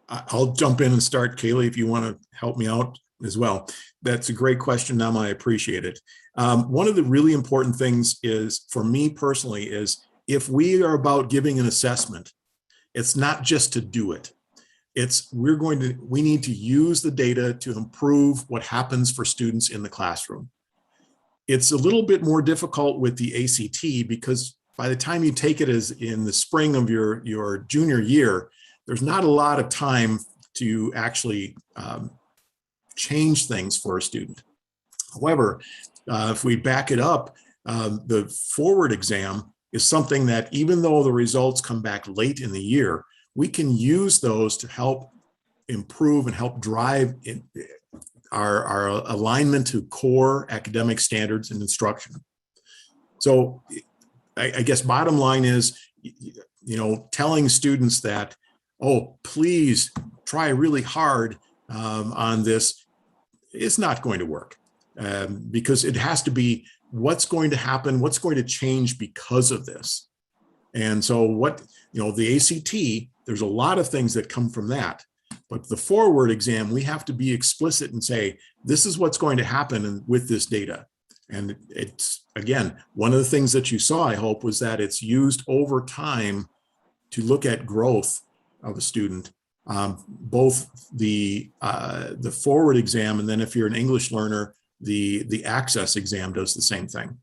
I'll jump in and start, Kaylee, if you want to help me out as well. That's a great question, Nama. I appreciate it. One of the really important things is, for me personally, is if we are about giving an assessment, it's not just to do it. We need to use the data to improve what happens for students in the classroom. It's a little bit more difficult with the ACT because by the time you take it as in the spring of your junior year, there's not a lot of time to actually change things for a student. However, if we back it up, the forward exam is something that even though the results come back late in the year, we can use those to help improve and help drive our alignment to core academic standards and instruction. So I guess bottom line is, you know, telling students that, oh, please try really hard on this, it's not going to work because it has to be what's going to happen, what's going to change because of this. And so what, you know, the ACT, there's a lot of things that come from that. But the forward exam, we have to be explicit and say, this is what's going to happen with this data. And it's, again, one of the things that you saw, I hope, was that it's used over time to look at growth of a student, both the forward exam, and then if you're an English learner, the access exam does the same thing.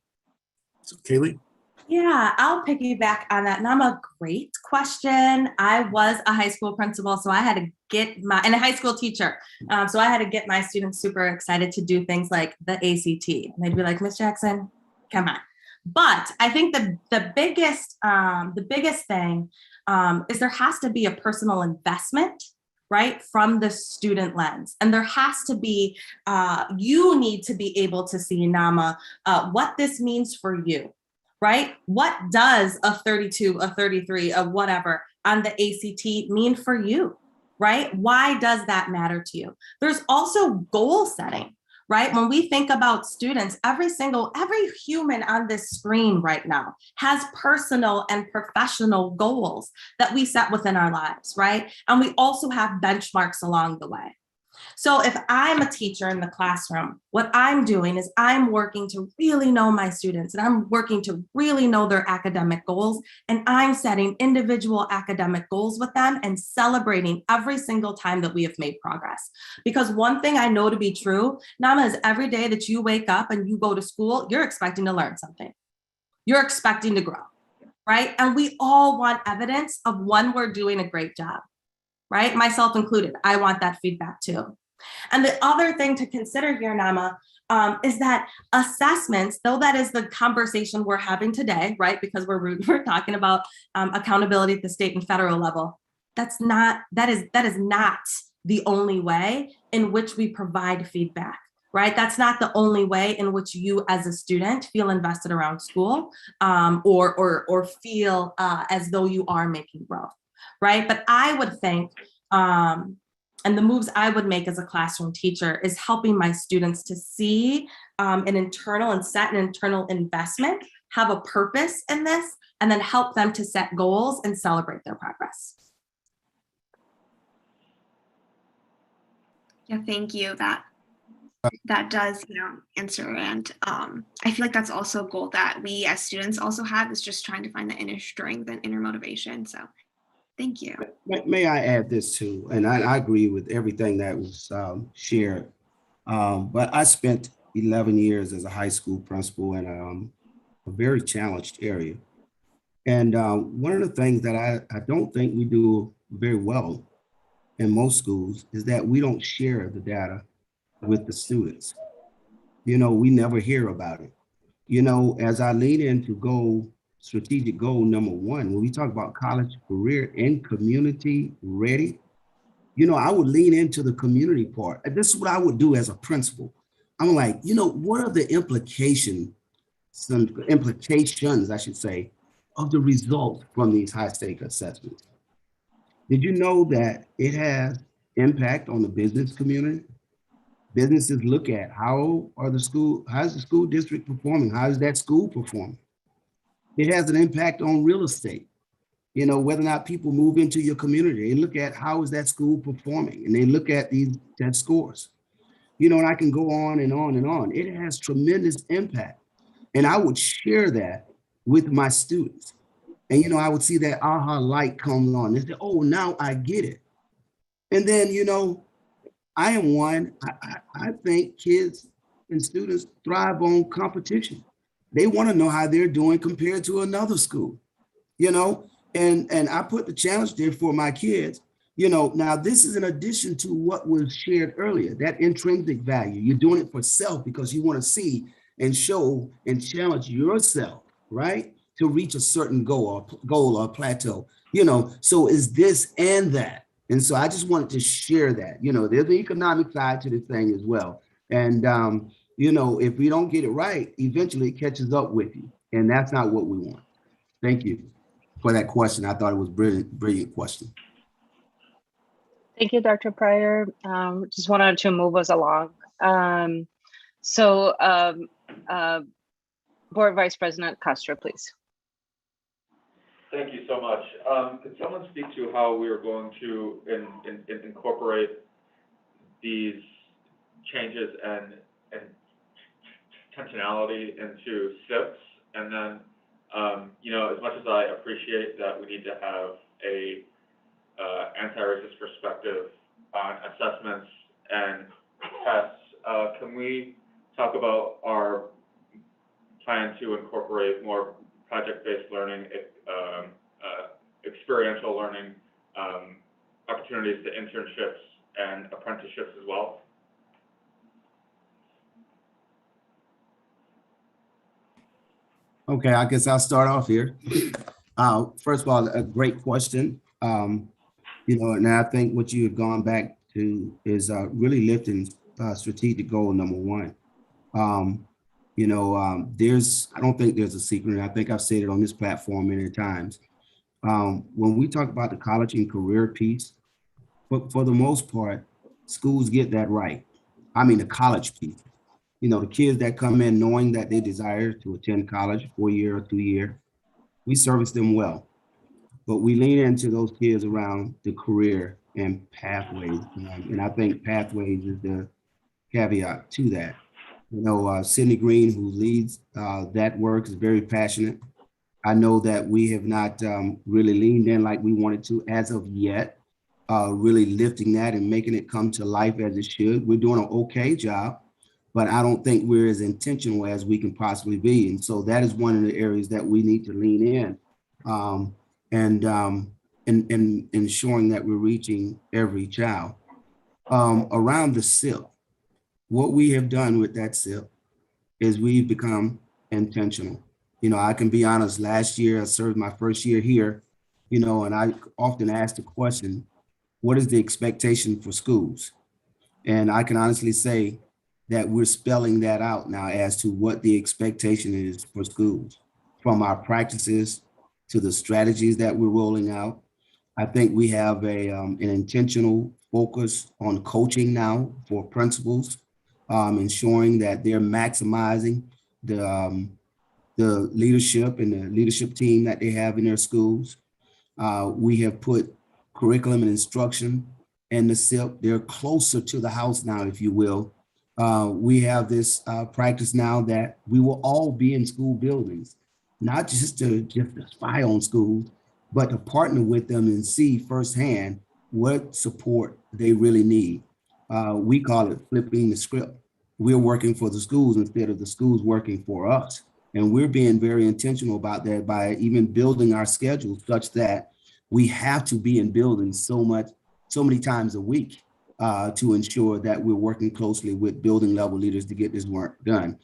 So, Kaylee? Yeah, I'll piggyback on that. Nama, great question. I was a high school principal, so I had to get and a high school teacher. So I had to get my students super excited to do things like the ACT. And they'd be like, Miss Jackson, come on. But I think the biggest thing is there has to be a personal investment, right, from the student lens. And there has to be, you need to be able to see, Nama, what this means for you. Right? What does a 32, a 33, a whatever on the ACT mean for you? Right? Why does that matter to you? There's also goal setting, right? When we think about students, every human on this screen right now has personal and professional goals that we set within our lives, right? And we also have benchmarks along the way. So if I'm a teacher in the classroom, what I'm doing is I'm working to really know my students and I'm working to really know their academic goals, and I'm setting individual academic goals with them and celebrating every single time that we have made progress. Because one thing I know to be true, Nama, is every day that you wake up and you go to school, you're expecting to learn something. You're expecting to grow, right? And we all want evidence of when we're doing a great job. Right? Myself included. I want that feedback too. And the other thing to consider here, Nama, is that assessments, though that is the conversation we're having today, right? Because we're talking about accountability at the state and federal level. That is not the only way in which we provide feedback, right? That's not the only way in which you as a student feel invested around school or feel as though you are making growth. Right. But I would think, and the moves I would make as a classroom teacher is helping my students to see an internal and set an internal investment, have a purpose in this, and then help them to set goals and celebrate their progress. Yeah, thank you. That does, you know, answer. And I feel like that's also a goal that we as students also have, is just trying to find the inner strength and inner motivation. So thank you. May I add this too? And I agree with everything that was shared. But I spent 11 years as a high school principal and a very challenged area. And one of the things that I don't think we do very well in most schools is that we don't share the data with the students. You know, we never hear about it. You know, as I lean into strategic goal number 1, when we talk about college, career, and community ready, you know, I would lean into the community part. And this is what I would do as a principal. I'm like, you know, what are the implications, I should say, of the results from these high stake assessments? Did you know that it has impact on the business community? Businesses look at how's the school district performing? How is that school performing? It has an impact on real estate. You know, whether or not people move into your community, they look at how is that school performing, and they look at these test scores. You know, and I can go on and on and on. It has tremendous impact. And I would share that with my students. And, you know, I would see that aha light come on. They say, oh, now I get it. And then, you know, I am one, I think kids and students thrive on competition. They want to know how they're doing compared to another school, you know, and I put the challenge there for my kids. You know, now this is in addition to what was shared earlier, that intrinsic value. You're doing it for self because you want to see and show and challenge yourself, right? To reach a certain goal or plateau, you know, so is this and that. And so I just wanted to share that, you know, there's the economic side to the thing as well. And, you know, if we don't get it right, eventually it catches up with you. And that's not what we want. Thank you for that question. I thought it was brilliant question. Thank you, Dr. Pryor. Just wanted to move us along. Board Vice President Castro, please. Thank you so much. Could someone speak to how we are going to incorporate these changes and intentionality into SIPs? And then, you know, as much as I appreciate that we need to have a anti-racist perspective on assessments and tests, can we talk about our plan to incorporate more project-based learning, experiential learning, opportunities to internships and apprenticeships as well? Okay, I guess I'll start off here. First of all, a great question. You know, and I think what you have gone back to is really lifting strategic goal number 1. You know, I don't think there's a secret, and I think I've said it on this platform many times. When we talk about the college and career piece, but for the most part, schools get that right. I mean, the college piece. You know, the kids that come in knowing that they desire to attend college, 4-year or 2-year, we service them well. But we lean into those kids around the career and pathways. And I think pathways is the caveat to that. You know, Sydney Green, who leads that work, is very passionate. I know that we have not really leaned in like we wanted to as of yet, really lifting that and making it come to life as it should. We're doing an okay job, but I don't think we're as intentional as we can possibly be. And so that is one of the areas that we need to lean in and ensuring that we're reaching every child. Around the SIP, what we have done with that SIP is we've become intentional. You know, I can be honest, last year I served my first year here, you know, and I often ask the question, what is the expectation for schools? And I can honestly say that we're spelling that out now as to what the expectation is for schools, from our practices to the strategies that we're rolling out. I think we have an intentional focus on coaching now for principals, ensuring that they're maximizing the leadership and the leadership team that they have in their schools. We have put curriculum and instruction in the SIP. They're closer to the house now, if you will. We have this practice now that we will all be in school buildings, not just to spy on schools, but to partner with them and see firsthand what support they really need. We call it flipping the script. We're working for the schools instead of the schools working for us. And we're being very intentional about that by even building our schedule such that we have to be in buildings so many times a week to ensure that we're working closely with building level leaders to get this work done.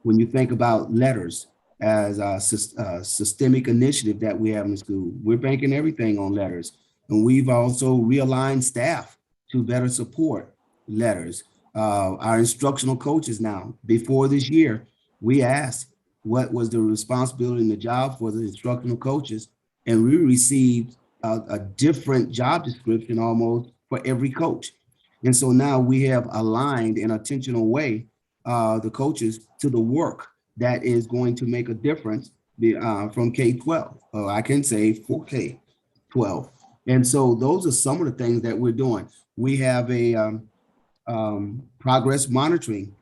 When you think about letters as a systemic initiative that we have in the school, we're banking everything on letters. And we've also realigned staff to better support letters. Our instructional coaches now, before this year, we asked what was the responsibility and the job for the instructional coaches, and we received a different job description almost for every coach. And so now we have aligned in an intentional way the coaches to the work that is going to make a difference from K-12, or I can say for K-12. And so those are some of the things that we're doing. We have a progress monitoring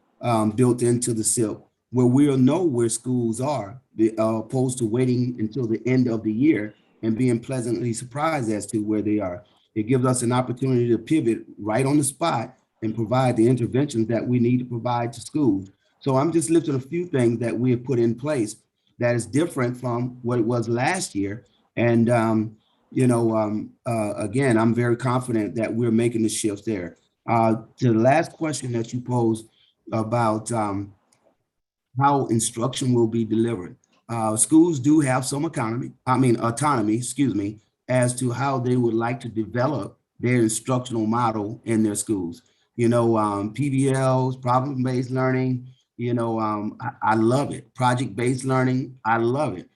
built into the SIP where we'll know where schools are opposed to waiting until the end of the year and being pleasantly surprised as to where they are. It gives us an opportunity to pivot right on the spot and provide the interventions that we need to provide to schools. So I'm just lifting a few things that we have put in place that is different from what it was last year. And, again, I'm very confident that we're making the shifts there. To the last question that you posed about how instruction will be delivered. Schools do have some autonomy, as to how they would like to develop their instructional model in their schools. PBLs, problem-based learning, I love it. Project-based learning, I love it.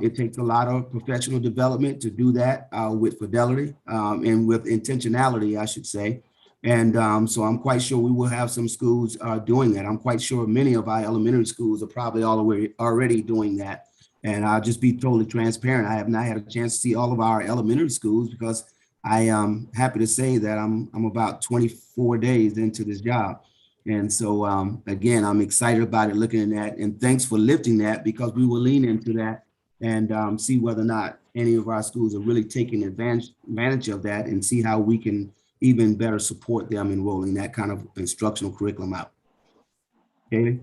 It takes a lot of professional development to do that with fidelity and with intentionality, I should say. And so I'm quite sure we will have some schools doing that. I'm quite sure many of our elementary schools are probably already doing that. And I'll just be totally transparent. I have not had a chance to see all of our elementary schools because I am happy to say that I'm about 24 days into this job. And so, again, I'm excited about it, looking at that. And thanks for lifting that, because we will lean into that and see whether or not any of our schools are really taking advantage of that and see how we can even better support them in rolling that kind of instructional curriculum out. Katie?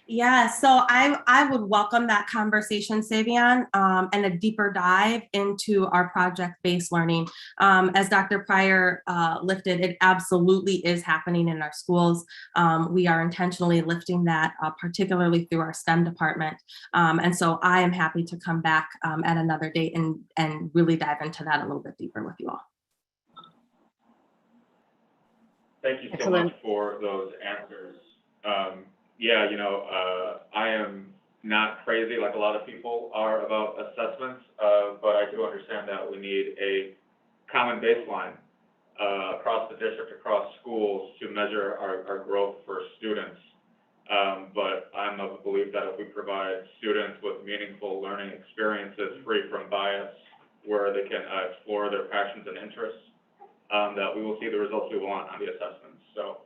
Yeah, so I would welcome that conversation, Savion, and a deeper dive into our project-based learning. As Dr. Pryor lifted, it absolutely is happening in our schools. We are intentionally lifting that, particularly through our STEM department. And so I am happy to come back at another date and really dive into that a little bit deeper with you all. Thank you so much for those answers. I am not crazy like a lot of people are about assessments, but I do understand that we need a common baseline across the district, across schools to measure our growth for students. But I'm of the belief that if we provide students with meaningful learning experiences free from bias, where they can explore their passions and interests, that we will see the results we want on the assessments. So.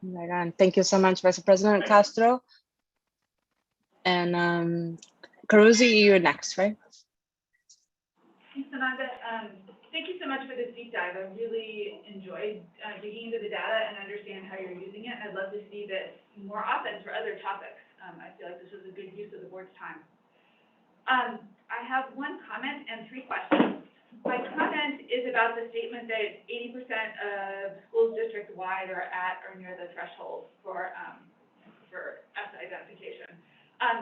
Right on. Thank you so much, Vice President Castro. And Carusi, you're next, right? Thanks, Amanda. Thank you so much for this deep dive. I really enjoyed digging into the data and understand how you're using it. I'd love to see this more often for other topics. I feel like this was a good use of the board's time. I have one comment and 3 questions. My comment is about the statement that 80% of schools district-wide are at or near the threshold for Essa identification.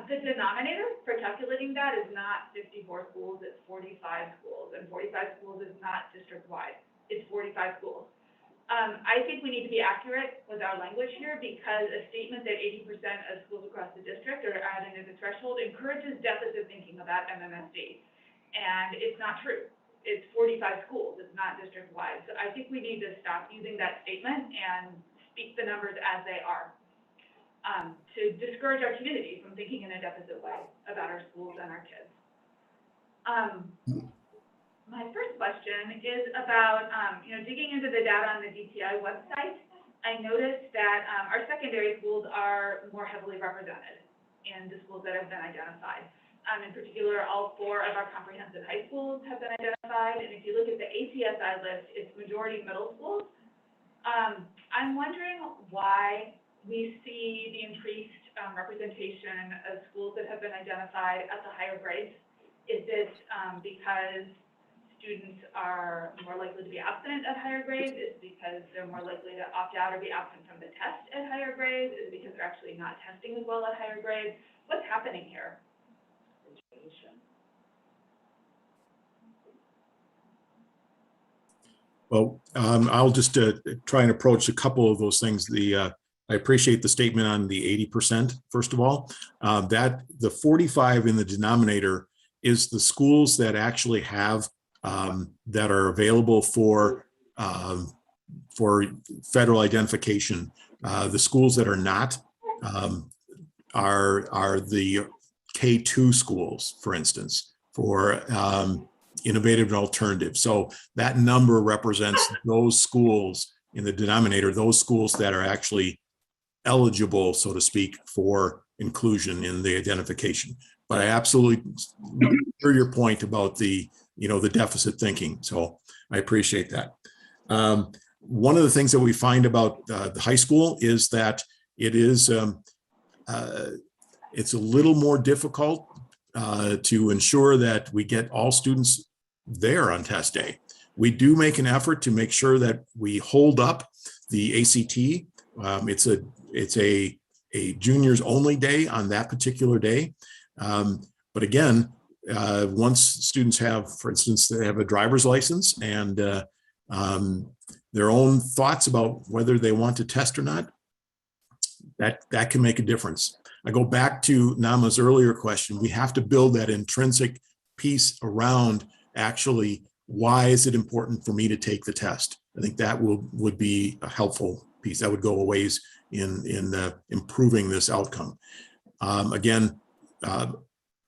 The denominator for calculating that is not 54 schools, it's 45 schools, and 45 schools is not district-wide, it's 45 schools. I think we need to be accurate with our language here, because a statement that 80% of schools across the district are at or near the threshold encourages deficit thinking about MMSD, and it's not true. It's 45 schools, it's not district-wide. So I think we need to stop using that statement and speak the numbers as they are, to discourage our community from thinking in a deficit way about our schools and our kids. My first question is about, digging into the data on the DTI website. I noticed that our secondary schools are more heavily represented in the schools that have been identified. In particular, all 4 of our comprehensive high schools have been identified, and if you look at the ACSI list, it's majority middle schools I'm wondering why we see the increased representation of schools that have been identified at the higher grades. Is it because students are more likely to be absent at higher grades? Is it because they're more likely to opt out or be absent from the test at higher grades? Is it because they're actually not testing as well at higher grades? What's happening here? Well, I'll just try and approach a couple of those things. I appreciate the statement on the 80%, first of all. That the 45 in the denominator is the schools that actually have, that are available for federal identification. The schools that are not are the K2 schools, for instance, for innovative and alternative. So that number represents those schools in the denominator, those schools that are actually eligible, so to speak, for inclusion in the identification. But I absolutely hear your point about the deficit thinking. So I appreciate that. One of the things that we find about the high school is that it is it's a little more difficult to ensure that we get all students there on test day. We do make an effort to make sure that we hold up the ACT. It's a juniors only day on that particular day. But again, once students have, for instance, they have a driver's license and their own thoughts about whether they want to test or not, that can make a difference. I go back to Nama's earlier question. We have to build that intrinsic piece around actually, why is it important for me to take the test? I think that would be a helpful piece. That would go a ways in improving this outcome. Again,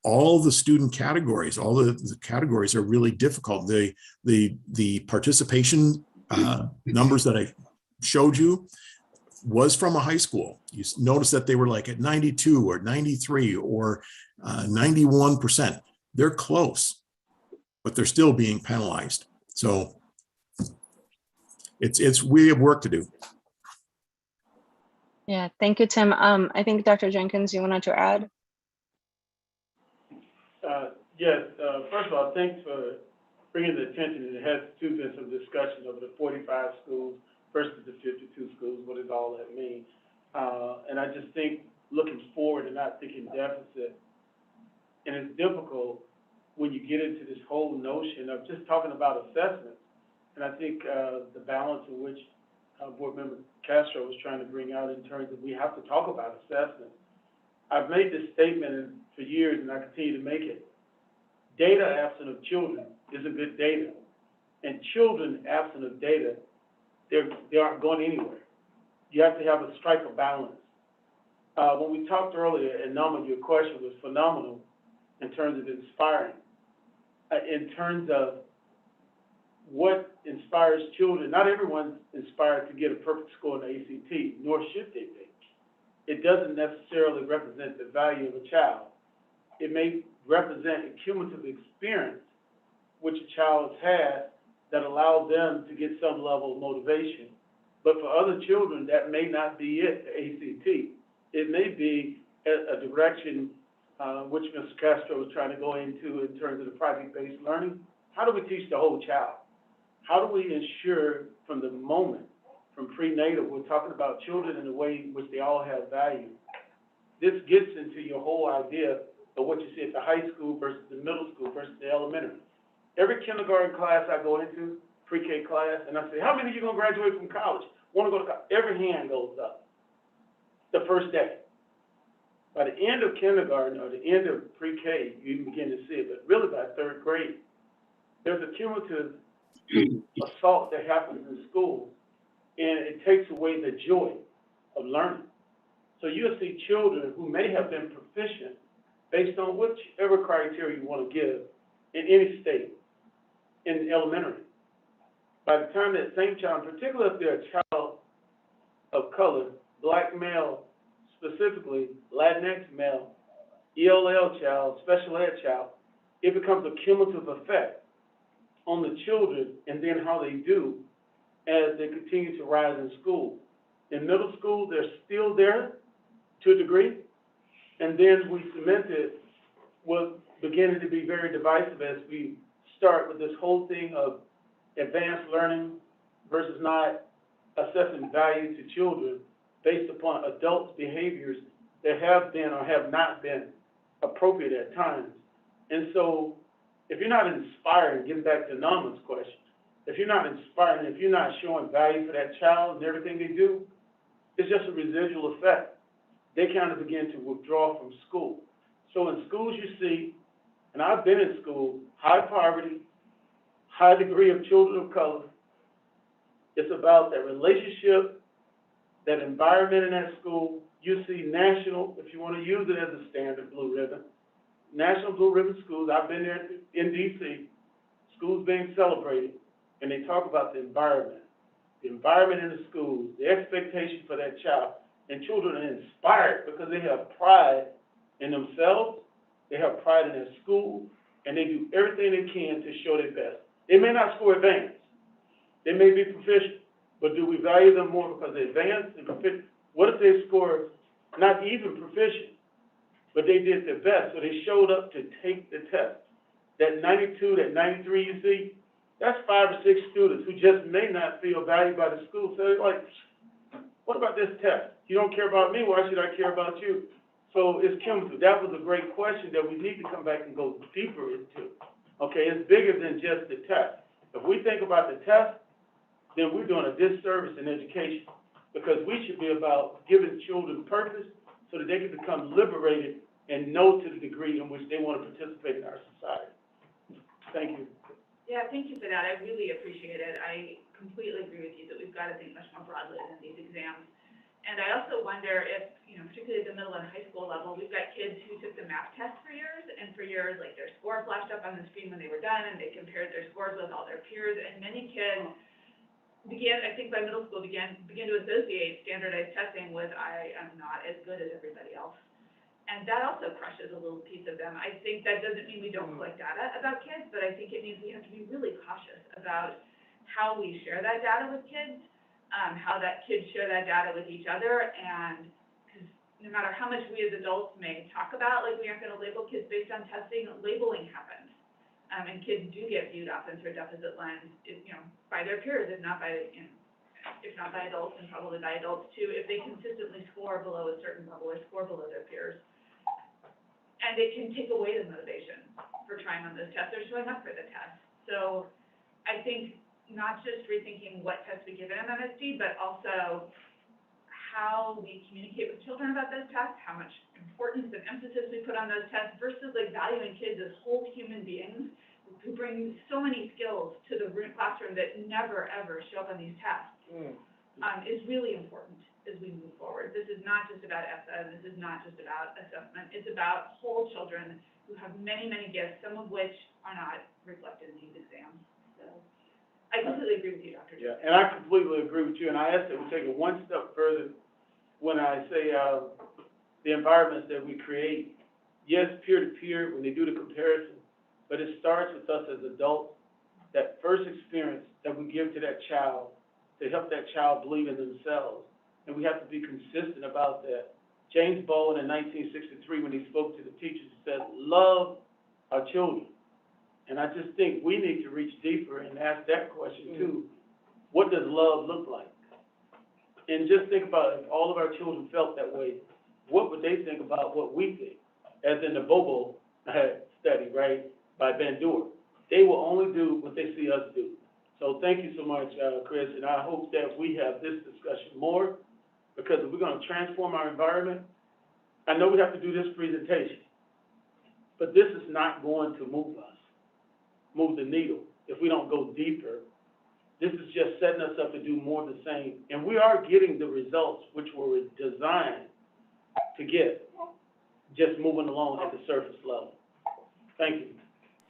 all the student categories, all the categories are really difficult. The participation numbers that I showed you was from a high school. You notice that they were like at 92 or 93 or 91%. They're close, but they're still being penalized. So we have work to do. Yeah, thank you, Tim. I think Dr. Jenkins, you wanted to add? Yes, first of all, thanks for bringing the attention. It has been some discussion over the 45 schools versus the 52 schools. What does all that mean? And I just think looking forward and not thinking deficit, and it's difficult when you get into this whole notion of just talking about assessment. And I think the balance in which Board Member Castro was trying to bring out in terms of we have to talk about assessment. I've made this statement for years and I continue to make it. Data absent of children isn't good data. And children absent of data, they aren't going anywhere. You have to have a strike of balance. When we talked earlier, and Nama, your question was phenomenal in terms of inspiring. In terms of what inspires children, not everyone's inspired to get a perfect score in the ACT, nor should they be. It doesn't necessarily represent the value of a child. It may represent a cumulative experience which a child has had that allows them to get some level of motivation. But for other children, that may not be it, the ACT. It may be a direction which Mr. Castro was trying to go into in terms of the project-based learning. How do we teach the whole child? How do we ensure from the moment, from prenatal, we're talking about children in a way in which they all have value. This gets into your whole idea of what you see at the high school versus the middle school versus the elementary. Every kindergarten class I go into, pre-K class, and I say, how many of you going to graduate from college? Want to go to college? Every hand goes up the first day. By the end of kindergarten or the end of pre-K, you begin to see it, but really by third grade, there's a cumulative assault that happens in school, and it takes away the joy of learning. So you'll see children who may have been proficient based on whichever criteria you want to give in any state in elementary. By the time that same child, particularly if they're a child of color, Black male, specifically Latinx male, ELL child, special ed child, it becomes a cumulative effect on the children and then how they do as they continue to rise in school. In middle school, they're still there to a degree, and then we cemented what's beginning to be very divisive as we start with this whole thing of advanced learning versus not assessing value to children based upon adults' behaviors that have been or have not been appropriate at times. And so if you're not inspiring, getting back to Nama's question, if you're not inspiring, if you're not showing value for that child and everything they do, it's just a residual effect. They kind of begin to withdraw from school. So in schools you see, and I've been in school, high poverty, high degree of children of color. It's about that relationship, that environment in that school. You see national, if you want to use it as a standard, blue ribbon, national blue ribbon schools. I've been there in DC, schools being celebrated, and they talk about the environment in the schools, the expectation for that child. And children are inspired because they have pride in themselves, they have pride in their school, and they do everything they can to show their best. They may not score advanced, they may be proficient, but do we value them more because they're advanced and proficient? What if they score not even proficient, but they did their best, so they showed up to take the test? That 92, that 93 you see, that's 5 or 6 students who just may not feel valued by the school. So they're like, what about this test? You don't care about me, why should I care about you? So it's chemical. That was a great question that we need to come back and go deeper into. Okay, it's bigger than just the test. If we think about the test, then we're doing a disservice in education, because we should be about giving children purpose so that they can become liberated and know to the degree in which they want to participate in our society. Thank you. Yeah, thank you for that. I really appreciate it. I completely agree with you that we've got to think much more broadly than these exams. And I also wonder if, particularly at the middle and high school level, we've got kids who took the math test for years, and for years, like, their score flashed up on the screen when they were done, and they compared their scores with all their peers, and many kids began, I think by middle school, began to associate standardized testing with, I am not as good as everybody else. And that also crushes a little piece of them. I think that doesn't mean we don't collect data about kids, but I think it means we have to be really cautious about how we share that data with kids, how that kids share that data with each other, and because no matter how much we as adults may talk about, like, we aren't going to label kids based on testing, labeling happens. And kids do get viewed often through a deficit lens, by their peers, if not by, if not by adults, and probably by adults too, if they consistently score below a certain level or score below their peers. And it can take away the motivation for trying on those tests or showing up for the test. So I think not just rethinking what tests we give in MMSD, but also how we communicate with children about those tests, how much importance and emphasis we put on those tests, versus like valuing kids as whole human beings who bring so many skills to the classroom that never ever show up on these tests, is really important as we move forward. This is not just about Essa, this is not just about assessment, it's about whole children who have many, many gifts, some of which are not reflected in these exams. So I completely agree with you, Dr. Yeah, and I completely agree with you, and I ask that we take it one step further when I say the environments that we create. Yes, peer-to-peer, when they do the comparison, but it starts with us as adults, that first experience that we give to that child to help that child believe in themselves, and we have to be consistent about that. James Baldwin in 1963, when he spoke to the teachers, he said, love our children. And I just think we need to reach deeper and ask that question too. What does love look like? And just think about if all of our children felt that way, what would they think about what we think? As in the Bobo study, right, by Bandura. They will only do what they see us do. So thank you so much, Chris, and I hope that we have this discussion more, because if we're going to transform our environment, I know we have to do this presentation, but this is not going to move the needle, if we don't go deeper. This is just setting us up to do more of the same. And we are getting the results which were designed to get, just moving along at the surface level. Thank you.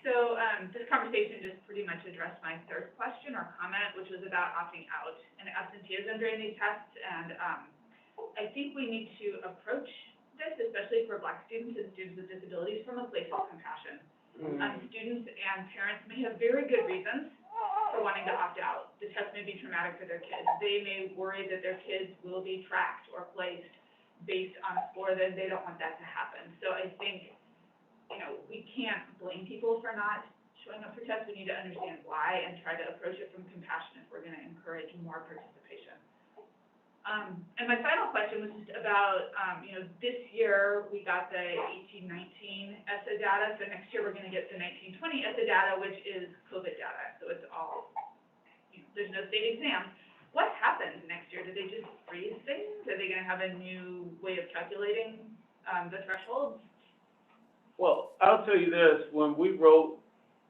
So this conversation just pretty much addressed my third question or comment, which was about opting out and absenteeism during these tests. And I think we need to approach this, especially for Black students and students with disabilities, from a place of compassion. Students and parents may have very good reasons to for wanting to opt out. The test may be traumatic for their kids. They may worry that their kids will be tracked or placed based on a score that they don't want that to happen. So I think, we can't blame people for not showing up for tests. We need to understand why and try to approach it from compassion if we're going to encourage more participation. And my final question was just about, this year we got the 18-19 Essa data. So next year we're going to get the 19-20 Essa data, which is COVID data. So it's all, there's no state exams. What happens next year? Do they just freeze things? Are they going to have a new way of calculating the thresholds? Well, I'll tell you this, when we wrote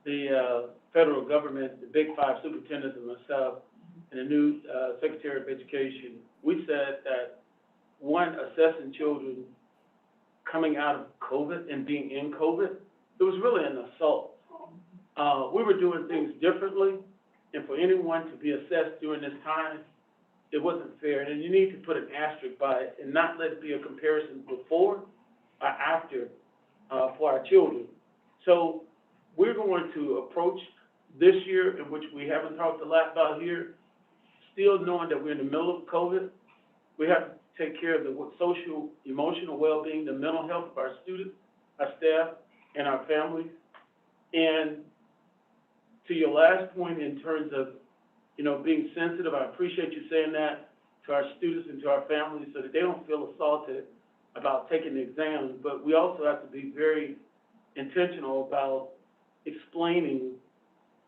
the federal government, the big five superintendents and myself, and the new Secretary of Education, we said that, one, assessing children coming out of COVID and being in COVID, it was really an assault. We were doing things differently, and for anyone to be assessed during this time, it wasn't fair. And you need to put an asterisk by it and not let it be a comparison before or after for our children. So we're going to approach this year, in which we haven't talked a lot about here, still knowing that we're in the middle of COVID. We have to take care of the social, emotional well-being, the mental health of our students, our staff, and our families. And to your last point in terms of, being sensitive, I appreciate you saying that to our students and to our families so that they don't feel assaulted about taking the exams. But we also have to be very intentional about explaining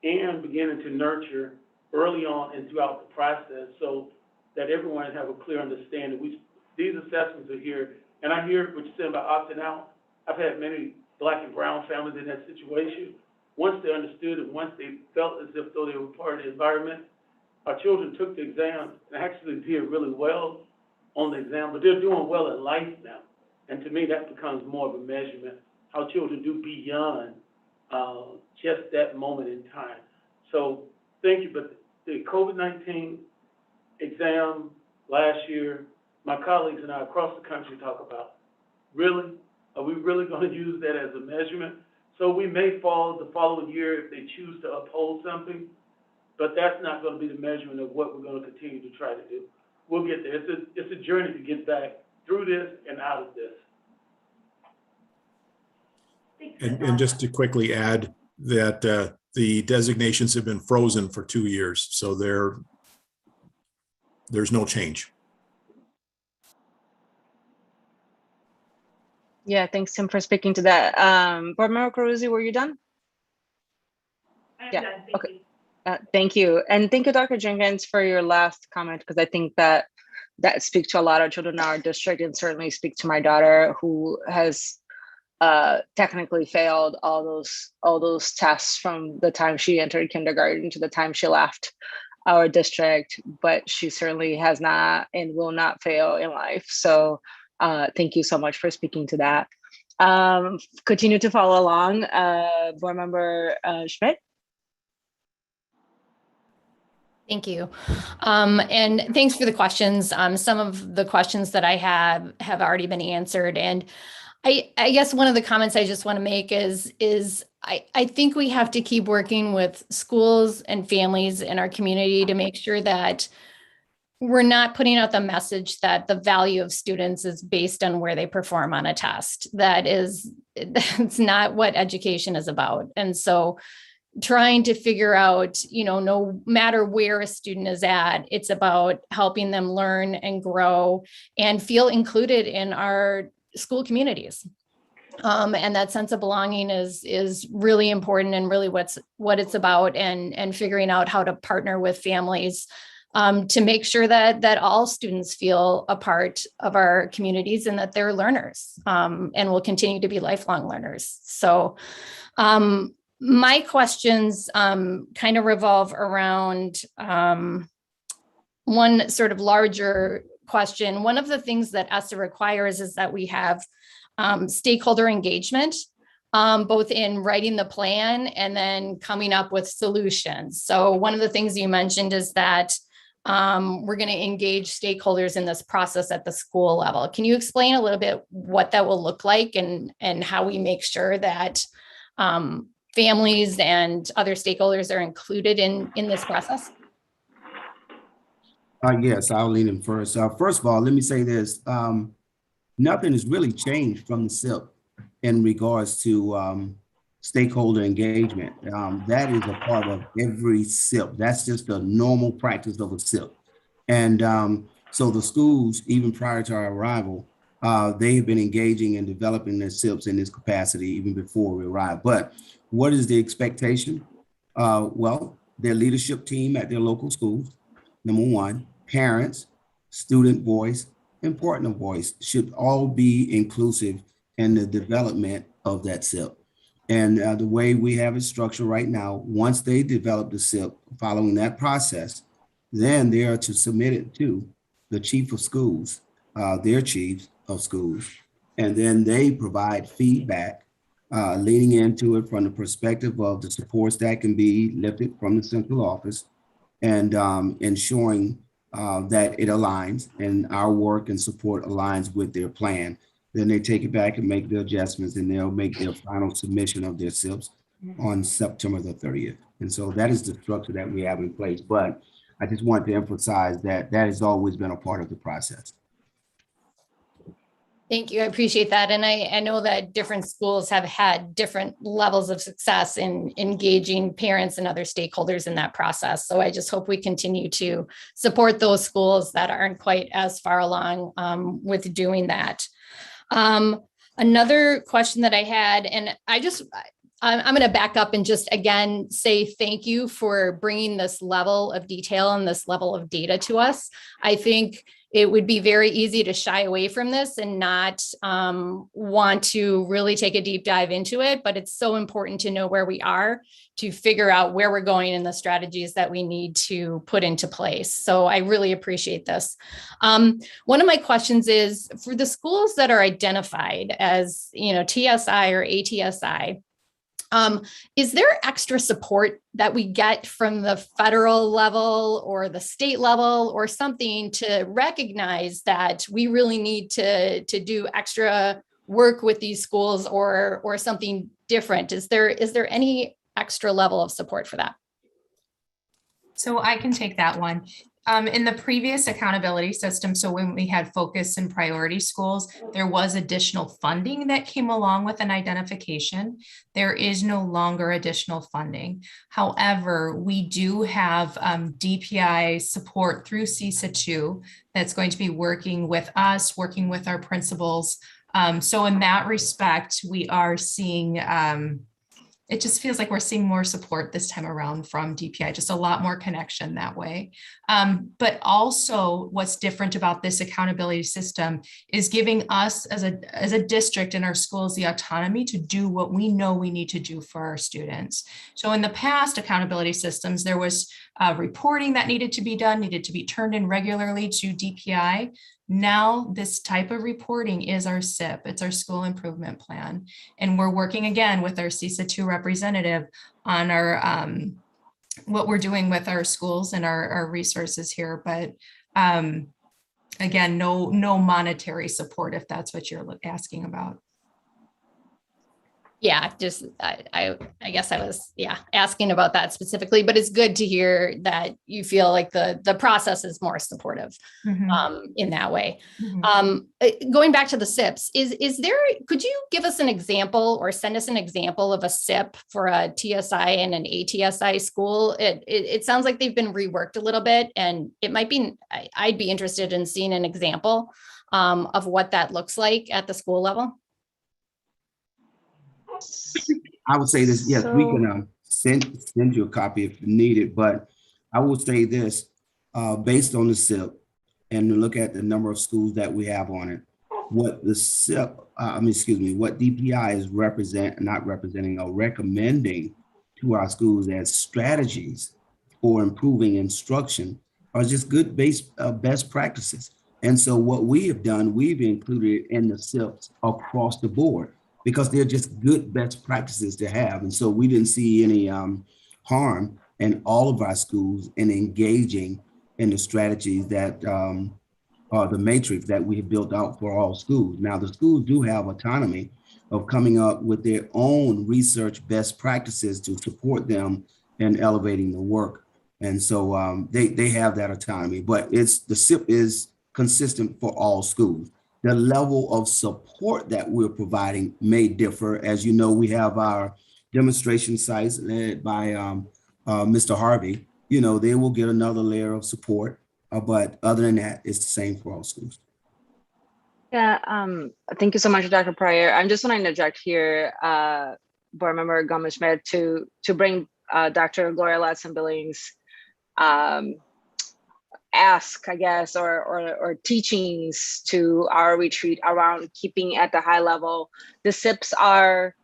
and beginning to nurture early on and throughout the process so that everyone have a clear understanding. These assessments are here, and I hear what you're saying about opting out. I've had many Black and brown families in that situation. Once they understood and once they felt as if though they were part of the environment, our children took the exam and actually did really well on the exam, but they're doing well in life now. And to me, that becomes more of a measurement, how children do beyond just that moment in time. So thank you, but the COVID-19 exam last year, my colleagues and I across the country talk about, really? Are we really going to use that as a measurement? So we may fall the following year if they choose to uphold something, but that's not going to be the measurement of what we're going to continue to try to do. We'll get there. It's a journey to get back through this and out of this. And just to quickly add that the designations have been frozen for 2 years, so there's no change. Yeah, thanks, Tim, for speaking to that. Board Member Carusi, were you done? I'm Yeah, done. Thank okay. you. Thank you. And thank you, Dr. Jenkins, for your last comment, because I think that speaks to a lot of children in our district and certainly speak to my daughter who has technically failed all those tests from the time she entered kindergarten to the time she left our district, but she certainly has not and will not fail in life. So thank you so much for speaking to that. Continue to follow along. Board Member Schmidt. Thank you. And thanks for the questions. Some of the questions that I have already been answered. And I guess one of the comments I just want to make is I think we have to keep working with schools and families in our community to make sure that we're not putting out the message that the value of students is based on where they perform on a test. That's not what education is about. And so trying to figure out, no matter where a student is at, it's about helping them learn and grow and feel included in our school communities. And that sense of belonging is really important and really what it's about, and figuring out how to partner with families to make sure that all students feel a part of our communities and that they're learners and will continue to be lifelong learners. So my questions kind of revolve around one sort of larger question. One of the things that Essa requires is that we have stakeholder engagement, both in writing the plan and then coming up with solutions. So one of the things you mentioned is that we're going to engage stakeholders in this process at the school level. Can you explain a little bit what that will look like and how we make sure that families and other stakeholders are included in this process? Yes, I'll lean in first. First of all, let me say this. Nothing has really changed from the SIP in regards to stakeholder engagement. That is a part of every SIP. That's just a normal practice of a SIP. And so the schools, even prior to our arrival, they've been engaging and developing their SIPs in this capacity even before we arrived. But what is the expectation? Well, their leadership team at their local schools, number one, parents, student voice, and partner voice should all be inclusive in the development of that SIP. And the way we have it structured right now, once they develop the SIP, following that process, then they are to submit it to the chief of schools, their chiefs of schools, and then they provide feedback, leading into it from the perspective of the supports that can be lifted from the central office, and ensuring that it aligns and our work and support aligns with their plan. Then they take it back and make the adjustments, and they'll make their final submission of their SIPs on September the 30th. And so that is the structure that we have in place. But I just want to emphasize that that has always been a part of the process. Thank you. I appreciate that. And I know that different schools have had different levels of success in engaging parents and other stakeholders in that process. So I just hope we continue to support those schools that aren't quite as far along with doing that. Another question that I had, and I'm going to back up and just again say thank you for bringing this level of detail and this level of data to us. I think it would be very easy to shy away from this and not want to really take a deep dive into it, but it's so important to know where we are to figure out where we're going and the strategies that we need to put into place. So I really appreciate this. One of my questions is for the schools that are identified as, TSI or ATSI, is there extra support that we get from the federal level or the state level or something to recognize that we really need to do extra work with these schools or something different? Is there any extra level of support for that? So I can take that one. In the previous accountability system, so when we had focus and priority schools, there was additional funding that came along with an identification. There is no longer additional funding. However, we do have DPI support through CESA 2 that's going to be working with us, working with our principals. So in that respect, we are seeing it just feels like we're seeing more support this time around from DPI, just a lot more connection that way. But also what's different about this accountability system is giving us as a district in our schools the autonomy to do what we know we need to do for our students. So in the past accountability systems, there was reporting that needed to be turned in regularly to DPI. Now, this type of reporting is our SIP, it's our school improvement plan. And we're working again with our CESA 2 representative on our what we're doing with our schools and our resources here. But again, no monetary support if that's what you're asking about. Yeah, just I guess I was asking about that specifically, but it's good to hear that you feel like the process is more supportive in that way. Going back to the SIPs, could you give us an example or send us an example of a SIP for a TSI and an ATSI school? It sounds like they've been reworked a little bit, and it might be I'd be interested in seeing an example of what that looks like at the school level. I would say this, yes, we can send you a copy if needed, but I will say this, based on the SIP and look at the number of schools that we have on it, what the SIP, what DPI is recommending to our schools as strategies for improving instruction are just good best practices. And so what we have done, we've included in the SIPs across the board, because they're just good best practices to have. And so we didn't see any harm in all of our schools in engaging in the strategies that are the matrix that we have built out for all schools. Now, the schools do have autonomy of coming up with their own research best practices to support them in elevating the work. And so they have that autonomy, but the SIP is consistent for all schools. The level of support that we're providing may differ. As you know, we have our demonstration sites led by Mr. Harvey. You know, they will get another layer of support, but other than that, it's the same for all schools. Yeah, thank you so much, Dr. Pryor. I'm just going to interject here, Board Member Gomez-Schmidt, to bring Dr. Gloria Ladson-Billings ask, I guess, or teachings to our retreat around keeping at the high level. The SIPs are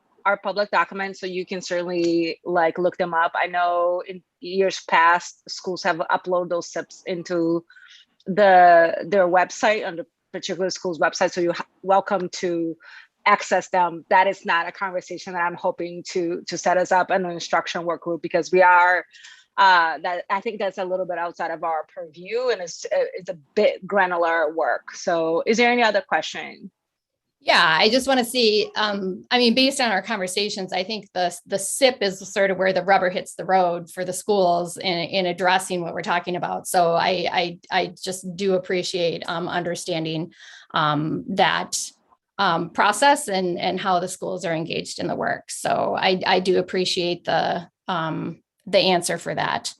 public documents, so you can certainly like look them up. I know in years past, schools have uploaded those SIPs into their website, on the particular school's website, so you're welcome to access them. That is not a conversation that I'm hoping to set us up in an instruction work group, because we are that I think that's a little bit outside of our purview, and it's a bit granular work. So is there any other question? Yeah, I just want to see, I mean, based on our conversations, I think the SIP is sort of where the rubber hits the road for the schools in addressing what we're talking about. So I just do appreciate understanding that process and how the schools are engaged in the work. So I do appreciate the answer for that.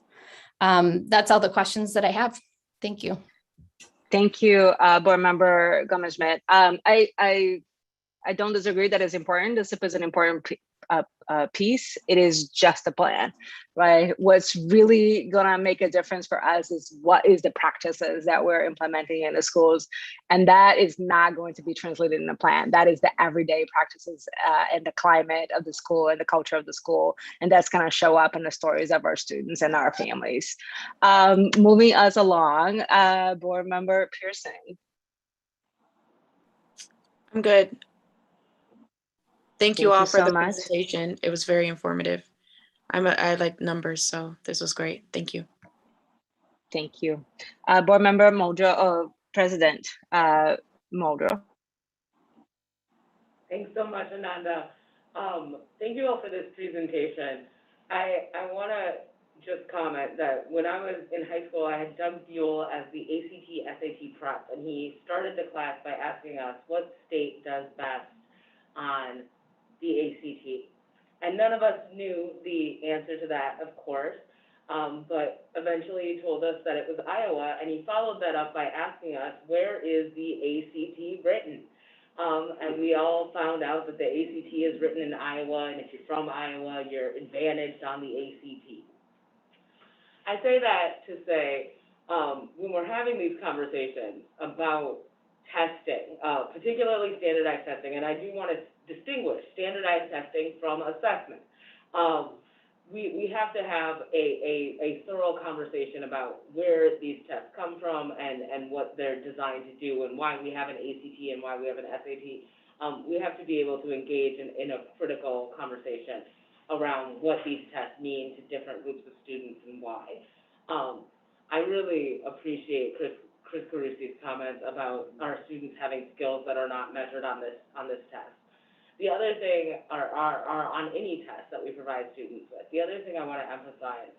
That's all the questions that I have. Thank you. Thank you, Board Member Gomez-Schmidt. I don't disagree that it's important. The SIP is an important piece. It is just a plan, right? What's really gonna make a difference for us is what is the practices that we're implementing in the schools. And that is not going to be translated in a plan. That is the everyday practices and the climate of the school and the culture of the school. And that's gonna show up in the stories of our students and our families. Moving us along, Board Member Peterson. I'm good. Thank you all for so the much. presentation. It was very informative. I like numbers, so this was great. Thank you. Thank you. Board Member Muldrow, President Muldrow. Thanks so much, Ananda. Thank you all for this presentation. I want to just comment that when I was in high school, I had Doug Buell as the ACT SAT prep, and he started the class by asking us what state does best on the ACT. And none of us knew the answer to that, of course, but eventually he told us that it was Iowa, and he followed that up by asking us, where is the ACT written? And we all found out that the ACT is written in Iowa, and if you're from Iowa, you're advantaged on the ACT. I say that to say, when we're having these conversations about testing, particularly standardized testing, and I do want to distinguish standardized testing from assessment. We have to have a thorough conversation about where these tests come from and what they're designed to do and why we have an ACT and why we have an SAT. We have to be able to engage in a critical conversation around what these tests mean to different groups of students and why. I really appreciate Chris Carusi's comments about our students having skills that are not measured on this test. The other thing are on any test that we provide students with. The other thing I want to emphasize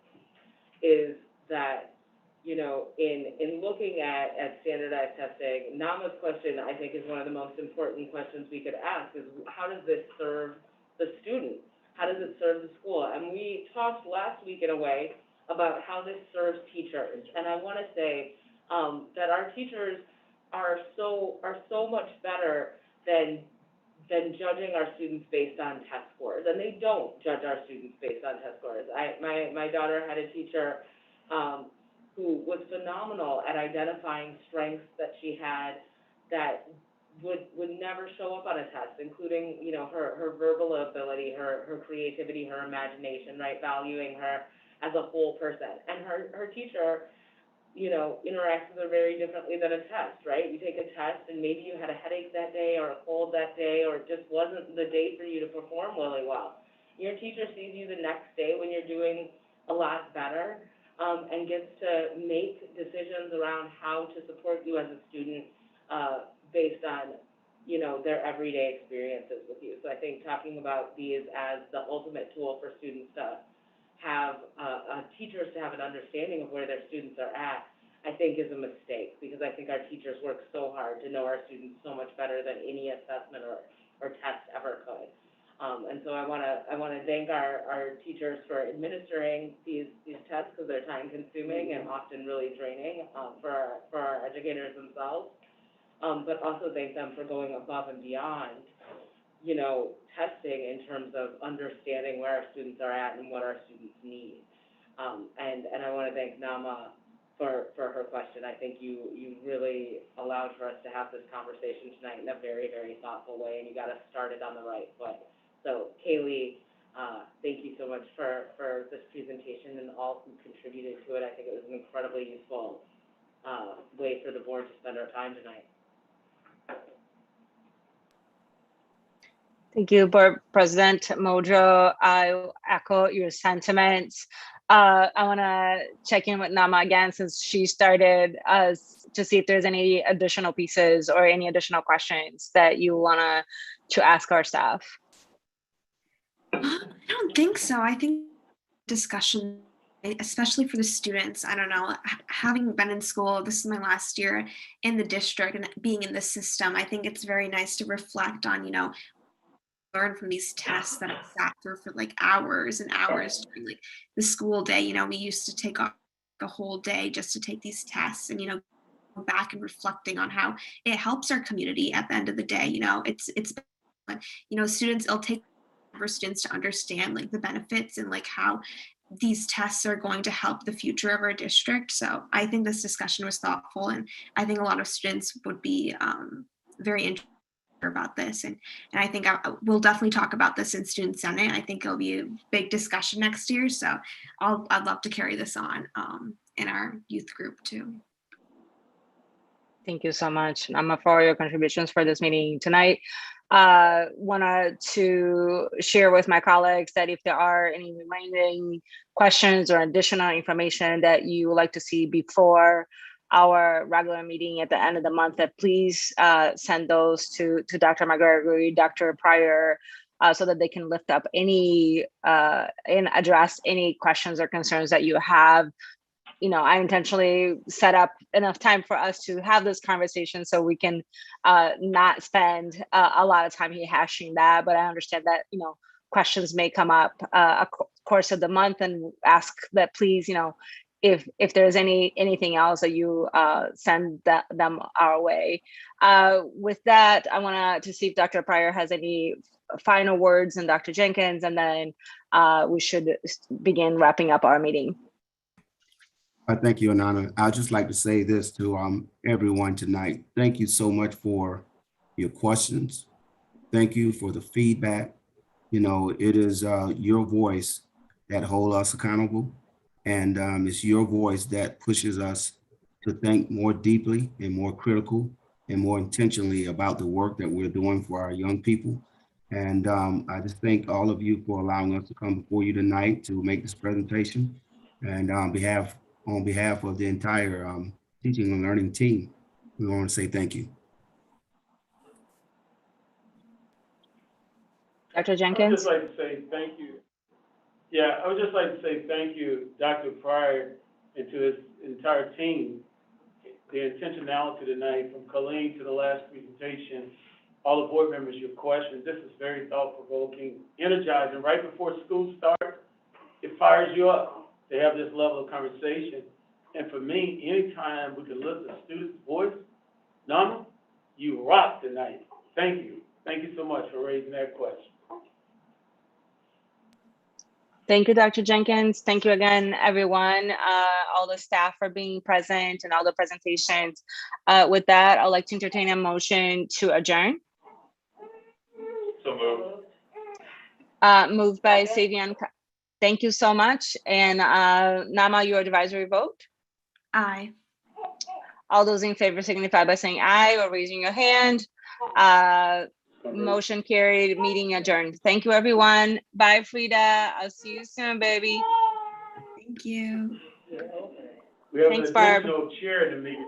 is that, you know, in looking at standardized testing, Nama's question, I think, is one of the most important questions we could ask is, how does this serve the student? How does it serve the school? And we talked last week in a way about how this serves teachers. And I want to say that our teachers are so much better than judging our students based on test scores, and they don't judge our students based on test scores. My daughter had a teacher who was phenomenal at identifying strengths that she had that would never show up on a test, including, you know, her verbal ability, her creativity, her imagination, right, valuing her as a whole person. And her teacher, you know, interacts with her very differently than a test, right? You take a test and maybe you had a headache that day or a cold that day, or it just wasn't the day for you to perform really well. Your teacher sees you the next day when you're doing a lot better, and gets to make decisions around how to support you as a student based on you know, their everyday experiences with you. So I think talking about these as the ultimate tool for students to have, teachers to have an understanding of where their students are at, I think is a mistake, because I think our teachers work so hard to know our students so much better than any assessment or test ever could. And so I wanna thank our teachers for administering these tests, because they're time consuming and often really draining, for our educators themselves. But also thank them for going above and beyond, you know, testing in terms of understanding where our students are at and what our students need. And I want to thank Nama for her question. I think you really allowed for us to have this conversation tonight in a very, very thoughtful way, and you got us started on the right foot. So Kaylee, thank you so much for this presentation and all who contributed to it. I think it was an incredibly useful way for the board to spend our time tonight. Thank you, Board President Mojo. I echo your sentiments. I want to check in with Nama again, since she started us, to see if there's any additional pieces or any additional questions that you want to ask our staff. I don't think so. I think discussion, especially for the students, I don't know, having been in school, this is my last year in the district and being in the system, I think it's very nice to reflect on, you know, learn from these tests that I sat through for like hours and hours during like the school day. You know, we used to take a whole day just to take these tests, and, you know, go back and reflecting on how it helps our community at the end of the day. You know, it's you know, students, it'll take for students to understand like the benefits and like how these tests are going to help the future of our district. So I think this discussion was thoughtful, and I think a lot of students would be very interested about this, and I think we'll definitely talk about this in Student Senate. I think it'll be a big discussion next year, so I'd love to carry this on in our youth group too. Thank you so much, Nama, for your contributions for this meeting tonight. Wanted to share with my colleagues that if there are any remaining questions or additional information that you would like to see before our regular meeting at the end of the month, that please send those to Dr. McGregory, Dr. Pryor, so that they can lift up any and address any questions or concerns that you have. You know, I intentionally set up enough time for us to have this conversation so we can not spend a lot of time rehashing that. But I understand that, you know, questions may come up course of the month, and ask that please, you know, if there's anything else that you send them our way. With that, I want to see if Dr. Pryor has any final words, and Dr. Jenkins, and then we should begin wrapping up our meeting. Thank you, Anana. I'd just like to say this to everyone tonight. Thank you so much for your questions. Thank you for the feedback. You know, it is your voice that hold us accountable, and it's your voice that pushes us to think more deeply and more critical and more intentionally about the work that we're doing for our young people. And I just thank all of you for allowing us to come before you tonight to make this presentation. And on behalf of the entire teaching and learning team, we want to say thank you. Dr. Jenkins? I would just like to say thank you. Yeah, I would just like to say thank you, Dr. Pryor, and to his entire team. The intentionality tonight, from Colleen to the last presentation, all the board members, your questions, this is very thought-provoking, energizing. Right before school starts, it fires you up to have this level of conversation. And for me, anytime we can listen to students' voice, Nama, you rock tonight. Thank you. Thank you so much for raising that question. Thank you, Dr. Jenkins. Thank you again, everyone, all the staff for being present and all the presentations. With that, I'd like to entertain a motion to adjourn. So moved. Moved by Savion. Thank you so much. And Nama, your advisory vote? Aye. All those in favor signify by saying aye or raising your hand. Motion carried, meeting adjourned. Thank you, everyone. Bye, Frida. I'll see you soon, baby. Thank you. We have Thanks, an Barb. additional chair in the meeting.